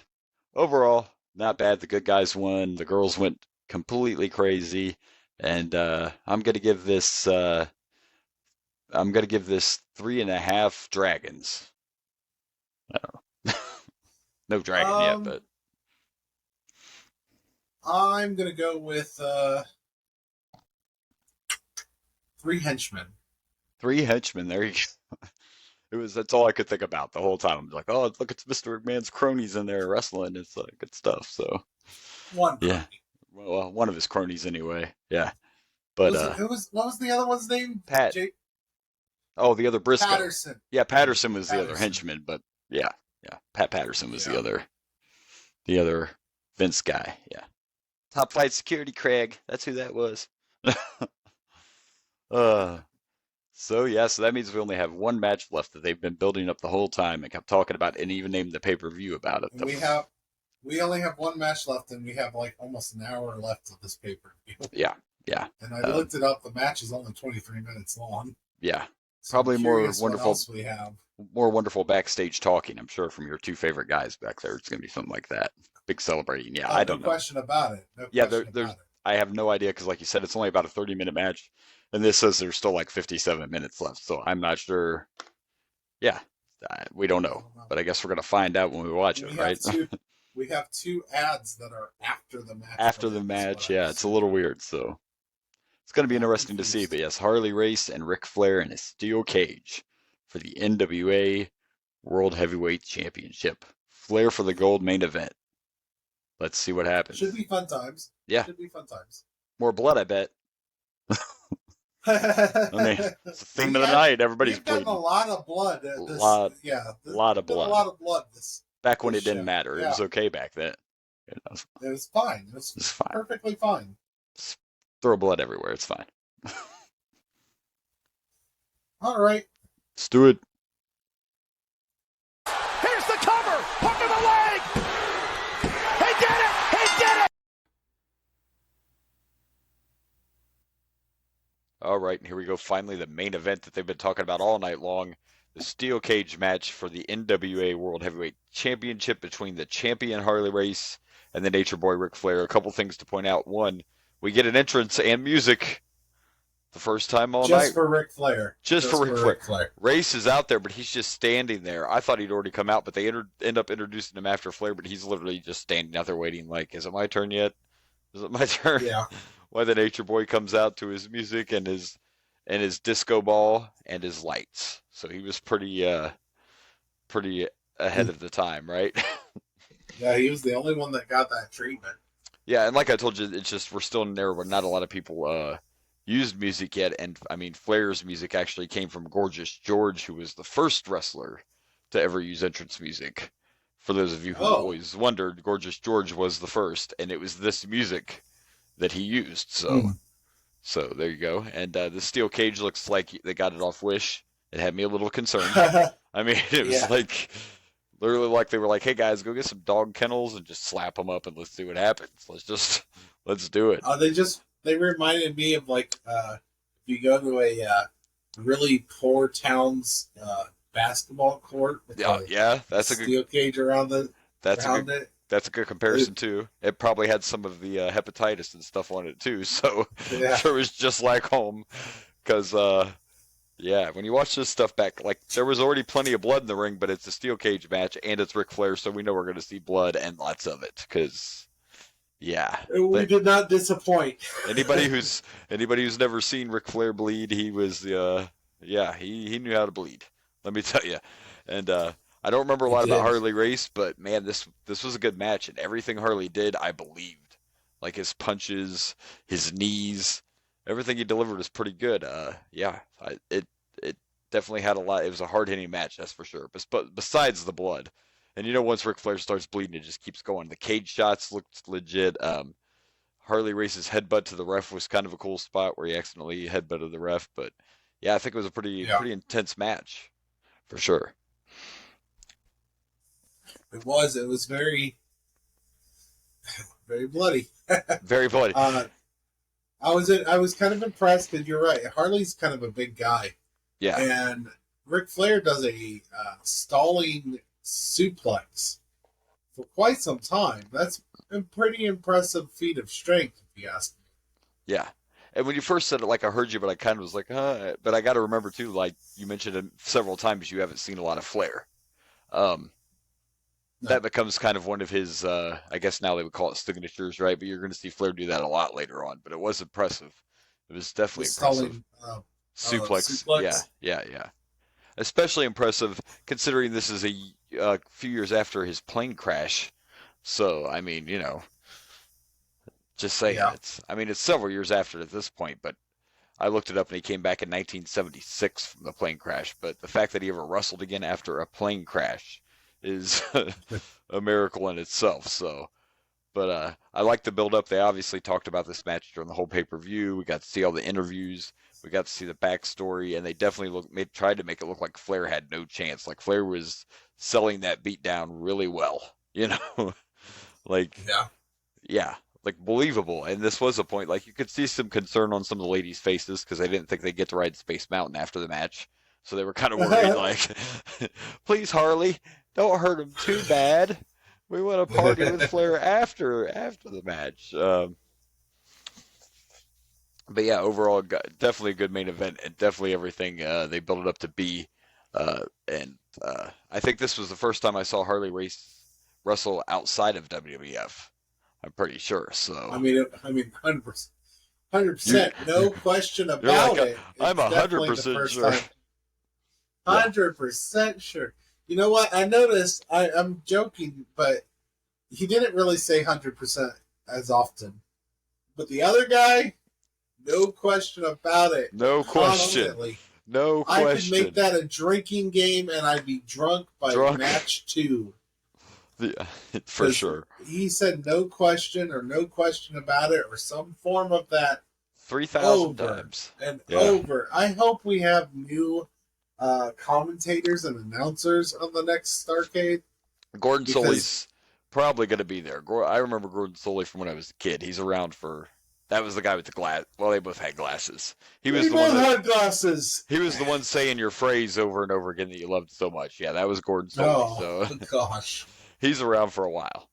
overall, not bad. The good guys won. The girls went completely crazy, and I'm gonna give this 3.5 dragons. I don't know. No dragon yet, but I'm gonna go with 3 henchmen. 3 henchmen. There you go. That's all I could think about the whole time. I'm like, oh, look, it's Mr. McMahon's cronies in there wrestling. It's good stuff. So One yeah, crony. well, one of his cronies anyway. Yeah, but What was the other one's name? Pat. Jake Oh, the other Briscoe. Patterson. Yeah, Patterson was the other Patterson. henchman, but yeah, Pat Patterson was Yeah. the other Vince guy. Yeah, Top Flight Security Craig. That's who that was. So that means we only have one match left that they've been building up the whole time and kept talking about, and even named the pay-per-view about it. And we only have one match left, and we have like almost an hour left of this pay-per-view. Yeah. And I looked it up. The match is only 23 minutes long. Yeah. So Probably I'm more curious wonderful. What else we have? More wonderful backstage talking, I'm sure, from your 2 favorite guys back there. It's gonna be something like that. Big celebrating. Yeah, I don't know. No question about it. I have no idea because, like you said, it's only about a 30-minute match, and this says there's still like 57 minutes left. So I'm not sure. Yeah, we don't know, but I guess we're gonna find out when we watch it, right? We have 2 ads that are after the match. After the match, yeah, it's a little weird. So it's gonna be interesting to see. But yes, Harley Race and Ric Flair in a steel cage for the NWA World Heavyweight Championship. Flair for the gold main event. Let's see what happens. Should be fun times. Yeah. Should be fun times. More blood, I bet. I mean, it's the theme of the night. Everybody's bleeding. We've gotten a lot of blood. A lot of blood. A lot of blood. Back when it didn't matter. Yeah. It was okay back then. It was fine. It was fine. Perfectly fine. Just throw blood everywhere. It's fine. All right. Let's do it. Here's the cover. Hook of the leg. He did it. He did it. All right, and here we go. Finally, the main event that they've been talking about all night long. The steel cage match for the NWA World Heavyweight Championship between the champion Harley Race and the Nature Boy Ric Flair. A couple things to point out. One, we get an entrance and music the first time all night. Just for Ric Flair. Just for Ric Flair. Race is out there, but he's just standing there. I thought he'd already come out, but they end up introducing him after Flair, but he's literally just standing out there waiting like, is it my turn yet? Is it my turn? Yeah. Why the Nature Boy comes out to his music and his disco ball and his lights. So he was pretty ahead of the time, right? Yeah, he was the only one that got that treatment. Yeah, and like I told you, it's just we're still in an era where not a lot of people used music yet, and I mean Flair's music actually came from Gorgeous George, who was the first wrestler to ever use entrance music. For those of you who always wondered, Gorgeous George was the first, and it was this music that he used. So there you go. And the steel cage looks like they got it off Wish. It had me a little concerned. I mean, it was like literally like they were like, "Hey guys, go get some dog kennels and just slap them up and let's see what happens. Let's do it." They reminded me of like if you go to a really poor town's basketball court. With that's a steel cage around it. That's a good comparison too. It probably had some of the hepatitis and stuff on it too, so I'm sure it was just like home. Because when you watch this stuff back, like there was already plenty of blood in the ring, but it's a steel cage match and it's Ric Flair, so we know we're going to see blood and lots of it. Because we did not disappoint. anybody who's never seen Ric Flair bleed, he was he knew how to bleed. Let me tell you, and. I don't remember a lot about Harley Race, but man, this was a good match, and everything Harley did, I believed. Like his punches, his knees, everything he delivered was pretty good. definitely had a lot. It was a hard-hitting match, that's for sure. But besides the blood, and once Ric Flair starts bleeding, it just keeps going. The cage shots looked legit. Harley Race's headbutt to the ref was kind of a cool spot where he accidentally headbutted the ref. But yeah, I think it was a pretty intense match for sure. It was. It was very, very bloody. Very bloody. I was kind of impressed because you're right. Harley's kind of a big guy. Yeah. And Ric Flair does a stalling suplex for quite some time. That's a pretty impressive feat of strength, if you ask me. Yeah. And when you first said it, like, I heard you, but I kind of was like, huh. But I got to remember, too, like you mentioned it several times, you haven't seen a lot of Flair. That becomes kind of one of his, I guess now they would call it signatures, right? But you're going to see Flair do that a lot later on. But it was impressive. It was definitely impressive. Suplex. Yeah. Especially impressive considering this is a few years after his plane crash. So, I mean, just saying. It's several years after at this point, but I looked it up and he came back in 1976 from the plane crash. But the fact that he ever wrestled again after a plane crash is a miracle in itself. So, but I like the build up. They obviously talked about this match during the whole pay-per-view. We got to see all the interviews. We got to see the backstory, and they definitely tried to make it look like Flair had no chance. Like Flair was selling that beatdown really well, like like believable. And this was a point, like you could see some concern on some of the ladies' faces because they didn't think they'd get to ride Space Mountain after the match, so they were kind of worried, like, please Harley, don't hurt him too bad. We want to party with Flair after the match. But yeah, overall, definitely a good main event, and definitely everything they built it up to be. And I think this was the first time I saw Harley Race wrestle outside of WWF. I'm pretty sure. So I mean, 100%, no question about it. I'm 100% sure. 100% sure. You know what? I noticed. I'm joking, but he didn't really say 100% as often. But the other guy. No question about it. No question. No question. I could make that a drinking game, and I'd be drunk by match 2. Yeah, for sure. He said no question or no question about it or some form of that. 3,000 times. And over. I hope we have new commentators and announcers on the next Starrcade. Gordon Soley's probably going to be there. I remember Gordon Soley from when I was a kid. He's around for... That was the guy with the glass. Well, they both had glasses. He was the one that had glasses. He was the one saying your phrase over and over again that you loved so much. Yeah, that was Gordon Soley. Oh, gosh. He's around for a while.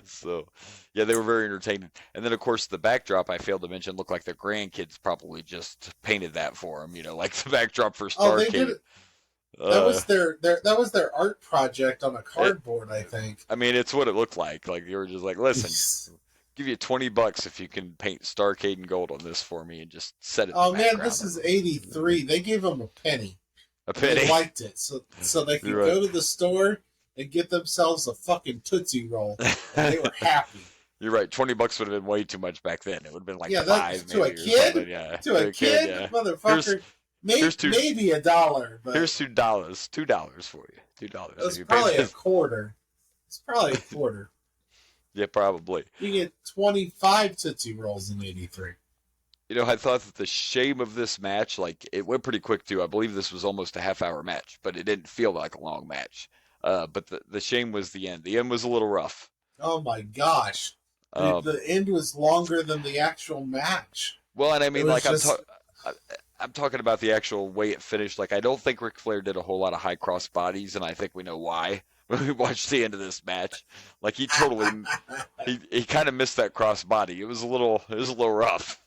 So, yeah, they were very entertaining. And then, of course, the backdrop I failed to mention looked like their grandkids probably just painted that for them. Like the backdrop for Starrcade. They did it. That was their art project on a cardboard, I think. I mean, it's what it looked like. Like you were just like, listen. Give you $20 if you can paint Starrcade in gold on this for me and just set it. Oh man, this is '83. They gave them a penny. A penny. They liked it, so they could go to the store and get themselves a fucking Tootsie Roll. And they were happy. You're right. $20 would have been way too much back then. It would have been like $5 to a kid. Yeah, to a kid, motherfucker. Maybe $1, but here's $2. $2 for you. $2. It's probably a quarter. It's probably a quarter. Yeah, probably. You get 25 Tootsie Rolls in '83. I thought that the shame of this match, like, it went pretty quick, too. I believe this was almost a half-hour match, but it didn't feel like a long match. But the shame was the end. The end was a little rough. Oh, my gosh. The end was longer than the actual match. Well, and I mean, like, I'm talking about the actual way it finished. Like, I don't think Ric Flair did a whole lot of high cross bodies, and I think we know why. When we watched the end of this match, like he totally, he kind of missed that cross body. It was a little rough.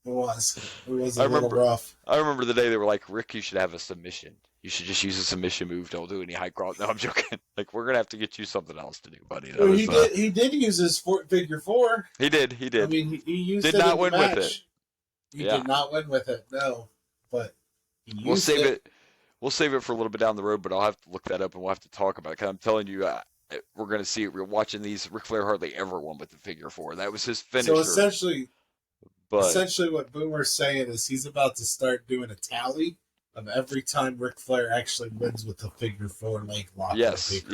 It was a little rough. I remember the day they were like, Rick, you should have a submission. You should just use a submission move. Don't do any high cross. No, I'm joking. Like, we're gonna have to get you something else to do, buddy. He did use his figure 4. He did. I mean, he used did it not in win the match. with it. He did not win with it. No, but he used it. We'll save it for a little bit down the road, but I'll have to look that up and we'll have to talk about it. Because I'm telling you, we're going to see it. We're watching these. Ric Flair hardly ever won with the figure 4. That was his finisher. So essentially what Boomer's saying is he's about to start doing a tally of every time Ric Flair actually wins with a figure four leg lock. Yes,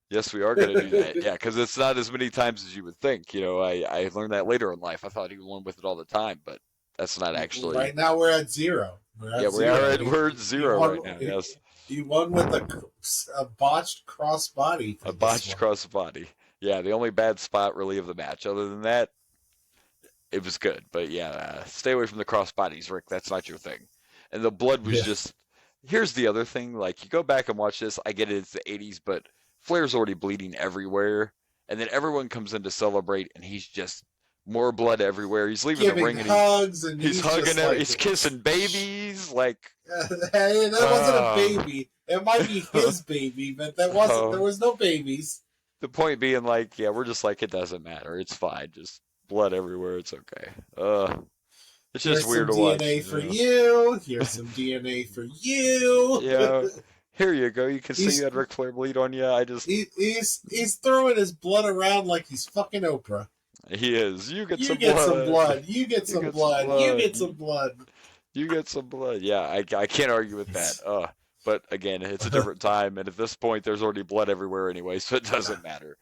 yes, we are going to do that. Yeah, because it's not as many times as you would think. I learned that later in life. I thought he won with it all the time, but that's not actually. Right now we're at 0. We're at 0 right now. Yes. He won with a botched crossbody. A botched crossbody. Yeah, the only bad spot really of the match. Other than that, it was good. But yeah, stay away from the crossbodies, Rick. That's not your thing. And the blood was just. Here's the other thing. Like, you go back and watch this. I get it. It's the 80s, but Flair's already bleeding everywhere. And then everyone comes in to celebrate, and he's just more blood everywhere. He's leaving the ring, and he's hugging him. He's kissing babies. Like, hey, that wasn't a baby. It might be his baby, but that wasn't. There was no babies. The point being, like, yeah, we're just like, it doesn't matter. It's fine. Just blood everywhere. It's okay. It's just weird to watch. Here's some DNA for you. Here's some DNA for you. Yeah. Here you go. You can see you had Ric Flair bleed on you. He's throwing his blood around like he's fucking Oprah. He is. You get some blood. You get some blood. You get some blood. You get some blood. Yeah, I can't argue with that. But again, it's a different time, and at this point, there's already blood everywhere anyway, so it doesn't matter.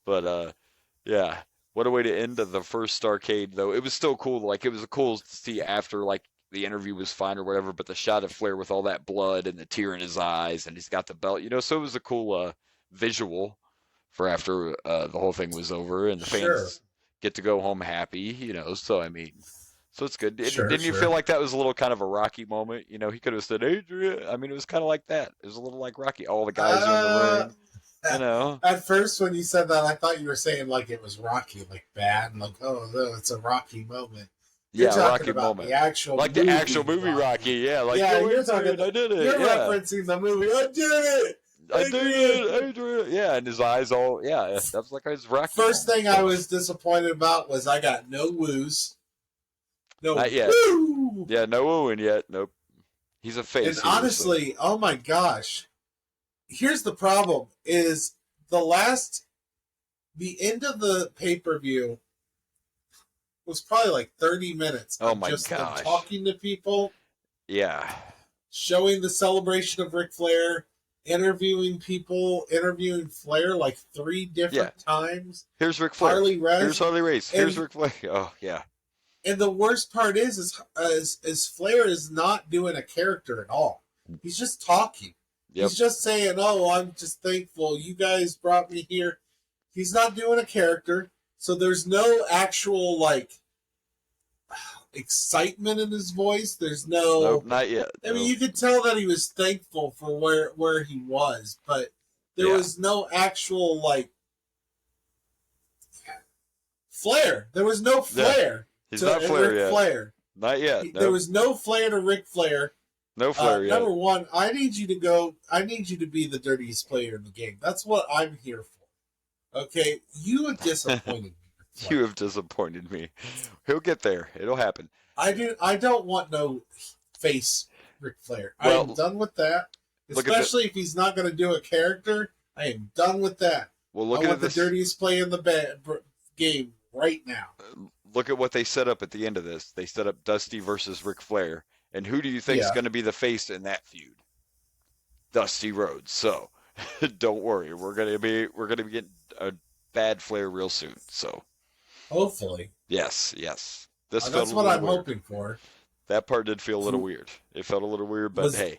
But yeah. What a way to end the first Starrcade, though. It was still cool. Like, it was cool to see after, like, the interview was fine or whatever, but the shot of Flair with all that blood and the tear in his eyes, and he's got the belt, so it was a cool visual for after the whole thing was over, and the fans get to go home happy, so, I mean, so it's good. Didn't you feel like that was a little kind of a Rocky moment? He could have said, Adrian. I mean, it was kind of like that. It was a little like Rocky. All the guys are in the ring. At first, when you said that, I thought you were saying like it was Rocky, like bad, and like, oh no, it's a Rocky moment. You're Rocky moment, the actual movie Rocky. Yeah, like you're talking. I did it. You're referencing the movie. I did it. Yeah, and his eyes all. Yeah, that was like his Rocky. First thing I was disappointed about was I got no woos. No, not yet. Woo! Yeah, no wooing yet. Nope. He's a face. And honestly, oh my gosh. Here's the problem: is the end of the pay-per-view was probably like 30 minutes. Oh my just gosh! Talking to people. Yeah. Showing the celebration of Ric Flair, interviewing people, interviewing Flair like 3 different times. Here's Ric Flair. Here's Harley Race. Here's Ric Flair. Oh yeah. And the worst part is Flair is not doing a character at all. He's just talking. Yep. He's just saying, oh, I'm just thankful you guys brought me here. He's not doing a character, so there's no actual, like, excitement in his voice. There's no... Nope, not yet. I mean, you could tell that he was thankful for where he was, but there was no actual, like, flair. There was no flair. He's not Flair Ric yet. Flair. Not yet. Nope. There was no flair to Ric Flair. No Flair yet. Number one, I need you to be the dirtiest player in the game. That's what I'm here for. Okay? You have disappointed me. You have disappointed me. He'll get there. It'll happen. I don't want no face Ric Flair. Well, I am done with that. Especially if he's not going to do a character. I am done with that. Well, I want the dirtiest player in the game right now. Look at what they set up at the end of this. They set up Dusty versus Ric Flair. And who do you think is going to be the face in that feud? Dusty Rhodes. So, don't worry. We're going to be getting a bad Flair real soon. So, hopefully. Yes. That's what I'm hoping for. That part did feel a little weird. It felt a little weird, but hey.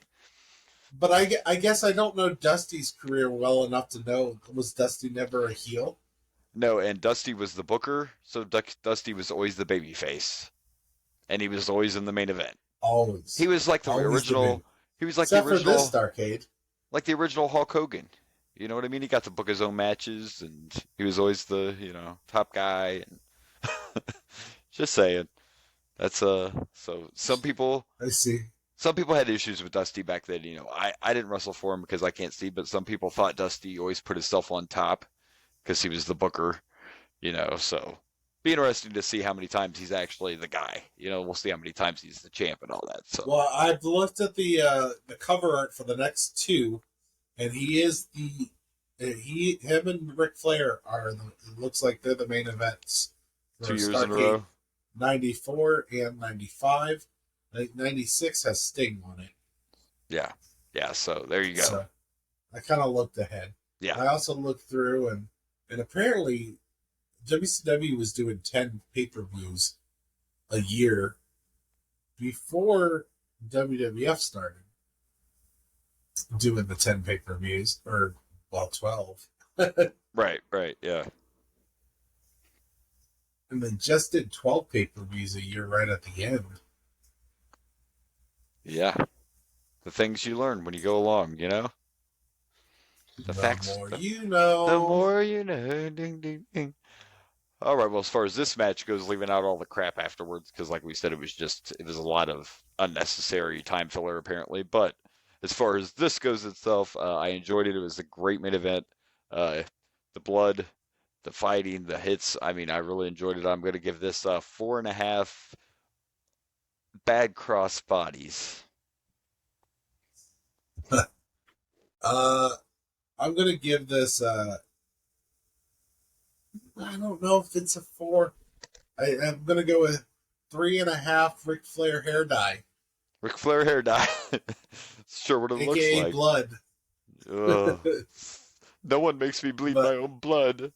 But I guess I don't know Dusty's career well enough to know, was Dusty never a heel? No, and Dusty was the booker, so Dusty was always the baby face. And he was always in the main event. Always. He was like the original. He was like Except the original. For this Starrcade. Like the original Hulk Hogan. You know what I mean? He got to book his own matches, and he was always the top guy. And just saying, that's so some people. I see. Some people had issues with Dusty back then. I didn't wrestle for him because I can't see, but some people thought Dusty always put himself on top because he was the booker. So. Be interesting to see how many times he's actually the guy. We'll see how many times he's the champ and all that. So, well, I've looked at the cover art for the next 2, and him and Ric Flair it looks like they're the main events. 2 years in a row. 94 and 95. I think 96 has Sting on it. Yeah. Yeah. So there you go. So I kind of looked ahead. Yeah. I also looked through, and apparently WCW was doing 10 pay-per-views a year before WWF started doing the 10 pay-per-views, or, well, 12. Right. Right. Yeah. And they just did 12 pay-per-views a year right at the end. Yeah. The things you learn when you go along, you know? The facts. More The, you the know. more you know. Ding, ding, ding. All right. Well, as far as this match goes, leaving out all the crap afterwards, because like we said, it was a lot of unnecessary time filler apparently. But as far as this goes itself, I enjoyed it. It was a great main event. The blood, the fighting, the hits. I mean, I really enjoyed it. I'm going to give this 4.5 bad cross bodies. I'm going to give this, I don't know if it's a 4. I'm going to go with 3.5 Ric Flair hair dye. Ric Flair hair dye. Sure what it looks AKA like. blood. No one makes me bleed But- my own blood.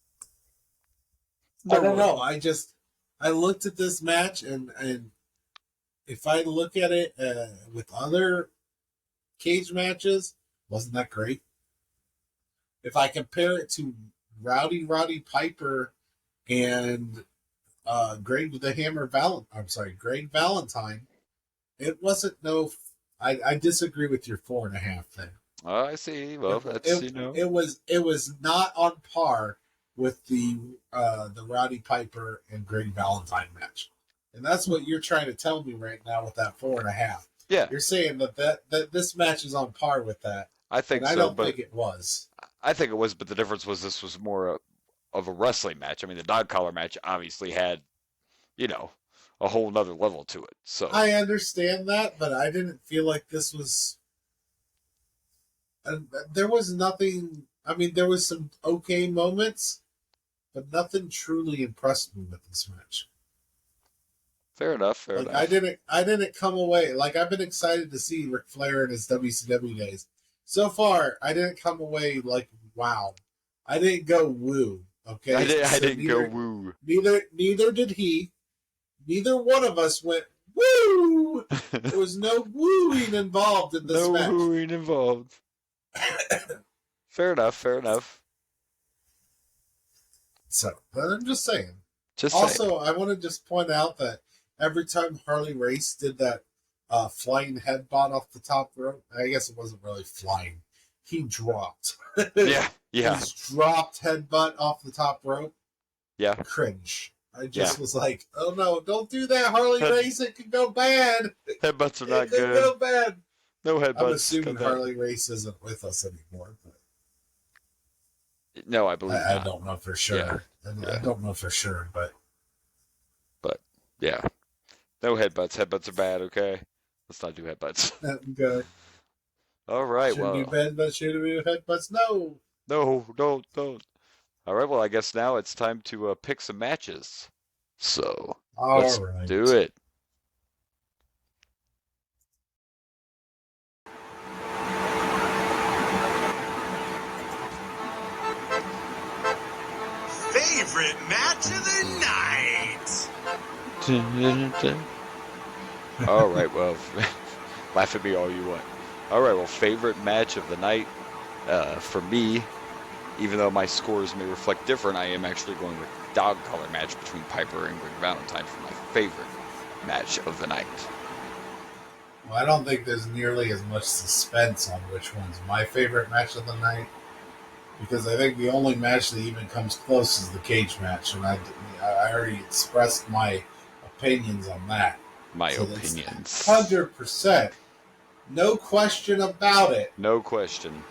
I don't know. I looked at this match, and if I look at it with other cage matches, wasn't that great? If I compare it to Roddy Piper and Greg Valentine, it wasn't no. I disagree with your 4.5 thing. Oh, I see. Well, that's It was not on par with the Roddy Piper and Greg Valentine match, and that's what you're trying to tell me right now with that 4.5. Yeah, You're saying that this match is on par with that. I think and so. I don't but think it was. I think it was, but the difference was this was more of a wrestling match. I mean, the dog collar match obviously had, a whole nother level to it. So I understand that, but I didn't feel like this was. There was nothing. I mean, there was some okay moments, but nothing truly impressed me with this match. fair enough. I didn't come away like I've been excited to see Ric Flair in his WCW days. So far, I didn't come away like wow. I didn't go woo. Okay, I didn't go woo. Neither did he. Neither one of us went woo. There was no wooing involved in this match. No wooing involved. Fair enough. So, but I'm just saying. Just Also, I want to just point out that every time Harley Race did that flying headbutt off the top rope, I guess it wasn't really flying. He dropped. Yeah. He's dropped headbutt off the top rope. Yeah. Cringe. I just was like, oh no, don't do that, Harley Race. It could go bad. Headbutts are not It could good. go bad. No headbutts. I'm assuming Harley Race isn't with us anymore. But no, I believe I not. don't know for sure. Yeah. I don't know for sure, but yeah. No headbutts. Headbutts are bad, okay? Let's not do headbutts. okay. All right, Shouldn't be bad, but should be headbutts. No. No, don't. All right, well, I guess now it's time to pick some matches. So, let's do it. Favorite match of the night. All right, well, laugh at me all you want. All right, well, favorite match of the night for me, even though my scores may reflect different, I am actually going with dog collar match between Piper and Greg Valentine for my favorite match of the night. Well, I don't think there's nearly as much suspense on which one's my favorite match of the night, because I think the only match that even comes close is the cage match, and I already expressed my opinions on that. My opinions. 100%. No question about it. No question.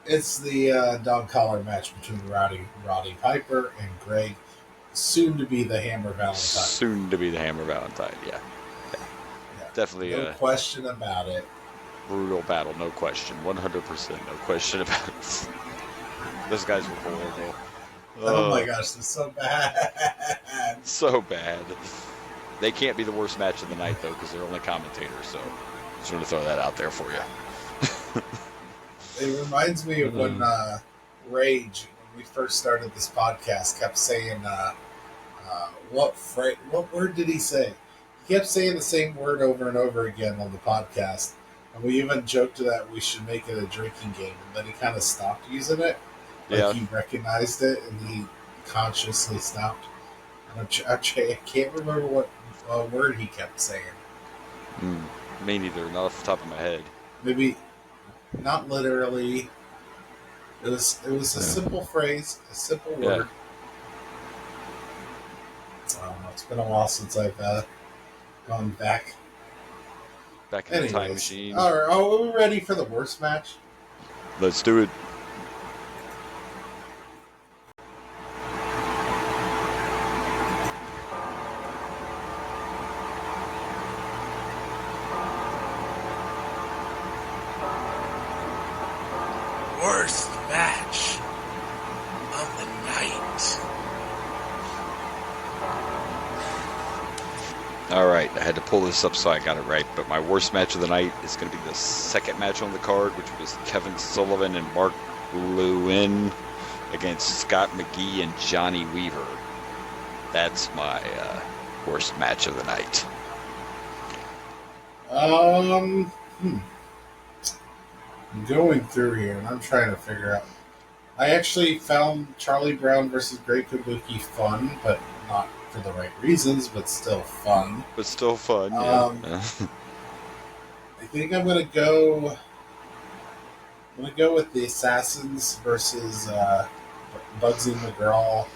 It's the dog collar match between Roddy Piper and Greg, soon to be the Hammer Valentine. Soon to be the Hammer Valentine, yeah. Definitely no question about it. Brutal battle, no question. 100%, no question about it. Those guys were horrible. Oh my gosh, they're so bad. So bad. They can't be the worst match of the night, though, because they're only commentators, so just want to throw that out there for you. It reminds me of when Rage, when we first started this podcast, kept saying, what word did he say? He kept saying the same word over and over again on the podcast. And we even joked that we should make it a drinking game. And then he kind of stopped using it. Like he recognized it and he consciously stopped. And I can't remember what word he kept saying. Me neither, not off the top of my head. Maybe not literally. It was a simple phrase, a simple word. I don't know. It's been a while since I've gone back. Back in the time machine. All right, are we ready for the worst match? Let's do it. Worst match of the night. All right, I had to pull this up so I got it right, but my worst match of the night is going to be the second match on the card, which was Kevin Sullivan and Mark Lewin against Scott McGee and Johnny Weaver. That's my worst match of the night. I'm going through here and I'm trying to figure out. I actually found Charlie Brown versus Great Kabuki fun, but not for the right reasons, but still fun. But still fun, yeah. I think I'm gonna go with the Assassins versus Bugsy McGraw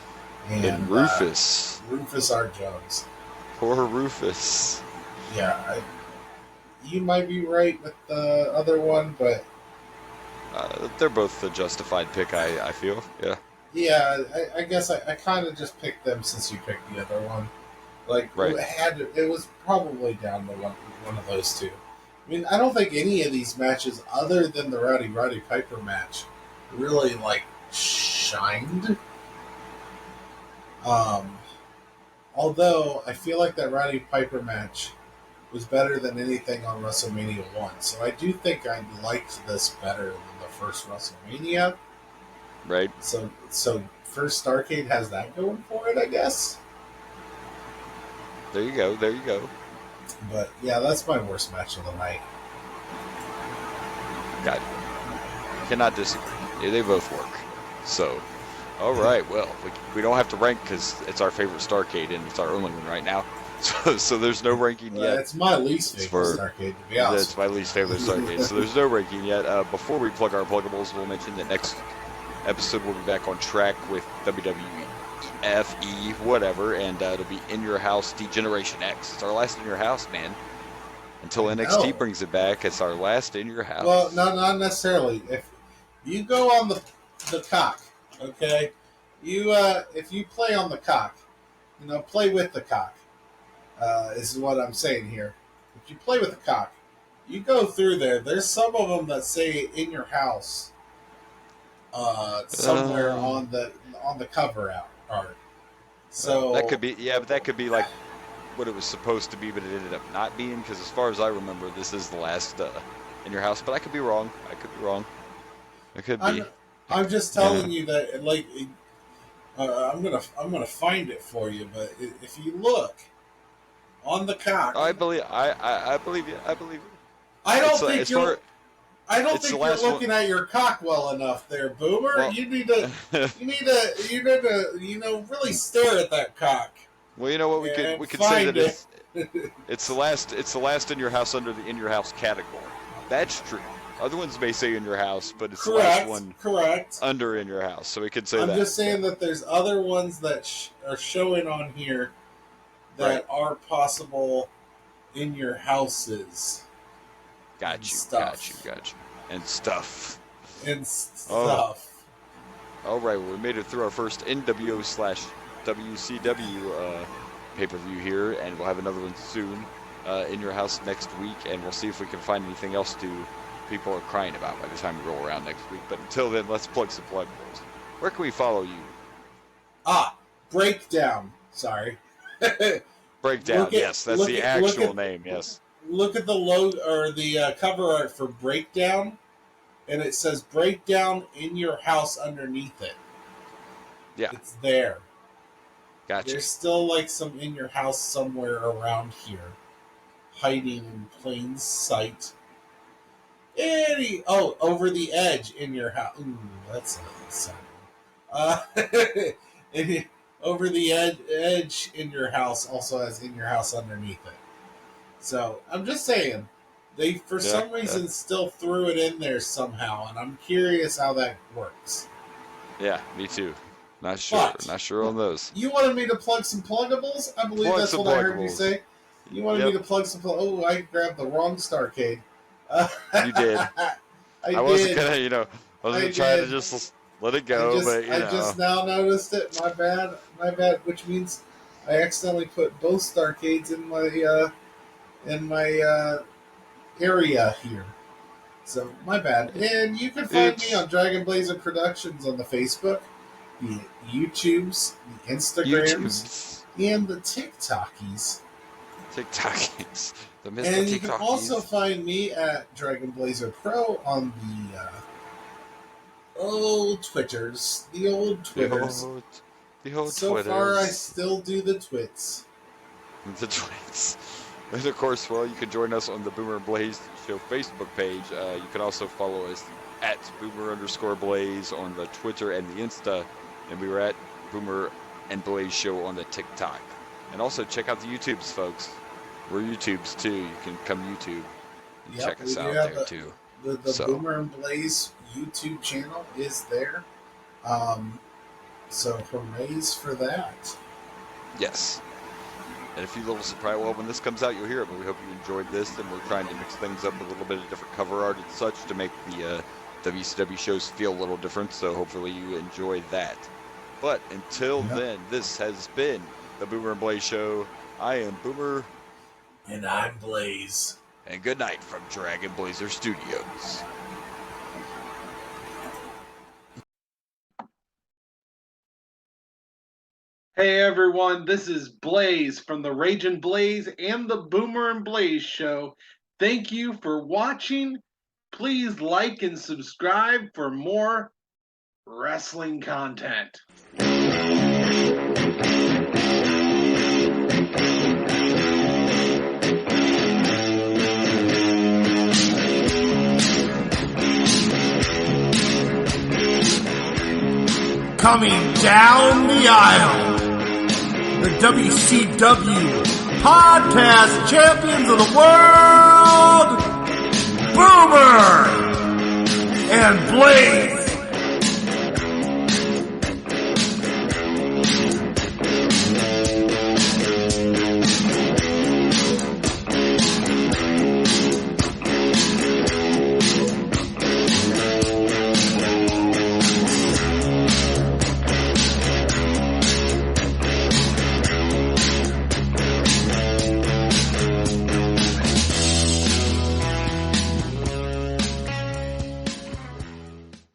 and Rufus. Rufus R. Jones. Poor Rufus. Yeah, you might be right with the other one, but they're both the justified pick, I feel. Yeah. Yeah, I guess I kind of just picked them since you picked the other one. Like, right. It was probably down to one of those two. I mean, I don't think any of these matches, other than the Roddy Piper match, really, like, shined. Although, I feel like that Roddy Piper match was better than anything on WrestleMania 1. So I do think I liked this better than the first WrestleMania. Right. So first Starrcade has that going for it, I guess. There you go. But yeah, that's my worst match of the night. God, cannot disagree. Yeah, they both work. So, all right. Well, we don't have to rank because it's our favorite Starrcade and it's our only one right now. So there's no ranking yet. It's my least favorite Starrcade, to be honest. It's my least favorite Starrcade. So there's no ranking yet. Before we plug our pluggables, we'll mention that next episode we'll be back on track with WWE, FE, whatever, and it'll be In Your House Degeneration X. It's our last In Your House, man. Until NXT brings it back, it's our last In Your House. Well, not necessarily. If you go on the cock, okay, if you play on the cock, play with the cock. Is what I'm saying here. If you play with the cock, you go through there. There's some of them that say "In Your House" somewhere on the cover art. So that could be, but that could be like what it was supposed to be, but it ended up not being. Because as far as I remember, this is the last In Your House. But I could be wrong. It could be. I'm just telling you that, like, I'm gonna find it for you. But if you look on the cock, I believe you. I don't think you're looking at your cock well enough, there, Boomer. Well, you need to really stare at that cock. Well, you know what, we could say that it's the last In Your House under the In Your House category. That's true. Other ones may say In Your House, but it's the last one under In Your House. So we could say that. I'm just saying that there's other ones that are showing on here that are possible In Your Houses. Got you. And stuff. All right, well, we made it through our first NWO/WCW pay-per-view here, and we'll have another one soon In Your House next week, and we'll see if we can find anything else people are crying about by the time we roll around next week. But until then, let's plug some pluggables. Where can we follow you? Breakdown. Sorry. Breakdown, yes. That's the actual name, yes. Look at the logo or the cover art for Breakdown, and it says breakdown in your house underneath it. Yeah. It's there. Gotcha. There's still like some in your house somewhere around here, hiding in plain sight. Over the edge in your house. Ooh, that's a sound. Over the edge in your house also has in your house underneath it. So I'm just saying, they for some reason still threw it in there somehow, and I'm curious how that works. Yeah, me too. Not sure. Not sure on those. You wanted me to plug some pluggables? I believe that's what I heard you say. You wanted me to plug some. Oh, I grabbed the wrong Starrcade. You did. I wasn't gonna, I wasn't trying to just let it go, I just now noticed it. My bad. Which means I accidentally put both Starrcades in my area here. So my bad. And you can find me on Dragon Blazer Productions on the Facebook, the YouTubes, the Instagrams, and the TikTokies. And you can also find me at Dragon Blazer Pro on the old Twitters. The old Twitters. The old so Twitters. Far, I still do the twits. The twits. And of course, you can join us on the Boomer and Blaze Show Facebook page. You can also follow us at Boomer_Blaze on the Twitter and the Insta. And we were at Boomer and Blaze Show on the TikTok. And also check out the YouTubes, folks. We're YouTubes too. You can come YouTube and check us out there too. The Boomer and Blaze YouTube channel is there. So hoorays for that. Yes. And a few little surprise. Well, when this comes out, you'll hear it. But we hope you enjoyed this, and we're trying to mix things up with a little bit of different cover art and such to make the WCW shows feel a little different. So hopefully you enjoy that. But until then, this has been the Boomer and Blaze Show. I am Boomer. And I'm Blaze. And good night from Dragon Blazer Studios. Hey everyone, this is Blaze from the Ragin' Blaze and the Boomer and Blaze Show. Thank you for watching. Please like and subscribe for more wrestling content. Coming down the aisle, the WCW Podcast Champions of the World, Boomer and Blaze.